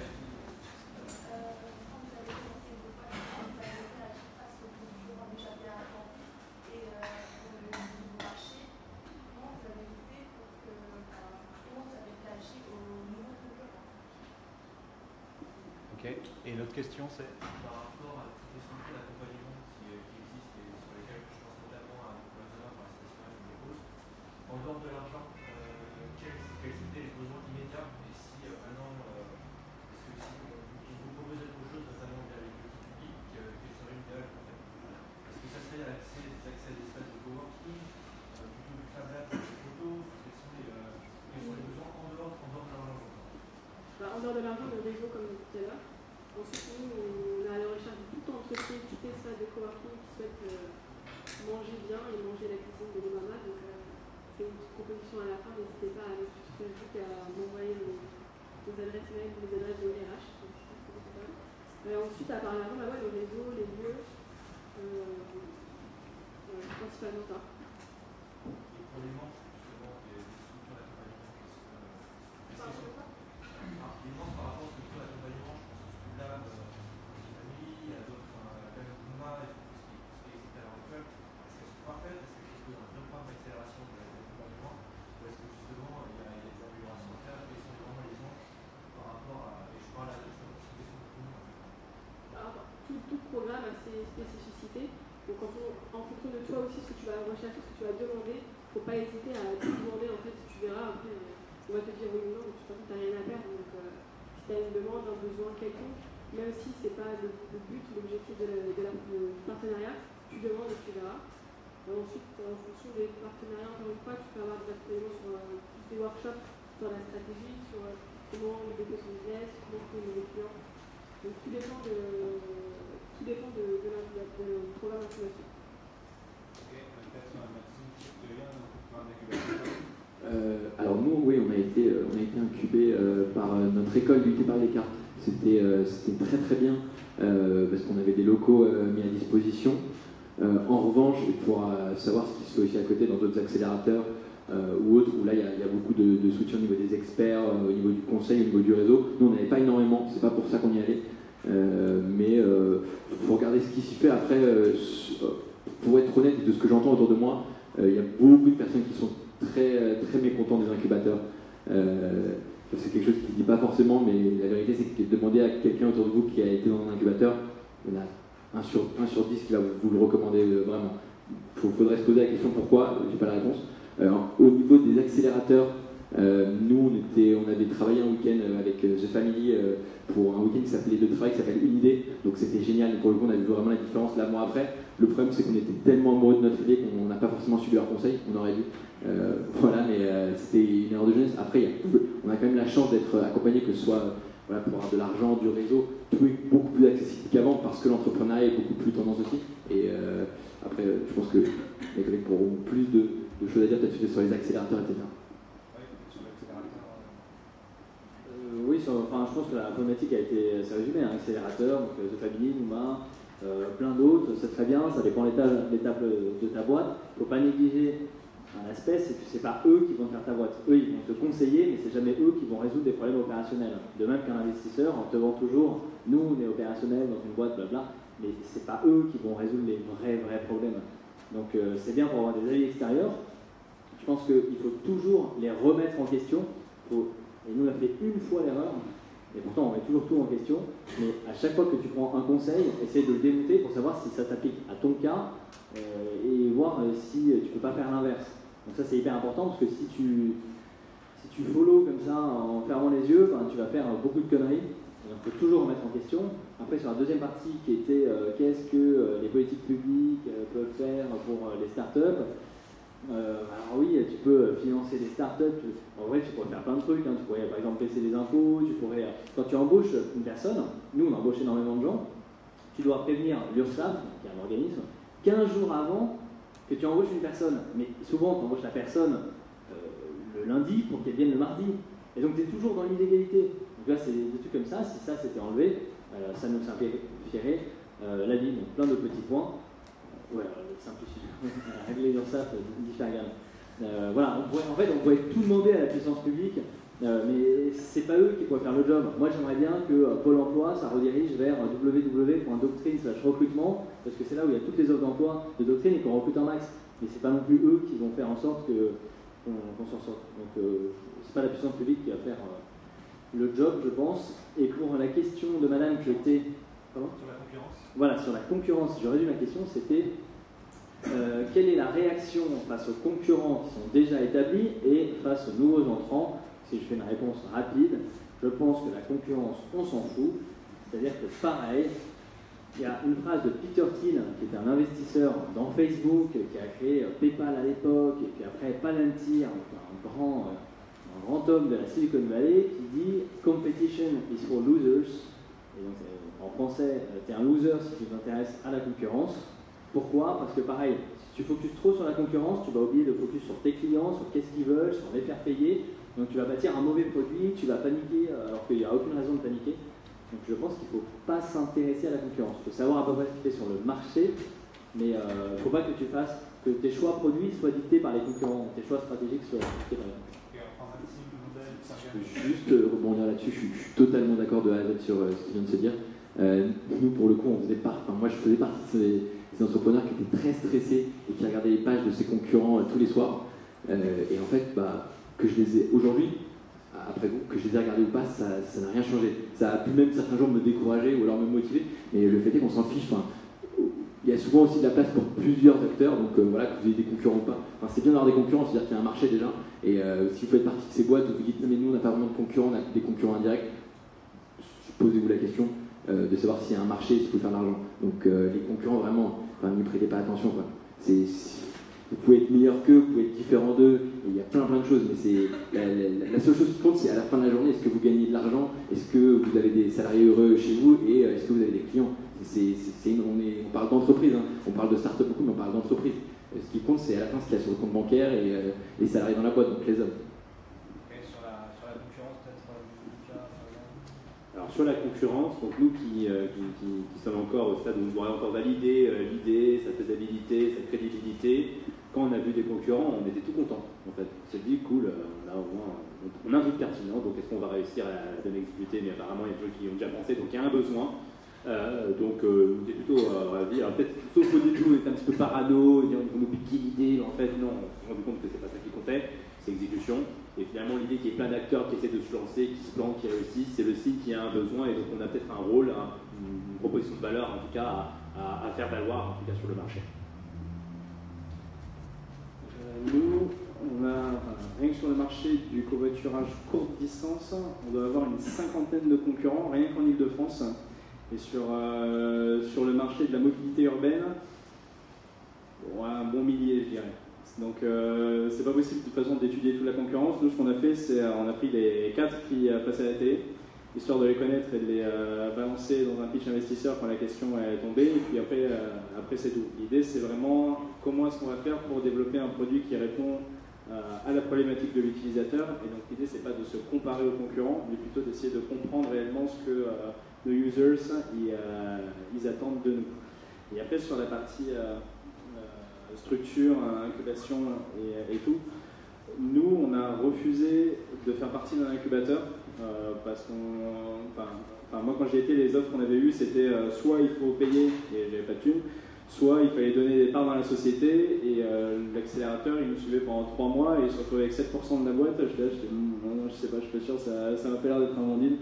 Speaker 1: Ok. Et l'autre question, c'est
Speaker 9: par rapport à toutes les structures d'accompagnement qui existent et sur lesquelles je pense notamment à Nicolas par la station des causes. En dehors de l'argent, quels étaient les besoins immédiats? Et si maintenant, est-ce que si vous proposez autre chose, notamment via les petits publics, quel serait l'idéal en fait? Est-ce que ça serait l'accès à des espaces de coworking, plutôt du Fab Lab, des photos? Quels sont les besoins en dehors de l'argent?
Speaker 7: En dehors de l'argent, le réseau comme tout à l'heure. Ensuite, nous, on est à la recherche de toute entreprise, tout espace de coworking qui souhaite manger bien et manger la cuisine de l'Emama. Donc, c'est une petite proposition à la fin. N'hésitez pas à aller sur Facebook et à m'envoyer vos adresses mail, les adresses de RH. Ensuite, à part l'argent, le réseau, les lieux, principalement ça.
Speaker 9: Et pour les membres, justement, des structures
Speaker 7: spécificité. Donc en fonction de toi aussi, ce que tu vas rechercher, ce que tu vas demander, il ne faut pas hésiter à te demander, en fait, tu verras, après, on va te dire oui ou non, donc de toute façon, tu n'as rien à perdre. Donc si tu as une demande, un besoin quelconque, même si ce n'est pas le but, l'objectif du partenariat, tu demandes et tu verras. Et ensuite, en fonction des partenariats, encore une fois, tu peux avoir des accompagnements sur plus des workshops, sur la stratégie, sur comment développer son business, comment trouver les clients. Donc tout dépend du programme d'incubation.
Speaker 14: Alors nous, oui, on a été incubés par notre école du par les cartes. C'était très très bien parce qu'on avait des locaux mis à disposition. En revanche, pour savoir ce qui se fait aussi à côté dans d'autres accélérateurs ou autres, où là il y a beaucoup de soutien au niveau des experts, au niveau du conseil, au niveau du réseau. Nous, on n'avait pas énormément, c'est pas pour ça qu'on y allait. Mais il faut regarder ce qui s'y fait. Après, pour être honnête, et de ce que j'entends autour de moi, il y a beaucoup de personnes qui sont très, très mécontents des incubateurs. C'est quelque chose qui ne dit pas forcément, mais la vérité, c'est que demander à quelqu'un autour de vous qui a été dans un incubateur, il y en a 1 sur 10 qui va vous le recommander vraiment. Il faudrait se poser la question pourquoi, je n'ai pas la réponse. Au niveau des accélérateurs, nous, on avait travaillé un week-end avec The Family pour un week-end de travail qui s'appelle Une idée. Donc c'était génial. Pour le coup, on a vu vraiment la différence là, moi après. Le problème, c'est qu'on était tellement amoureux de notre idée qu'on n'a pas forcément suivi leurs conseils. On aurait dû. Voilà, mais c'était une erreur de jeunesse. Après, on a quand même la chance d'être accompagné, que ce soit pour avoir de l'argent, du réseau. Tout est beaucoup plus accessible qu'avant parce que l'entrepreneuriat est beaucoup plus tendance aussi. Et après, je pense que mes collègues pourront plus de choses à dire peut-être sur les accélérateurs, etc.
Speaker 6: Oui, je pense que la problématique a été assez résumée. Accélérateur, donc The Family, Nouma, plein d'autres, c'est très bien, ça dépend de l'étape de ta boîte. Il ne faut pas négliger un aspect, c'est que ce n'est pas eux qui vont faire ta boîte. Eux, ils vont te conseiller, mais ce n'est jamais eux qui vont résoudre des problèmes opérationnels. De même qu'un investisseur, en te vend toujours, nous, on est opérationnel dans une boîte, blabla, mais ce n'est pas eux qui vont résoudre les vrais problèmes. Donc c'est bien pour avoir des avis extérieurs. Je pense qu'il faut toujours les remettre en question. Et nous, on a fait une fois l'erreur, et pourtant on met toujours tout en question, mais à chaque fois que tu prends un conseil, essaye de le démonter pour savoir si ça t'applique à ton cas et voir si tu ne peux pas faire l'inverse. Donc ça c'est hyper important parce que si tu follow comme ça en fermant les yeux, tu vas faire beaucoup de conneries. Donc il faut toujours remettre en question. Après sur la deuxième partie qui était qu'est-ce que les politiques publiques peuvent faire pour les startups. Alors oui, tu peux financer des startups, en vrai tu pourrais faire plein de trucs, tu pourrais par exemple baisser les impôts, quand tu embauches une personne, nous on embauche énormément de gens, tu dois prévenir l'URSSAF, qui est un organisme, 15 jours avant que tu embauches une personne, mais souvent tu embauches la personne le lundi pour qu'elle vienne le mardi, et donc tu es toujours dans l'illégalité. Donc là c'est des trucs comme ça, si ça s'était enlevé, ça nous simplifierait la vie, donc plein de petits points. Ouais, simplifier, régler l'URSSAF, différents. Voilà, on pourrait tout demander à la puissance publique, mais c'est pas eux qui pourraient faire le job. Moi, j'aimerais bien que Pôle emploi, ça redirige vers www.doctrine/recrutement, parce que c'est là où il y a toutes les offres d'emploi de Doctrine et qu'on recrute un max. Mais c'est pas non plus eux qui vont faire en sorte qu'on s'en sorte. Donc, c'est pas la puissance publique qui va faire le job, je pense. Et pour la question de madame qui était... Pardon ? Sur la concurrence. Voilà, sur la concurrence, je résume la question, c'était quelle est la réaction face aux concurrents qui sont déjà établis et face aux nouveaux entrants? Si je fais une réponse rapide, je pense que la concurrence, on s'en fout. C'est-à-dire que pareil, il y a une phrase de Peter Thiel, qui était un investisseur dans Facebook, qui a créé PayPal à l'époque, et puis après Palantir, un grand homme de la Silicon Valley, qui dit « Competition is for losers ». Et donc, en français, tu es un loser si tu t'intéresses à la concurrence. Pourquoi? Parce que pareil, si tu focuses trop sur la concurrence, tu vas oublier de focus sur tes clients, sur qu'est-ce qu'ils veulent, sur les faire payer. Donc tu vas bâtir un mauvais produit, tu vas paniquer alors qu'il n'y a aucune raison de paniquer. Donc je pense qu'il ne faut pas s'intéresser à la concurrence. Il faut savoir à peu près ce qui fait sur le marché, mais il ne faut pas que tu fasses que tes choix produits soient dictés par les concurrents, tes choix stratégiques soient dictés par les concurrents.
Speaker 14: Je peux juste rebondir là-dessus, je suis totalement d'accord de A à Z sur ce qu'il vient de se dire. Nous, pour le coup, moi je faisais partie de ces entrepreneurs qui étaient très stressés et qui regardaient les pages de ses concurrents tous les soirs. Et en fait, que je les ai aujourd'hui, après que je les ai regardés ou pas, ça n'a rien changé. Ça a pu même certains jours me décourager ou alors me motiver, mais le fait est qu'on s'en fiche. y a souvent aussi de la place pour plusieurs acteurs, donc voilà, que vous ayez des concurrents ou pas. Enfin, c'est bien d'avoir des concurrents, c'est-à-dire qu'il y a un marché déjà, et si vous faites partie de ces boîtes, vous vous dites, mais nous on n'a pas vraiment de concurrents, on a des concurrents indirects, posez-vous la question de savoir s'il y a un marché, s'il faut faire de l'argent. Donc les concurrents, vraiment, n'y prêtez pas attention, quoi. Vous pouvez être meilleur qu'eux, vous pouvez être différent d'eux, il y a plein de choses, mais c'est la seule chose qui compte, c'est à la fin de la journée, est-ce que vous gagnez de l'argent, est-ce que vous avez des salariés heureux chez vous, et est-ce que vous avez des clients. On parle d'entreprise, hein. On parle de start-up beaucoup, mais on parle d'entreprise. Ce qui compte, c'est à la fin ce qu'il y a sur le compte bancaire et les salariés dans la boîte, donc les hommes.
Speaker 1: Et sur la concurrence, peut-être
Speaker 5: Alors sur la concurrence, donc nous qui sommes encore au stade où on doit encore valider l'idée, sa faisabilité, sa crédibilité, quand on a vu des concurrents, on était tout content en fait. On s'est dit cool, on a un truc pertinent, donc est-ce qu'on va réussir à bien l'exécuter, mais apparemment il y a des gens qui ont déjà pensé, donc il y a un besoin. Donc on était plutôt ravis. Alors peut-être, sauf au début, on était un petit peu parano, on nous piquait l'idée, mais en fait non, on s'est rendu compte que c'est pas ça qui comptait, c'est l'exécution. Et finalement l'idée qu'il y ait plein d'acteurs qui essaient de se lancer, qui se plantent, qui réussissent, c'est le site qui a un besoin, et donc on a peut-être un rôle, une proposition de valeur en tout cas à faire valoir en tout cas sur le marché.
Speaker 4: Nous, on a, rien que sur le marché du covoiturage courte distance, on doit avoir une 50aine de concurrents, rien qu'en Ile-de-France. Et sur le marché de la mobilité urbaine, un bon millier, je dirais. Donc c'est pas possible de toute façon d'étudier toute la concurrence. Nous, ce qu'on a fait, c'est on a pris les 4 qui passaient à la télé, histoire de les connaître et de les balancer dans un pitch investisseur quand la question est tombée. Et puis après c'est tout. L'idée, c'est vraiment comment est-ce qu'on va faire pour développer un produit qui répond à la problématique de l'utilisateur. Et donc l'idée, c'est pas de se comparer aux concurrents, mais plutôt d'essayer de comprendre réellement ce que nos users ils attendent de nous. Et après, sur la partie structure, incubation et tout, nous, on a refusé de faire partie d'un incubateur parce moi, quand j'y étais, les offres qu'on avait eues, c'était soit il faut payer et j'avais pas de thunes, soit il fallait donner des parts dans la société, et l'accélérateur, il nous suivait pendant 3 mois et il se retrouvait avec 7% de la boîte. Je sais pas, je suis pas sûr, ça m'a pas l'air d'être un bon deal.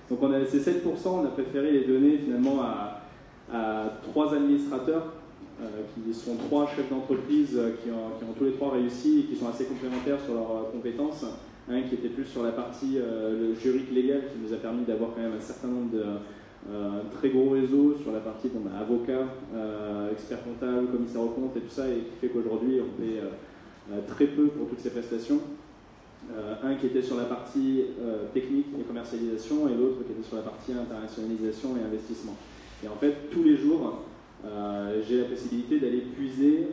Speaker 4: Donc ces 7%, on a préféré les donner finalement à 3 administrateurs, qui sont 3 chefs d'entreprise qui ont tous les 3 réussi et qui sont assez complémentaires sur leurs compétences. Un qui était plus sur la partie le juridique légal, qui nous a permis d'avoir quand même un certain nombre de très gros réseaux sur la partie avocat, expert comptable, commissaire aux comptes et tout ça, et qui fait qu'aujourd'hui on paie très peu pour toutes ces prestations. Un qui était sur la partie technique et commercialisation, et l'autre qui était sur la partie internationalisation et investissement. Et en fait, tous les jours, j'ai la possibilité d'aller puiser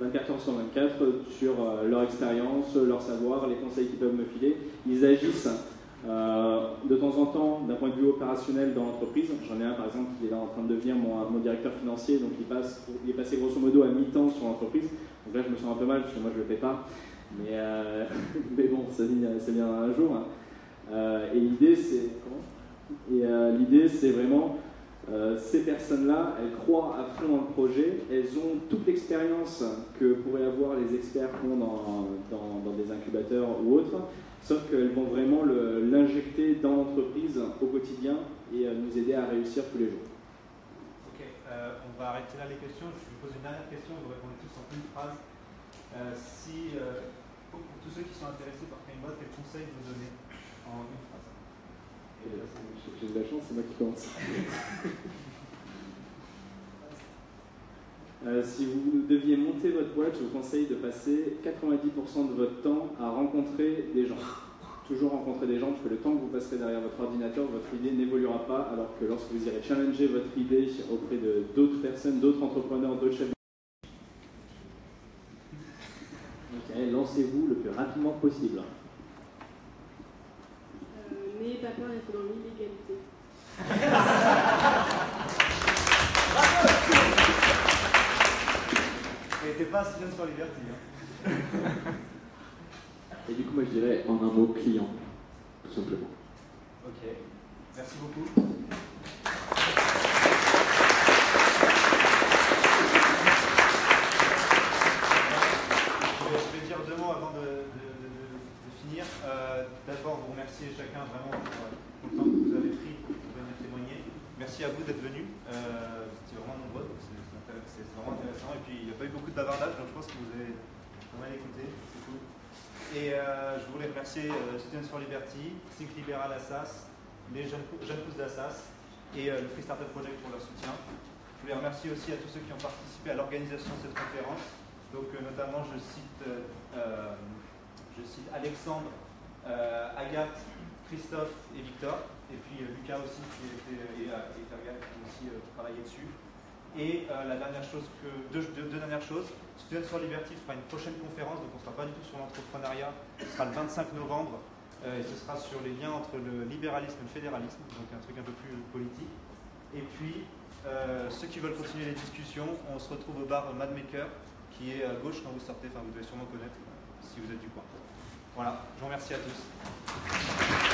Speaker 4: 24 heures sur 24 sur leur expérience, leur savoir, les conseils qu'ils peuvent me filer. Ils agissent de temps en temps d'un point de vue opérationnel dans l'entreprise. J'en ai un par exemple qui est là en train de devenir mon directeur financier, donc il est passé grosso modo à mi-temps sur l'entreprise. Donc là je me sens un peu mal parce que moi je ne le paie pas, mais bon, ça vient un jour. Et l'idée c'est vraiment ces personnes-là, elles croient à fond dans le projet, elles ont toute l'expérience que pourraient avoir les experts qui ont dans des incubateurs ou autres, sauf qu'elles vont vraiment l'injecter dans l'entreprise au quotidien et nous aider à réussir tous les jours.
Speaker 1: Ok, on va arrêter là les questions. Je vous pose une dernière question, vous répondez tous en une phrase. Pour tous ceux qui sont intéressés par Crimebot, quel conseil vous donnez en une phrase?
Speaker 4: J'ai de la chance, c'est moi qui commence. Si vous deviez monter votre boîte, je vous conseille de passer 90% de votre temps à rencontrer des gens. Toujours rencontrer des gens, parce que le temps que vous passerez derrière votre ordinateur, votre idée n'évoluera pas, alors que lorsque vous irez challenger votre idée auprès d'autres personnes, d'autres entrepreneurs, d'autres chefs.
Speaker 6: Ok, lancez-vous le plus rapidement possible.
Speaker 7: N'ayez pas peur d'être dans l'illégalité.
Speaker 1: Et t'es pas assis sur Liberty.
Speaker 14: Et du coup, moi je dirais en un mot client, tout simplement.
Speaker 1: Ok, merci beaucoup. Je vais dire 2 mots avant de finir. D'abord, vous remercier chacun vraiment pour le temps que vous avez pris pour venir témoigner. Merci à vous d'être venus. C'était vraiment nombreux, donc c'est vraiment intéressant. Et puis il n'y a pas eu beaucoup de bavardage, donc je pense que vous avez pas mal écouté. C'est cool. Et je voulais remercier Students for Liberty, Think Libéral Assas, les jeunes pousses d'Assas et le Free Startup Project pour leur soutien. Je voulais remercier aussi à tous ceux qui ont participé à l'organisation de cette conférence. Donc notamment je cite Alexandre, Agathe, Christophe et Victor, et puis Lucas aussi et Fergal qui ont aussi travaillé dessus. Et la dernière chose deux dernières choses, Students for Liberty fera une prochaine conférence, donc on ne sera pas du tout sur l'entrepreneuriat, ce sera le 25 novembre, et ce sera sur les liens entre le libéralisme et le fédéralisme, donc un truc un peu plus politique. Et puis, ceux qui veulent continuer les discussions, on se retrouve au bar Madmaker, qui est à gauche quand vous sortez, enfin vous devez sûrement connaître si vous êtes du coin. Voilà, je vous remercie à tous.